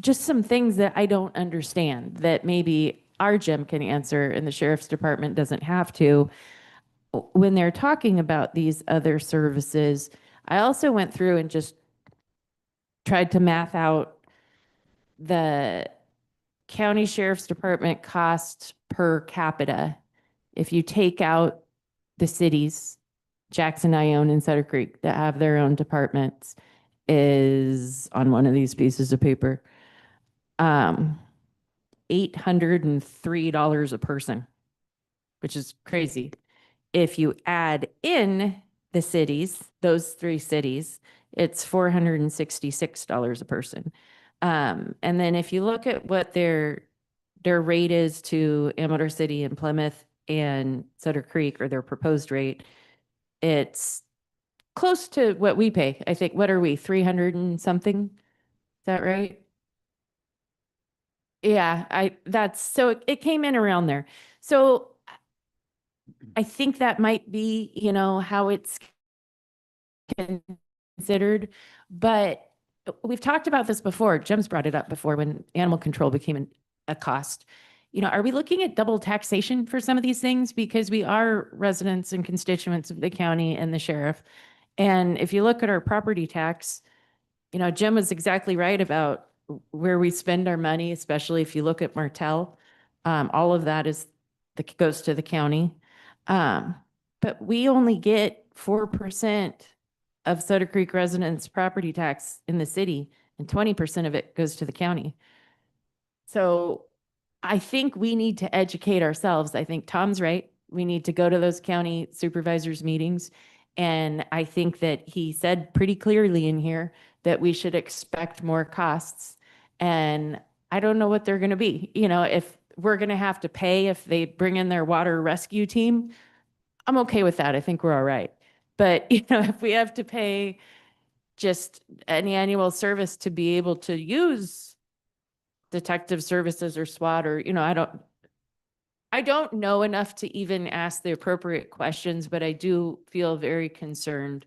just some things that I don't understand that maybe our Jim can answer and the sheriff's department doesn't have to. When they're talking about these other services, I also went through and just tried to math out the county sheriff's department cost per capita. If you take out the cities, Jackson, Ione, and Sutter Creek that have their own departments, is on one of these pieces of paper, $803 a person, which is crazy. If you add in the cities, those three cities, it's $466 a person. And then if you look at what their rate is to Amador City and Plymouth and Sutter Creek, or their proposed rate, it's close to what we pay. I think, what are we, 300 and something? Is that right? Yeah, so it came in around there. So I think that might be, how it's considered, but we've talked about this before. Jim's brought it up before when animal control became a cost. Are we looking at double taxation for some of these things? Because we are residents and constituents of the county and the sheriff. And if you look at our property tax, Jim was exactly right about where we spend our money, especially if you look at Martell. All of that goes to the county. But we only get 4% of Sutter Creek residents' property tax in the city, and 20% of it goes to the county. So I think we need to educate ourselves. I think Tom's right. We need to go to those county supervisors meetings. And I think that he said pretty clearly in here that we should expect more costs. And I don't know what they're going to be. If we're going to have to pay if they bring in their water rescue team, I'm okay with that. I think we're all right. But, if we have to pay just an annual service to be able to use detective services or SWAT or, I don't know enough to even ask the appropriate questions, but I do feel very concerned.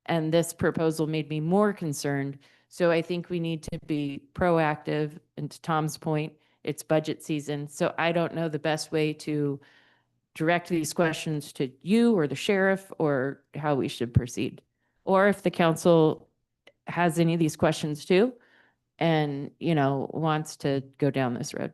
And this proposal made me more concerned. So I think we need to be proactive. And to Tom's point, it's budget season. So I don't know the best way to direct these questions to you or the sheriff or how we should proceed. Or if the council has any of these questions too, and, wants to go down this road.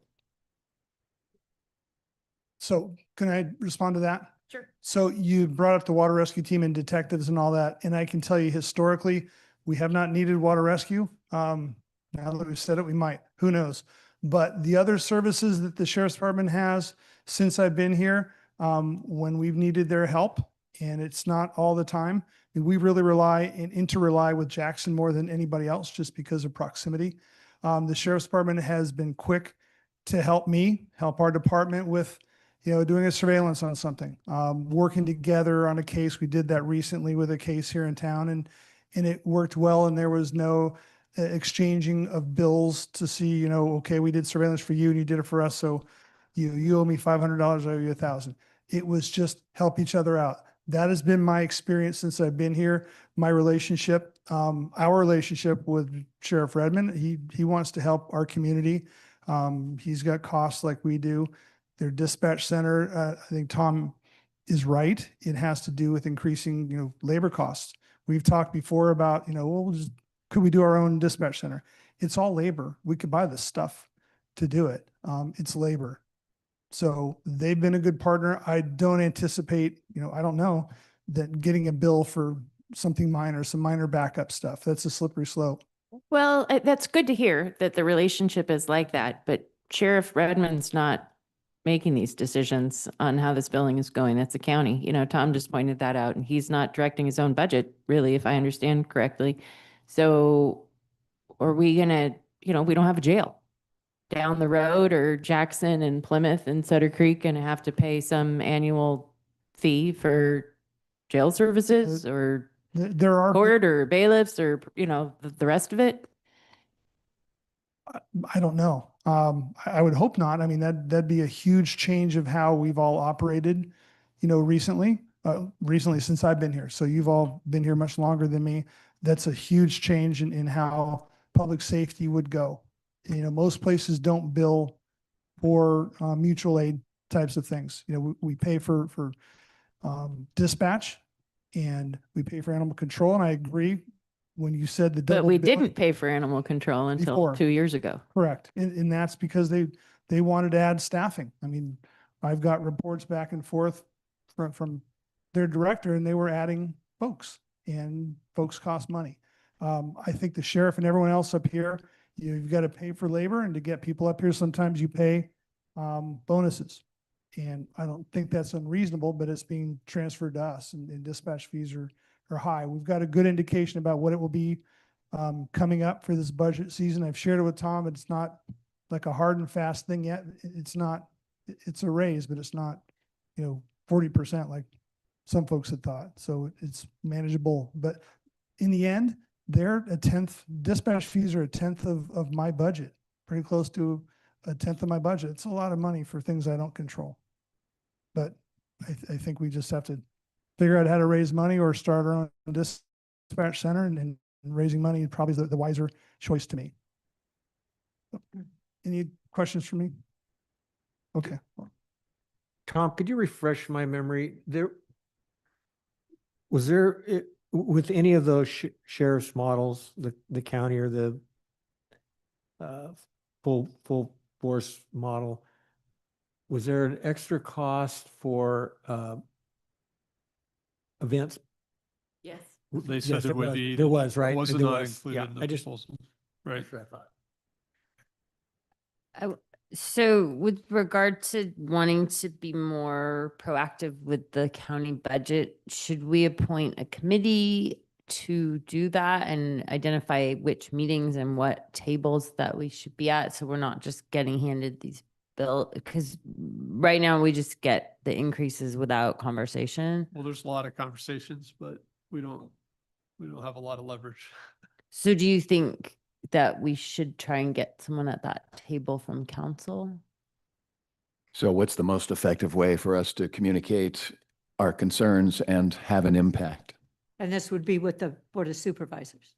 So can I respond to that? Sure. So you brought up the water rescue team and detectives and all that, and I can tell you historically, we have not needed water rescue. Now that we've said it, we might, who knows? But the other services that the sheriff's department has since I've been here, when we've needed their help, and it's not all the time, we really rely and interrely with Jackson more than anybody else just because of proximity. The sheriff's department has been quick to help me, help our department with, doing a surveillance on something, working together on a case. We did that recently with a case here in town, and it worked well, and there was no exchanging of bills to see, okay, we did surveillance for you and you did it for us, so you owe me $500, I owe you $1,000. It was just help each other out. That has been my experience since I've been here. My relationship, our relationship with Sheriff Redmond, he wants to help our community. He's got costs like we do. Their dispatch center, I think Tom is right. It has to do with increasing, labor costs. We've talked before about, could we do our own dispatch center? It's all labor. We could buy the stuff to do it. It's labor. So they've been a good partner. I don't anticipate, I don't know that getting a bill for something minor, some minor backup stuff, that's a slippery slope. Well, that's good to hear that the relationship is like that, but Sheriff Redmond's not making these decisions on how this billing is going. That's the county. Tom just pointed that out, and he's not directing his own budget, really, if I understand correctly. So are we gonna, we don't have a jail down the road, or Jackson and Plymouth and Sutter Creek gonna have to pay some annual fee for jail services or There are, court or bailiffs or, the rest of it? I don't know. I would hope not. I mean, that'd be a huge change of how we've all operated, recently since I've been here. So you've all been here much longer than me. That's a huge change in how public safety would go. Most places don't bill for mutual aid types of things. We pay for dispatch, and we pay for animal control. And I agree when you said the But double we billing. didn't pay for animal control until Before. 2 years ago. Correct. And that's because they wanted to add staffing. I mean, I've got reports back and forth from their director, and they were adding folks, and folks cost money. I think the sheriff and everyone else up here, you've got to pay for labor, and to get people up here, sometimes you pay bonuses. And I don't think that's unreasonable, but it's being transferred to us, and dispatch fees are high. We've got a good indication about what it will be coming up for this budget season. I've shared it with Tom. It's not like a hard and fast thing yet. It's a raise, but it's not, 40% like some folks had thought. So it's manageable. But in the end, they're a 10th, dispatch fees are a 10th of my budget, pretty close to a 10th of my budget. It's a lot of money for things I don't control. But I think we just have to figure out how to raise money or start our own dispatch center, and raising money probably is the wiser choice to me. Any questions for me? Okay. Tom, could you refresh my memory? Was there, with any of those sheriff's models, the county or the full force model, was there an extra cost for events? Yes. They said Yes, there it would was. be. There was, It right? wasn't There not was. included Yeah, in the I just- proposal. Right. That's what I thought. So with regard to wanting to be more proactive with the county budget, should we appoint a committee to do that and identify which meetings and what tables that we should be at? So we're not just getting handed these bills, because right now we just get the increases without conversation. Well, there's a lot of conversations, but we don't have a lot of leverage. So do you think that we should try and get someone at that table from council? So what's the most effective way for us to communicate our concerns and have an impact? And this would be with the Board of Supervisors.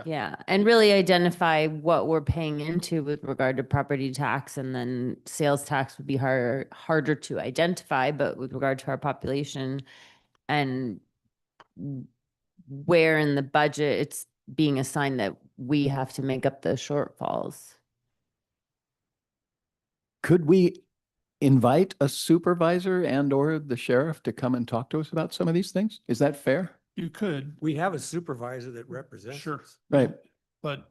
Yeah, and really identify what we're paying into with regard to property tax, and then sales tax would be harder to identify, but with regard to our population and where in the budget it's being assigned that we have to make up the shortfalls. Could we invite a supervisor and or the sheriff to come and talk to us about some of these things? Is that fair? You could, We have a supervisor that represents. sure, us. Right. but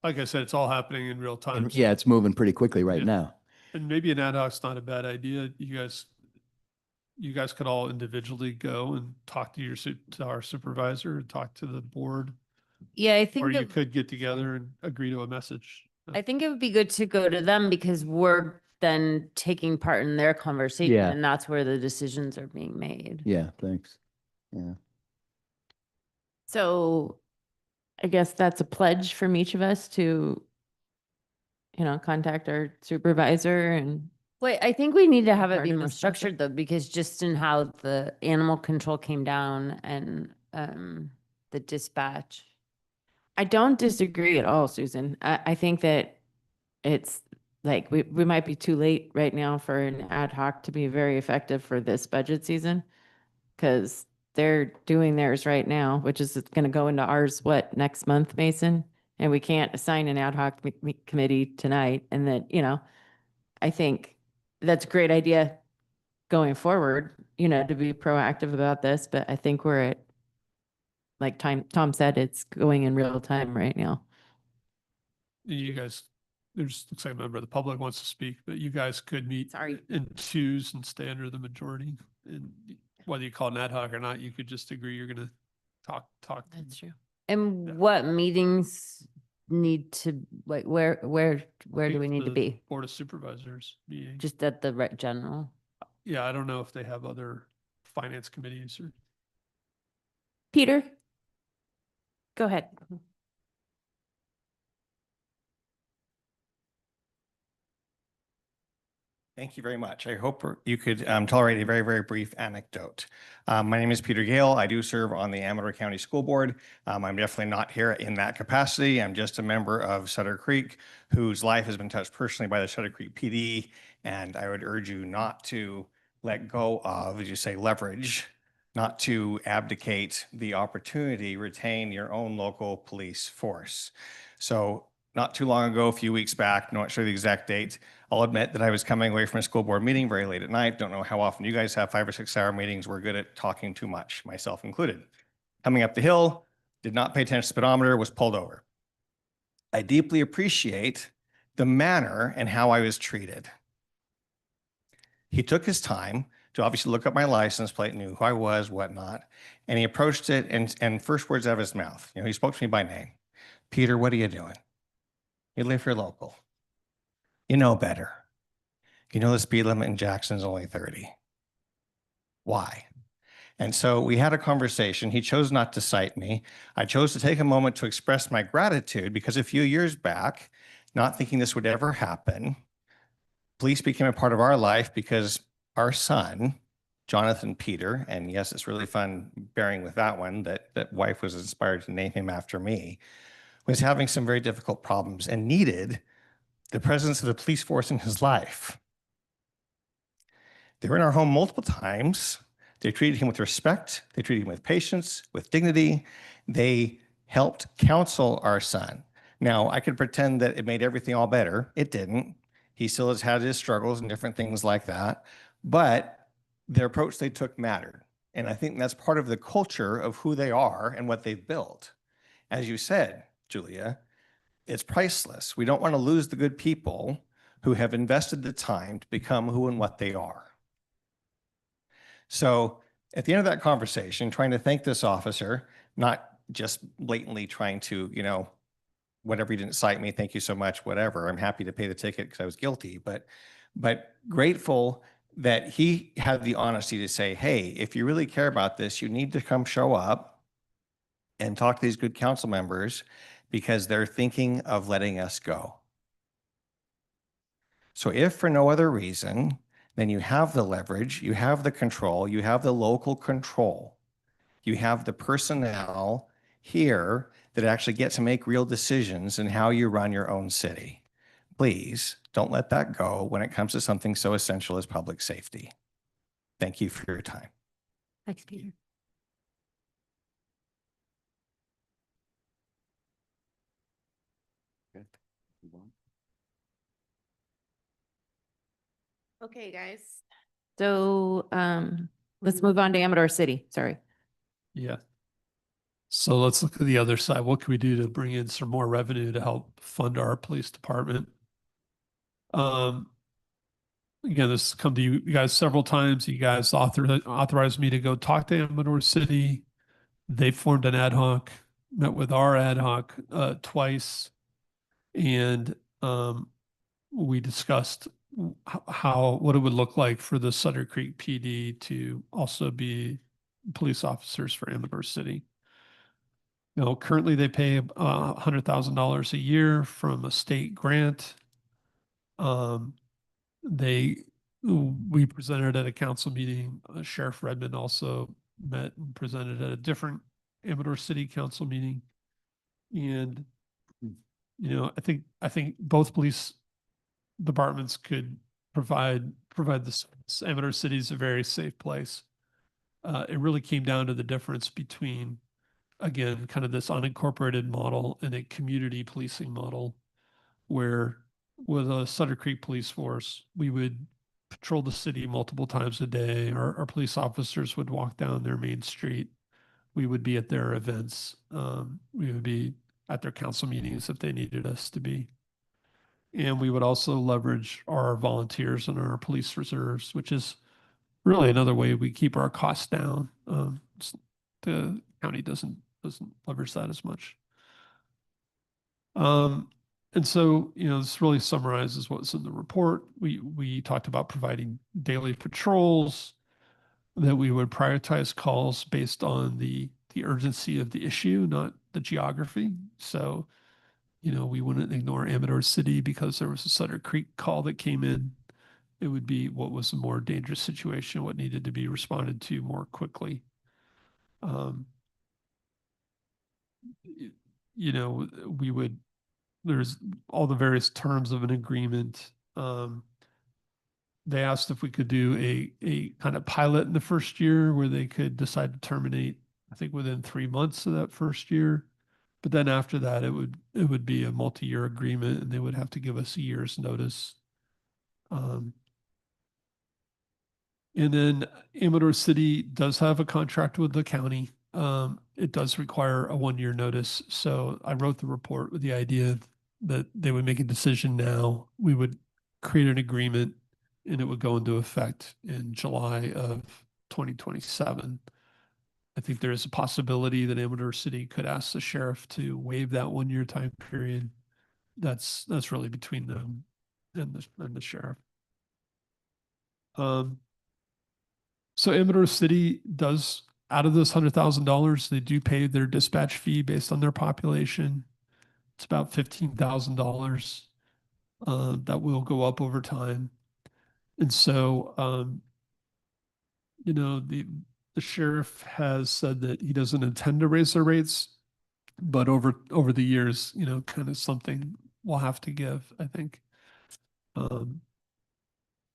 like I said, it's all happening in real time. And yeah, it's moving pretty quickly right Yeah. now. And maybe an ad hoc's not a bad idea. You guys could all individually go and talk to to our supervisor and talk to the board. Yeah, I think Or you that- could get together and agree to a message. I think it would be good to go to them, because we're then taking part in their conversation, Yeah. and that's where the decisions are being made. Yeah, thanks. Yeah. So I guess that's a pledge from each of us to, contact our supervisor and. Wait, I think we need to have it Part be of more this process. structured though, because just in how the animal control came down and the dispatch. I don't disagree at all, Susan. I think that it's like, we might be too late right now for an ad hoc to be very effective for this budget season. Cause they're doing theirs right now, which is gonna go into ours, next month, Mason? And we can't assign an ad hoc committee tonight. And then, I think that's a great idea going forward, to be proactive about this, but I think we're at, like Tom said, it's going in real time right now. You guys, looks like a member of the public wants to speak, but you guys could meet Sorry. in twos and stay under the majority. And whether you call it an ad hoc or not, you could just agree you're gonna talk. That's true. And Yeah. what meetings need to, like, where do we need to The be? Board of Supervisors meeting. Just at the general? Yeah, I don't know if they have other finance committees or. Peter? Go ahead. Thank you very much. I hope you could tolerate a very, very brief anecdote. My name is Peter Gale. I do serve on the Amador County School Board. I'm definitely not here in that capacity. I'm just a member of Sutter Creek, whose life has been touched personally by the Sutter Creek PD. And I would urge you not to let go of, as you say, leverage, not to abdicate the opportunity, retain your own local police force. So not too long ago, a few weeks back, not sure the exact date, I'll admit that I was coming away from a school board meeting very late at night. Don't know how often you guys have 5 or 6 hour meetings. We're good at talking too much, myself included. Coming up the hill, did not pay attention to the speedometer, was pulled over. I deeply appreciate the manner and how I was treated. He took his time to obviously look up my license plate, knew who I was, whatnot, and he approached it and first words out of his mouth, he spoke to me by name. Peter, what are you doing? You live here local. You know better. You know the speed limit in Jackson is only 30. Why? And so we had a conversation. He chose not to cite me. I chose to take a moment to express my gratitude because a few years back, not thinking this would ever happen, police became a part of our life because our son Jonathan Peter, and yes, it's really fun bearing with that one, that wife was inspired to name him after me, was having some very difficult problems and needed the presence of the police force in his life. They were in our home multiple times. They treated him with respect. They treated him with patience, with dignity. They helped counsel our son. Now, I could pretend that it made everything all better. It didn't. He still has had his struggles and different things like that. But their approach they took mattered. And I think that's part of the culture of who they are and what they've built. As you said, Julia, it's priceless. We don't want to lose the good people who have invested the time to become who and what they are. So at the end of that conversation, trying to thank this officer, not just blatantly trying to, whatever, you didn't cite me, thank you so much, whatever. I'm happy to pay the ticket because I was guilty, but grateful that he had the honesty to say, hey, if you really care about this, you need to come show up and talk to these good council members because they're thinking of letting us go. So if for no other reason, then you have the leverage, you have the control, you have the local control, you have the personnel here that actually get to make real decisions in how you run your own city. Please don't let that go when it comes to something so essential as public safety. Thank you for your time. Thanks, Peter. Okay, guys. So let's move on to Amador City. Sorry. Yeah. So let's look at the other side. What can we do to bring in some more revenue to help fund our police department? Again, this has come to you guys several times. You guys authorized me to go talk to Amador City. They formed an ad hoc, met with our ad hoc twice, and we discussed what it would look like for the Sutter Creek PD to also be police officers for Amador City. Currently they pay $100,000 a year from a state grant. We presented at a council meeting. Sheriff Redmond also met and presented at a different Amador City Council meeting. And, I think both police departments could provide this. Amador City is a very safe place. It really came down to the difference between, again, kind of this unincorporated model and a community policing model, where with a Sutter Creek police force, we would patrol the city multiple times a day. Our police officers would walk down their main street. We would be at their events. We would be at their council meetings if they needed us to be. And we would also leverage our volunteers and our police reserves, which is really another way we keep our costs down. The county doesn't leverage that as much. And so, this really summarizes what's in the report. We talked about providing daily patrols, that we would prioritize calls based on the urgency of the issue, not the geography. So, we wouldn't ignore Amador City because there was a Sutter Creek call that came in. It would be what was a more dangerous situation, what needed to be responded to more quickly. There's all the various terms of an agreement. They asked if we could do a kind of pilot in the first year where they could decide to terminate, I think, within 3 months of that first year. But then after that, it would be a multi-year agreement, and they would have to give us a year's notice. And then Amador City does have a contract with the county. It does require a 1-year notice. So I wrote the report with the idea that they would make a decision now. We would create an agreement, and it would go into effect in July of 2027. I think there is a possibility that Amador City could ask the sheriff to waive that 1-year time period. That's really between them and the sheriff. So Amador City does, out of this $100,000, they do pay their dispatch fee based on their population. It's about $15,000. That will go up over time. And so, you know, the sheriff has said that he doesn't intend to raise their rates, but over the years, you know, kind of something we'll have to give, I think.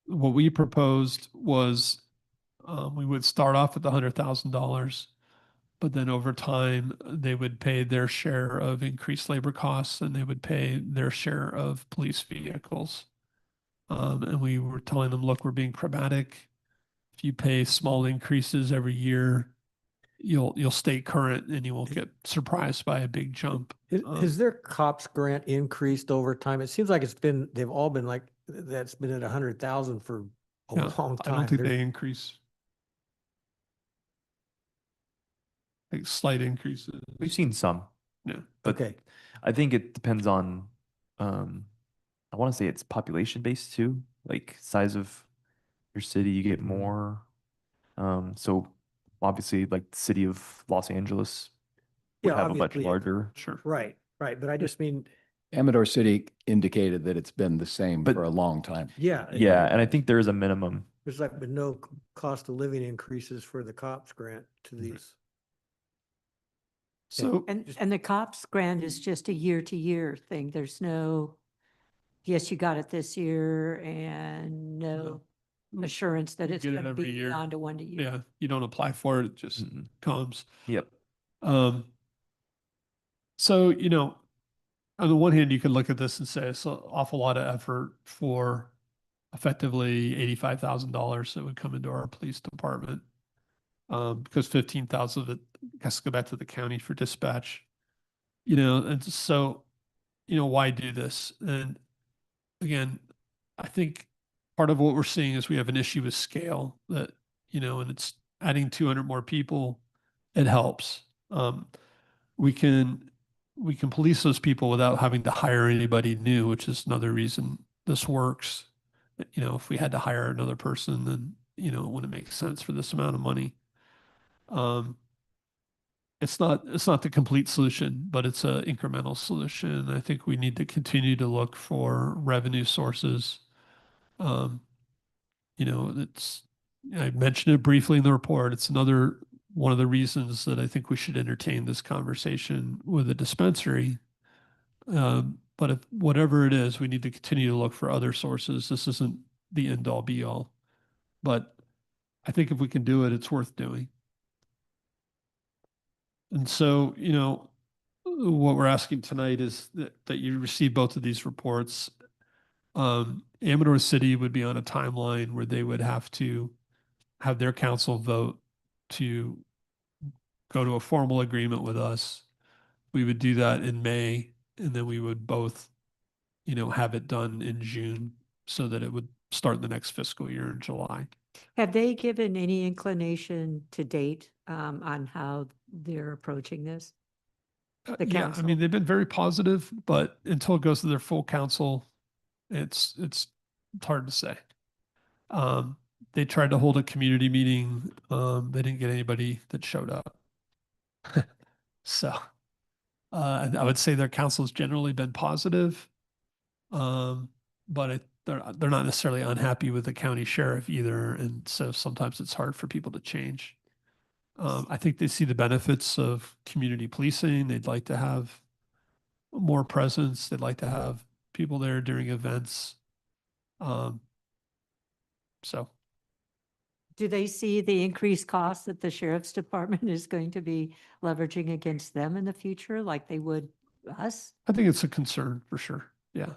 What we proposed was we would start off with the $100,000, but then over time, they would pay their share of increased labor costs and they would pay their share of police vehicles. And we were telling them, look, we're being pragmatic. If you pay small increases every year, you'll stay current and you won't get surprised by a big jump. Has their COPS grant increased over time? It seems like they've all been like, that's been at 100,000 for a Yeah, long I time. don't think they increase. Like slight increases. We've seen some. Yeah. But Okay. I think it depends on, I want to say it's population based too, like size of your city, you get more. So obviously like the city of Los Angeles would Yeah, have a much obviously, larger. Sure. Right. But I just mean, Amador City indicated that it's been the same But- for a long time. yeah. Yeah, and I think there is a minimum. There's like been no cost of living increases for the COPS grant to these. So And the COPS grant is just a year-to-year thing. There's no, yes, you got it this year and no assurance that You it's get it going to every be year. beyond a 1 year. yeah, you don't apply for it, it just comes. Yep. So, you know, on the one hand, you could look at this and say it's an awful lot of effort for effectively $85,000 that would come into our police department. Because 15,000 of it has to go back to the county for dispatch. You know, and so, you know, why do this? And again, I think part of what we're seeing is we have an issue with scale that, you know, and it's adding 200 more people, it helps. We can police those people without having to hire anybody new, which is another reason this works. You know, if we had to hire another person, then, you know, it wouldn't make sense for this amount of money. It's not the complete solution, but it's an incremental solution. I think we need to continue to look for revenue sources. You know, I mentioned it briefly in the report. It's another one of the reasons that I think we should entertain this conversation with a dispensary. But if whatever it is, we need to continue to look for other sources. This isn't the end all be all, but I think if we can do it, it's worth doing. And so, you know, what we're asking tonight is that you receive both of these reports. Amador City would be on a timeline where they would have to have their council vote to go to a formal agreement with us. We would do that in May, and then we would both, you know, have it done in June so that it would start the next fiscal year in July. Have they given any inclination to date on how they're approaching this? The Yeah, I council? mean, they've been very positive, but until it goes to their full council, it's hard to say. They tried to hold a community meeting. They didn't get anybody that showed up. So I would say their council's generally been positive, but they're not necessarily unhappy with the county sheriff either, and so sometimes it's hard for people to change. I think they see the benefits of community policing. They'd like to have more presence. They'd like to have people there during events. So. Do they see the increased cost that the sheriff's department is going to be leveraging against them in the future like they would us? I think it's a concern for sure. Yeah.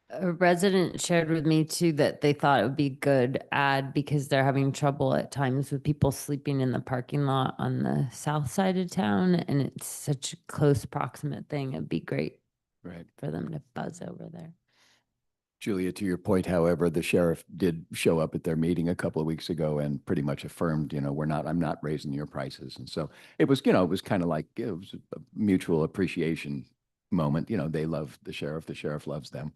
A resident shared with me too that they thought it would be good ad because they're having trouble at times with people sleeping in the parking lot on the south side of town, and it's such a close proximate thing. It'd be great for them to buzz over there. Julia, to your point, however, the sheriff did show up at their meeting a couple of weeks ago and pretty much affirmed, you know, I'm not raising your prices. And so it was, you know, it was kind of like, it was a mutual appreciation moment. You know, they love the sheriff loves them.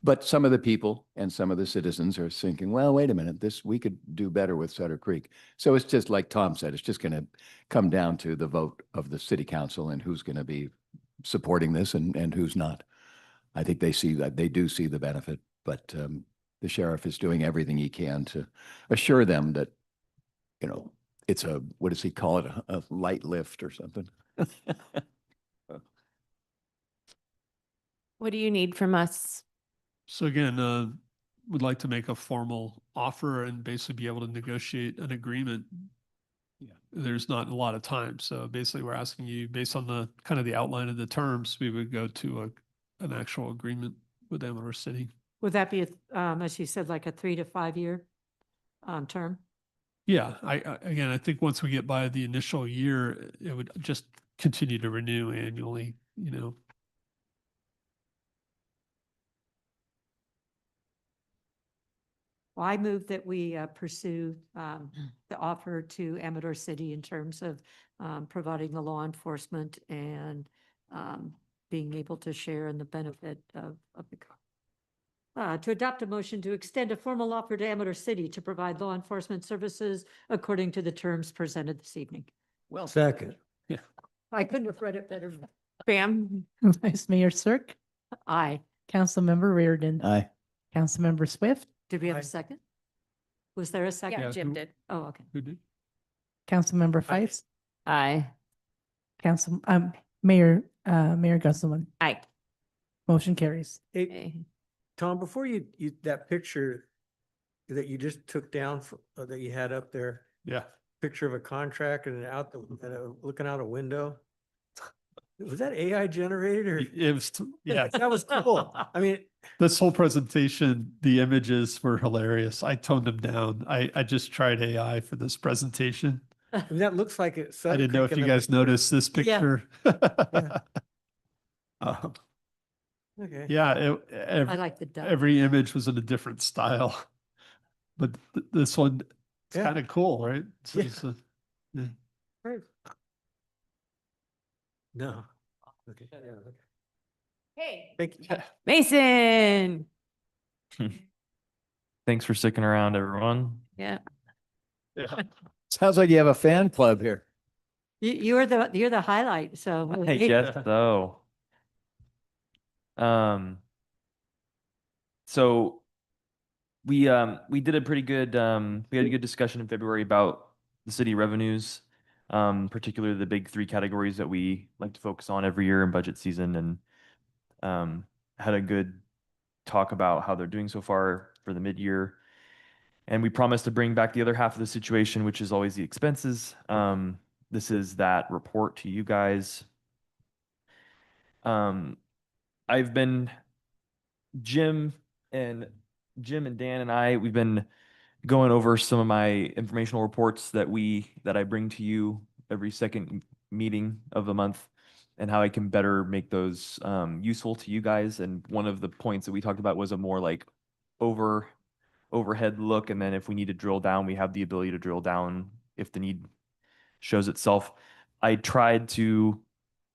But some of the people and some of the citizens are thinking, well, wait a minute, we could do better with Sutter Creek. So it's just like Tom said, it's just going to come down to the vote of the city council and who's going to be supporting this and who's not. I think they do see the benefit, but the sheriff is doing everything he can to assure them that you know, it's a, what does he call it? A light lift or something? What do you need from us? So again, would like to make a formal offer and basically be able to negotiate an agreement. Yeah. There's not a lot of time. So basically we're asking you, based on the kind of the outline of the terms, we would go to an actual agreement with Amador City. Would that be, as you said, like a 3 to 5 year term? Yeah, again, I think once we get by the initial year, it would just continue to renew annually, you know. Well, I move that we pursue the offer to Amador City in terms of providing the law enforcement and being able to share in the benefit of the. To adopt a motion to extend a formal offer to Amador City to provide law enforcement services according to the terms presented this evening. Well, Second. Yeah. I couldn't have read it better. Bam. Vice Mayor Cirque, Aye. Councilmember Reardon. Aye. Councilmember Swift, Did we have Aye. a second? Was there a second? Yeah, Jim who- did. Oh, okay. Who did? Councilmember Feist, Aye. Mayor Gusselman. Aye. Motion carries. Hey, Okay. Tom, before you, that picture that you just took down that you had up there, Yeah. picture of a contract and looking out a window. Was that AI generated or? It was, yeah. That was cool. I mean, This whole presentation, the images were hilarious. I toned them down. I just tried AI for this presentation. I mean, that looks like it. I didn't know if you guys noticed this Yeah. picture. Yeah. Um, Okay. Yeah, I like the duck. every image was in a different style. But this one, it's Yeah. kind of cool, right? So Yeah. it's, yeah. Right. No. Okay. Yeah, okay. Hey. Thank you. Mason. Thanks for sticking around, everyone. Yeah. Yeah. Sounds like you have a fan club here. You're the highlight, so. I guess so. So we did a pretty good we had a good discussion in February about the city revenues, particularly the big 3 categories that we like to focus on every year in budget season, and had a good talk about how they're doing so far for the mid-year. And we promised to bring back the other half of the situation, which is always the expenses. This is that report to you guys. I've been Jim and Dan and we've been going over some of my informational reports that I bring to you every second meeting of the month, and how I can better make those useful to you guys. And one of the points that we talked about was a more like overhead look, and then if we need to drill down, we have the ability to drill down if the need shows itself. I tried to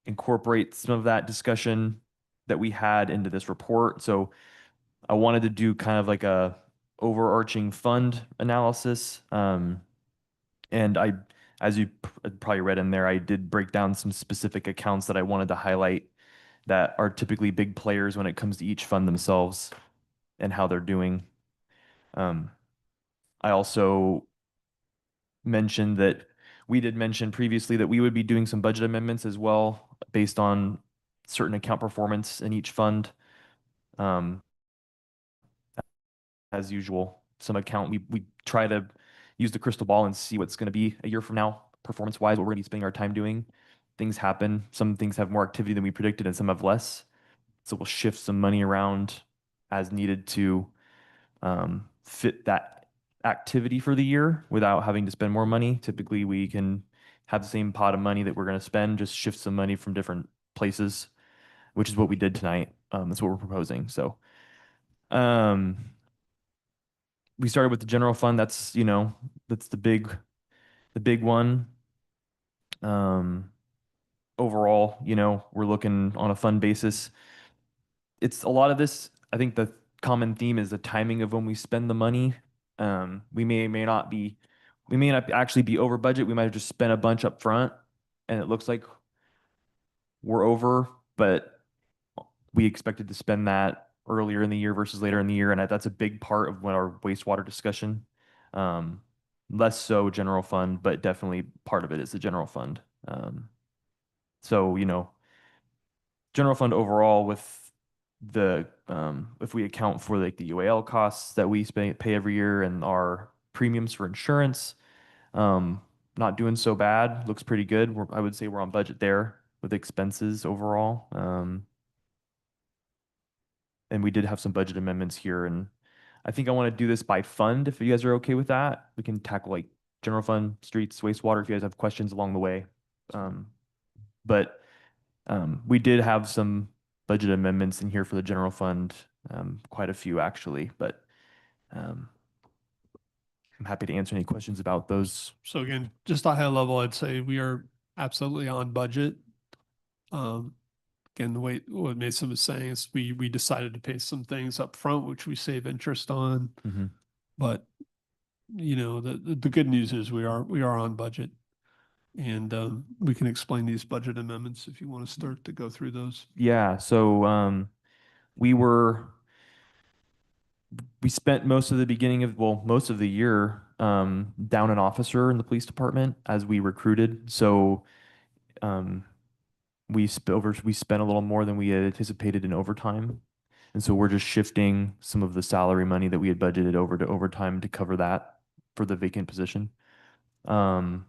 incorporate some of that discussion that we had into this report. So I wanted to do kind of like a overarching fund analysis. And as you probably read in there, I did break down some specific accounts that I wanted to highlight that are typically big players when it comes to each fund themselves and how they're doing. I also mentioned that we did mention previously that we would be doing some budget amendments as well based on certain account performance in each fund. As usual, some account, we try to use the crystal ball and see what's going to be a year from now, performance-wise, what we're going to be spending our time doing. Things happen. Some things have more activity than we predicted and some have less. So we'll shift some money around as needed to fit that activity for the year without having to spend more money. Typically, we can have the same pot of money that we're going to spend, just shift some money from different places, which is what we did tonight. That's what we're proposing. So we started with the general fund. That's the big one. Overall, we're looking on a fund basis. It's a lot of this. I think the common theme is the timing of when we spend the money. We may not actually be over budget. We might have just spent a bunch up front and it looks like we're over, but we expected to spend that earlier in the year versus later in the year. And that's a big part of what our wastewater discussion. less so general fund, but definitely part of it is the general fund. So, general fund overall with the, if we account for like the UAL costs that we pay every year and our premiums for insurance, not doing so bad, looks pretty good. I would say we're on budget there with expenses overall. And we did have some budget amendments here, and I think I want to do this by fund. If you guys are okay with that, we can tackle like general fund, streets, wastewater, if you guys have questions along the way. But we did have some budget amendments in here for the general fund, quite a few actually, but I'm happy to answer any questions about those. So again, just a high level, I'd say we are absolutely on budget. Again, the way what Mason was saying is we decided to pay some things up front, which we save interest on. Mhm. But the good news is we are on budget, and we can explain these budget amendments if you want to start to go through those. Yeah, so we spent most of the beginning of, most of the year down an officer in the police department as we recruited. So we spent a little more than we had anticipated in overtime. And so we're just shifting some of the salary money that we had budgeted over to overtime to cover that for the vacant position. In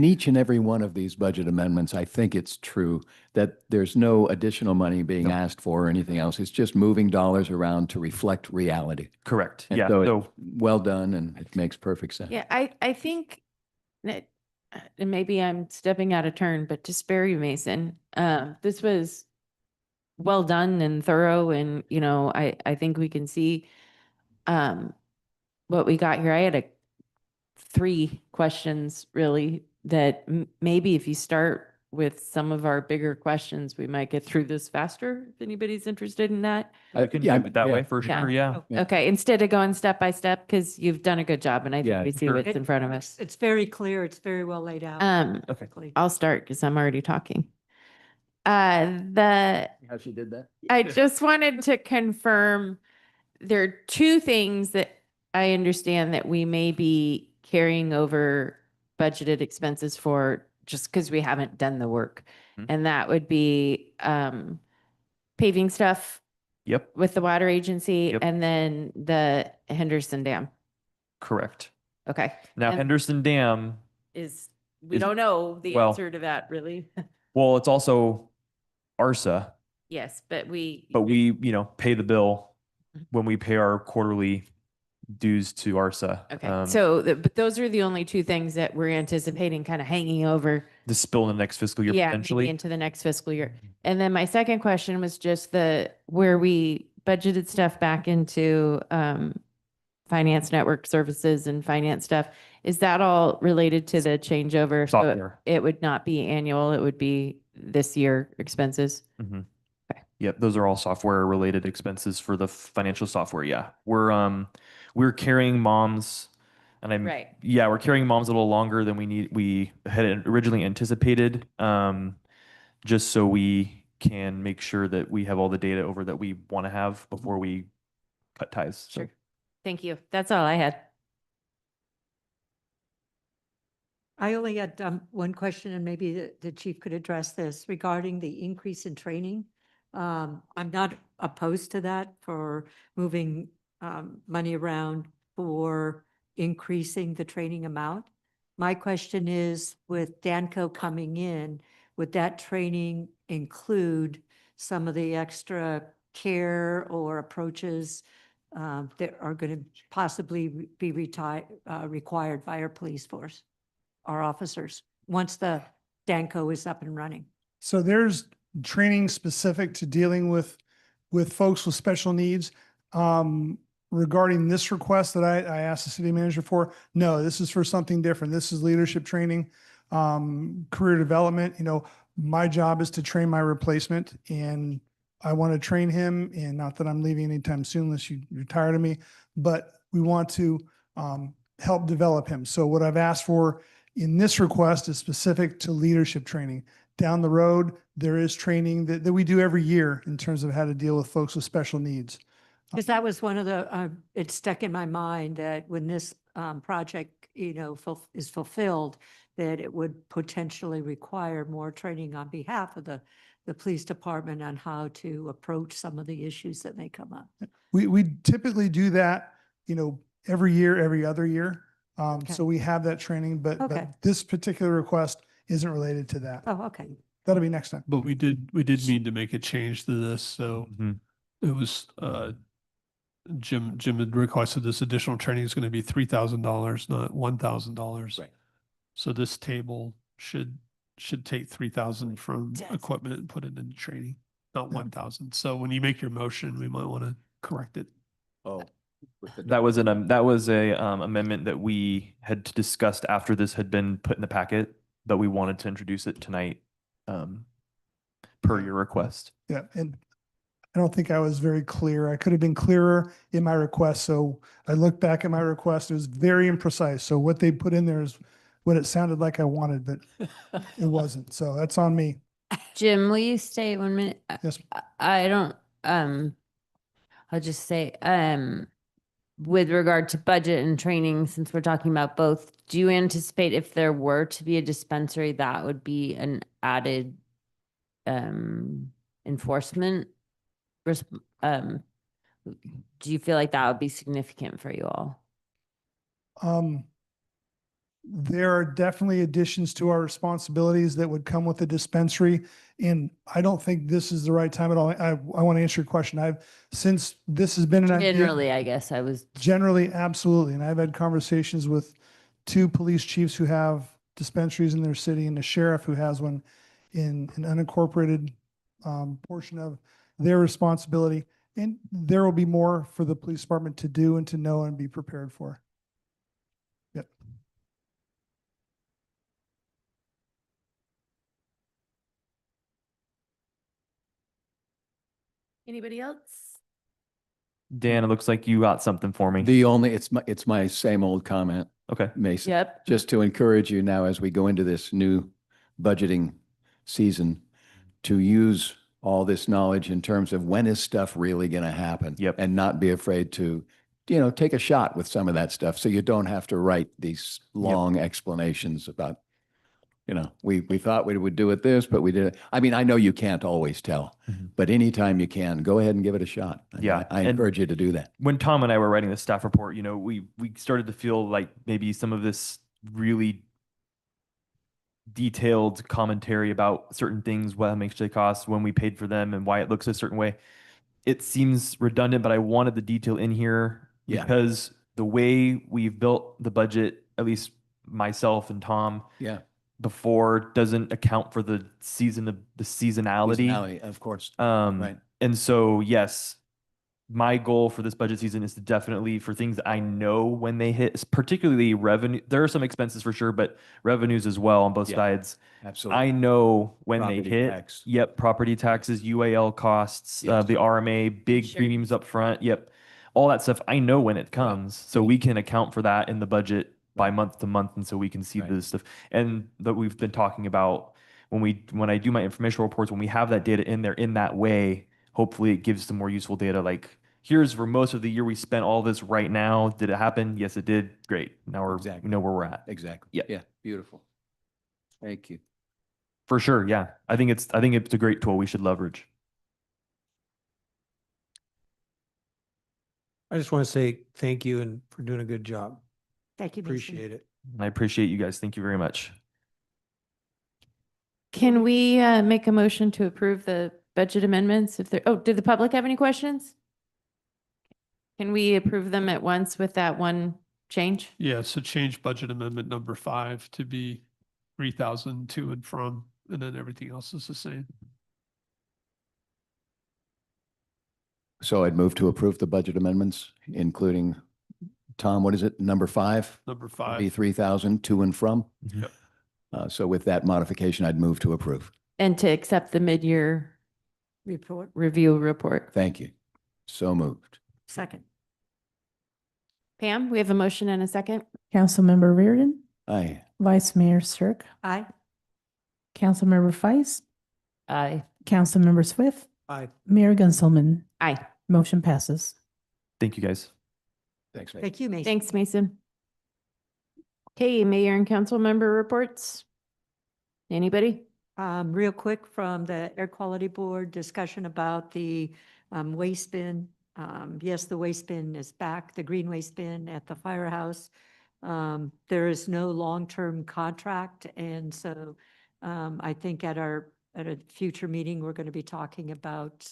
each and every one of these budget amendments, I think it's true that there's no additional money being asked for or anything else. It's just moving dollars around to reflect reality. Correct. And Yeah. so So it's well done, and it makes perfect sense. Yeah, I think that, and maybe I'm stepping out of turn, but to spare you, Mason, this was well done and thorough, and I think we can see what we got here. I had 3 questions really that maybe if you start with some of our bigger questions, we might get through this faster. If anybody's interested in that. I can do it that way for sure. Yeah. Okay, instead of going step by step, because you've done a good job and I Yeah, think we see sure. what's in front of us. It's very clear. It's very well laid out. Okay. I'll start because I'm already talking. I How she did that? just wanted to confirm there are 2 things that I understand that we may be carrying over budgeted expenses for just because we haven't done the work. Mhm. And that would be paving stuff Yep. with the water agency Yep. and then the Henderson Dam. Correct. Okay. Now And Henderson Dam, we don't know the well- answer to that really. well, it's also ARSA, Yes, but we pay the bill Mhm. when we pay our quarterly dues to ARSA. okay. So but those are the only 2 things that we're anticipating kind of hanging over. The spill in the next fiscal year Yeah, maybe potentially. into the next fiscal year. And then my second question was just where we budgeted stuff back into finance network services and finance stuff. Is that all related to the changeover? So Software. it would not be annual, it would be this year expenses? Mhm. Yep, those are all software related expenses for the financial software. Yeah. We're carrying moms, and Right. we're carrying moms a little longer than we had originally anticipated. Just so we can make sure that we have all the data over that we want to have before we cut ties. So Sure. Thank you. That's all I had. I only had one question, and maybe the chief could address this regarding the increase in training. I'm not opposed to that for moving money around for increasing the training amount. My question is, with Danco coming in, would that training include some of the extra care or approaches that are going to possibly be required by our police force, our officers, once the Danco is up and running? So there's training specific to dealing with folks with special needs. Regarding this request that I asked the city manager for, no, this is for something different. This is leadership training, career development. My job is to train my replacement, and I want to train him, and not that I'm leaving anytime soon unless you're tired of me, but we want to help develop him. So what I've asked for in this request is specific to leadership training. Down the road, there is training that we do every year in terms of how to deal with folks with special needs. Because that was one of the, it stuck in my mind that when this project, is fulfilled, that it would potentially require more training on behalf of the police department on how to approach some of the issues that may come up. We typically do that, every year, every other year. Okay. So we have that training, but Okay. this particular request isn't related to that. Oh, okay. That'll be next time. But we did need to make a change to this, so it was, Jim had requested this additional training is going to be $3,000, not $1,000. Right. So this table should take 3,000 from Yes. equipment and put it into training, not Yeah. 1,000. So when you make your motion, we might want to correct it. Oh. That was a amendment that we had discussed after this had been put in the packet, but we wanted to introduce it tonight, per your request. Yeah, and I don't think I was very clear. I could have been clearer in my request. So I looked back at my request. It was very imprecise. So what they put in there is what it sounded like I wanted, but it wasn't. So that's on me. Jim, will you stay 1 minute? Yes. I don't, I'll just say, with regard to budget and training, since we're talking about both, do you anticipate if there were to be a dispensary, that would be an added enforcement? Do you feel like that would be significant for you all? There are definitely additions to our responsibilities that would come with the dispensary. And I don't think this is the right time at all. I want to answer your question. Since this has been an idea. Generally, I guess I was. Generally, absolutely. And I've had conversations with 2 police chiefs who have dispensaries in their city and the sheriff who has one in an unincorporated portion of their responsibility. And there will be more for the police department to do and to know and be prepared for. Yep. Anybody else? Dan, it looks like you got something for me. It's my same old comment, Okay. Mason. Yep. Just to encourage you now as we go into this new budgeting season to use all this knowledge in terms of when is stuff really going to happen. Yep. And not be afraid to, take a shot with some of that stuff so you don't have to write these long explanations about, we thought we would do it this, but we did it. I mean, I know you can't always tell, but anytime you can, go ahead and give it a shot. Yeah, I and encourage you to do that. When Tom and I were writing the staff report, we started to feel like maybe some of this really detailed commentary about certain things, what makes they cost, when we paid for them, and why it looks a certain way. It seems redundant, but I wanted the detail in here because the way we've built the budget, at least myself and Tom, before, doesn't account for the seasonality. Seasonality, of course. Right. And so, yes, my goal for this budget season is to definitely, for things that I know when they hit, particularly revenue. There are some expenses for sure, but revenues as well on both sides. Absolutely. I know when Property they hit. tax. Yep, property taxes, UAL costs, the RMA, big Sure. premiums up front. Yep, all that stuff. I know when it comes, so we can account for that in the budget by month to month, and so we can see this stuff. And that we've been talking about when I do my informational reports, when we have that data in there in that way, hopefully it gives some more useful data. Like, here's for most of the year we spent all this right now. Did it happen? Yes, it did. Great. Now we know where we're at. Exactly. Yeah. Yeah. Beautiful. Thank you. For sure. Yeah. I think it's a great tool we should leverage. I just want to say thank you and for doing a good job. Thank you, Mason. Appreciate it. I appreciate you guys. Thank you very much. Can we make a motion to approve the budget amendments if there, did the public have any questions? Can we approve them at once with that one change? Yeah, so change budget amendment number 5 to be 3,000 to and from, and then everything else is the same. So I'd move to approve the budget amendments, including, Tom, what is it, number 5? Number Be 5. 3,000 to and from. Yep. So with that modification, I'd move to approve. And to accept the mid-year Report. review report. Thank you. So moved. Second. Pam, we have a motion and a second. Councilmember Reardon, Aye. Vice Mayor Cirque, Aye. Councilmember Feist, Aye. Councilmember Swift, Aye. Mayor Gunselman. Aye. Motion passes. Thank you, guys. Thanks, mate. Thank you, Mason. Thanks, Mason. Okay, mayor and council member reports. Anybody? Real quick from the Air Quality Board, discussion about the waste bin. Yes, the waste bin is back, the green waste bin at the firehouse. There is no long-term contract, and so I think at a future meeting, we're going to be talking about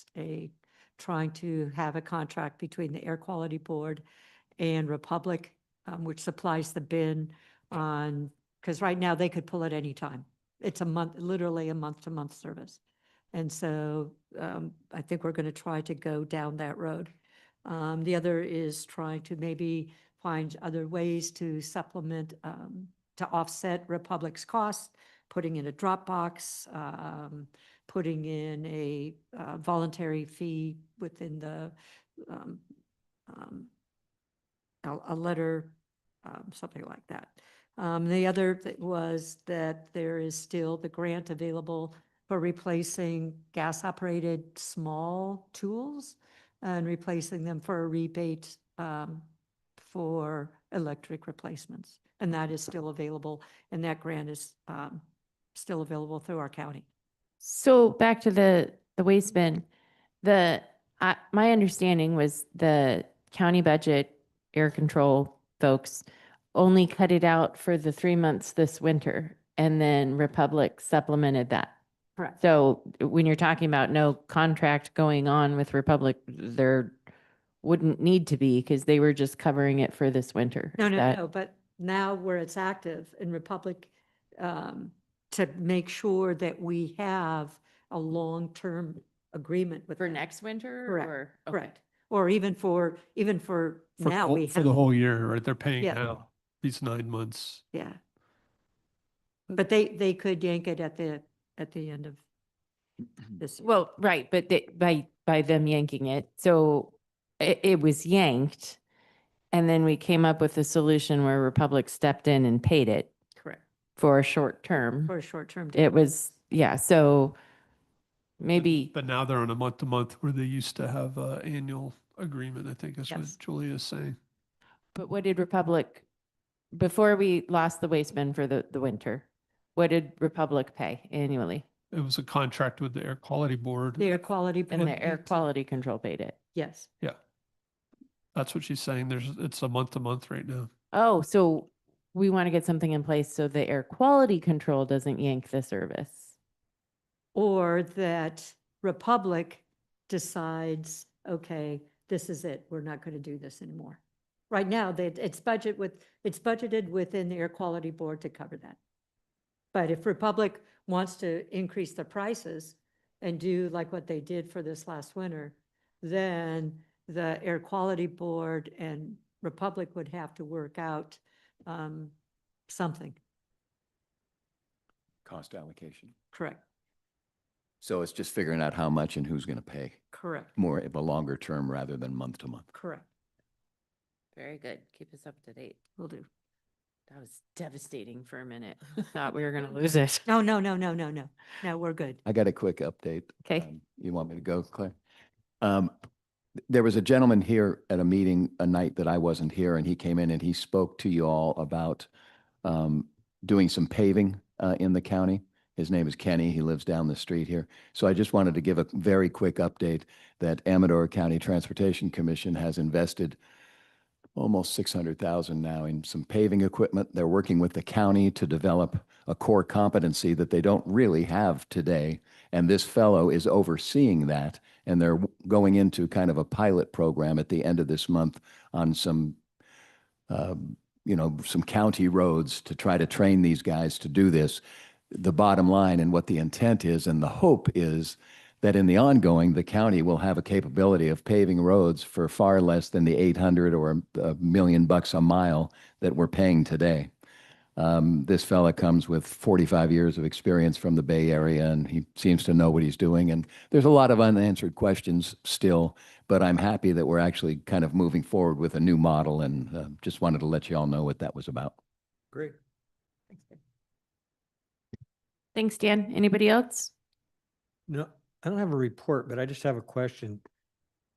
trying to have a contract between the Air Quality Board and Republic, which supplies the bin because right now they could pull it anytime. It's a month, literally a month-to-month service. And so I think we're going to try to go down that road. The other is trying to maybe find other ways to supplement, to offset Republic's costs, putting in a drop box, putting in a voluntary fee within the a letter, something like that. The other was that there is still the grant available for replacing gas-operated small tools and replacing them for a rebate for electric replacements. And that is still available, and that grant is still available through our county. So back to the waste bin, my understanding was the county budget air control folks only cut it out for the 3 months this winter, and then Republic supplemented that. Correct. So when you're talking about no contract going on with Republic, there wouldn't need to be because they were just covering it for this winter. No, Is no, that- no, but now where it's active in Republic, to make sure that we have a long-term agreement with For them. next winter? Correct, or- okay. correct. Or even for now, we For the have, whole year, right? They're paying Yeah. now, these 9 months. yeah. But they could yank it at the end of this year. Well, right, but by them yanking it, so it was yanked. And then we came up with a solution where Republic stepped in and paid it Correct, for a short term. for a short-term. It was, yeah, so maybe, But now they're on a month to month where they used to have a annual agreement, I think is what Yes. Julia is saying. but what did Republic, before we lost the waste bin for the winter, what did Republic pay annually? It was a contract with the Air Quality Board. The air quality. And board the air needs- quality control paid it. Yes, Yeah. That's what she's saying. It's a month to month right now. Oh, so we want to get something in place so the air quality control doesn't yank the service. or that Republic decides, okay, this is it, we're not going to do this anymore. Right now, it's budgeted within the Air Quality Board to cover that. But if Republic wants to increase the prices and do like what they did for this last winter, then the Air Quality Board and Republic would have to work out something. Cost allocation. Correct, So it's just figuring out how much and who's going to pay. correct, More of a longer term rather than month to month. correct. Very good. Keep us up to date. Will do. That was devastating for a minute. Thought we were going to lose it. No, no, no, no, no, no. No, we're good. I got a quick update. Okay. You want me to go, Claire? There was a gentleman here at a meeting a night that I wasn't here, and he came in and he spoke to you all about doing some paving in the county. His name is Kenny. He lives down the street here. So I just wanted to give a very quick update that Amador County Transportation Commission has invested almost 600,000 now in some paving equipment. They're working with the county to develop a core competency that they don't really have today. And this fellow is overseeing that. And they're going into kind of a pilot program at the end of this month on some, some county roads to try to train these guys to do this. The bottom line and what the intent is and the hope is that in the ongoing, the county will have a capability of paving roads for far less than the 800 or $1 million a mile that we're paying today. This fella comes with 45 years of experience from the Bay Area, and he seems to know what he's doing. And there's a lot of unanswered questions still, but I'm happy that we're actually kind of moving forward with a new model, and just wanted to let you all know what that was about. Great. Thanks, Dan. Anybody else? No, I don't have a report, but I just have a question.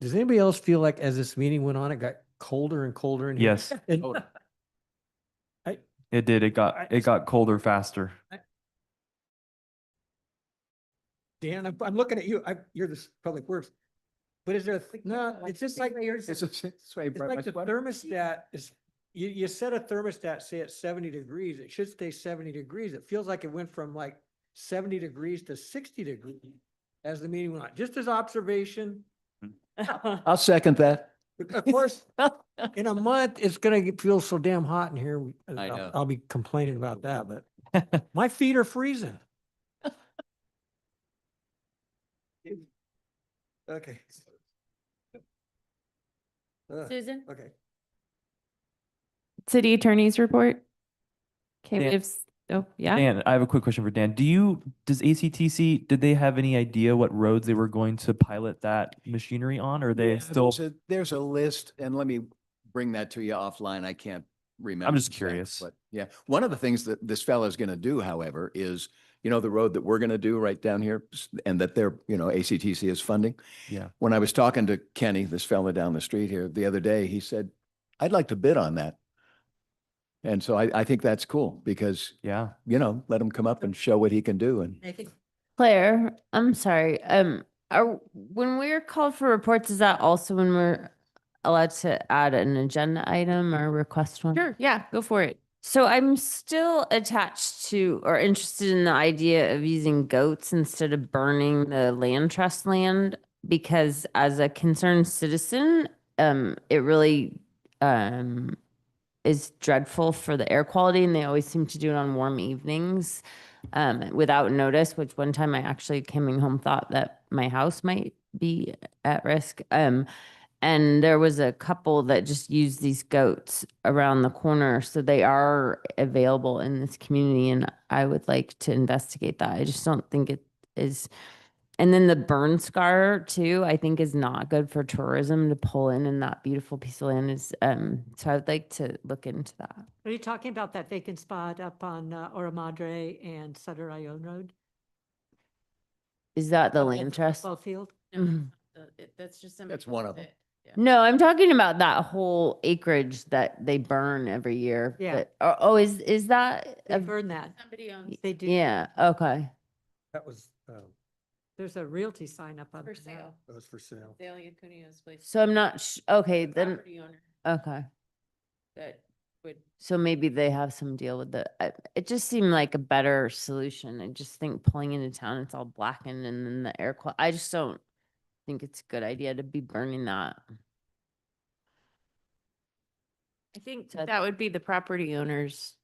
Does anybody else feel like as this meeting went on, it got colder and colder in here? Yes. And It did. It got colder faster. Dan, I'm looking at you. You're the public works. But is there a thing? No, it's just like, it's like the thermostat is, you set a thermostat, say at 70 degrees, it should stay 70 degrees. It feels like it went from like 70 degrees to 60 degrees as the meeting went on, just as observation. I'll second that. But of course, in a month, it's gonna feel so damn hot in here. I know. I'll be complaining about that, but my feet are freezing. Okay. Susan? Okay. City Attorney's report. Okay, Dan- oh, yeah. Dan, I have a quick question for Dan. Does ACTC, did they have any idea what roads they were going to pilot that machinery on? Or are they Yeah, still? there's a list, and let me bring that to you offline. I can't remember. I'm just exactly, curious. But yeah, one of the things that this fellow is going to do, however, is, the road that we're going to do right down here and that they're, ACTC is funding. Yeah. When I was talking to Kenny, this fella down the street here the other day, he said, I'd like to bid on that. And so I think that's cool because, Yeah. let him come up and show what he can do. And Claire, I'm sorry. When we're called for reports, is that also when we're allowed to add an agenda item or request one? Sure, yeah, go for it. So I'm still attached to or interested in the idea of using goats instead of burning the land trust land because as a concerned citizen, it really is dreadful for the air quality and they always seem to do it on warm evenings without notice, which one time I actually coming home thought that my house might be at risk. And there was a couple that just used these goats around the corner. So they are available in this community. And I would like to investigate that. I just don't think it is. And then the burn scar too, I think is not good for tourism to pull in that beautiful piece of land is, so I would like to look into that. Are you talking about that vacant spot up on Ora Madre and Sutter Ione Road? Is that the Up at land the trust? football field? Mhm. That's just. that's one of them. No, I'm talking about that whole acreage that they burn every year. Yeah. Oh, is that? They burn that. Somebody owns. They do. Yeah, okay. That was, There's a realty sign up on For that. sale. that was for sale. Dale Cunio's place. So I'm not, okay, then, Property owner okay. that would. So maybe they have some deal with it just seemed like a better solution. I just think pulling into town, it's all blackened and then the air quality, I just don't think it's a good idea to be burning that. I think So- that would be the property owner's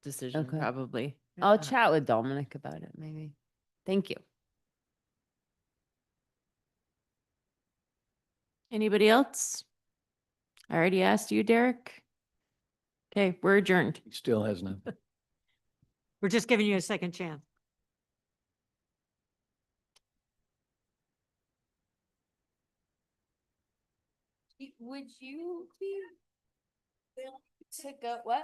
decision, Okay. probably. I'll chat with Dominic about it, maybe. Thank you. Anybody else? I already asked you, Derek. Okay, we're adjourned. he still has no. We're just giving you a second chance. Would you be willing to go, what?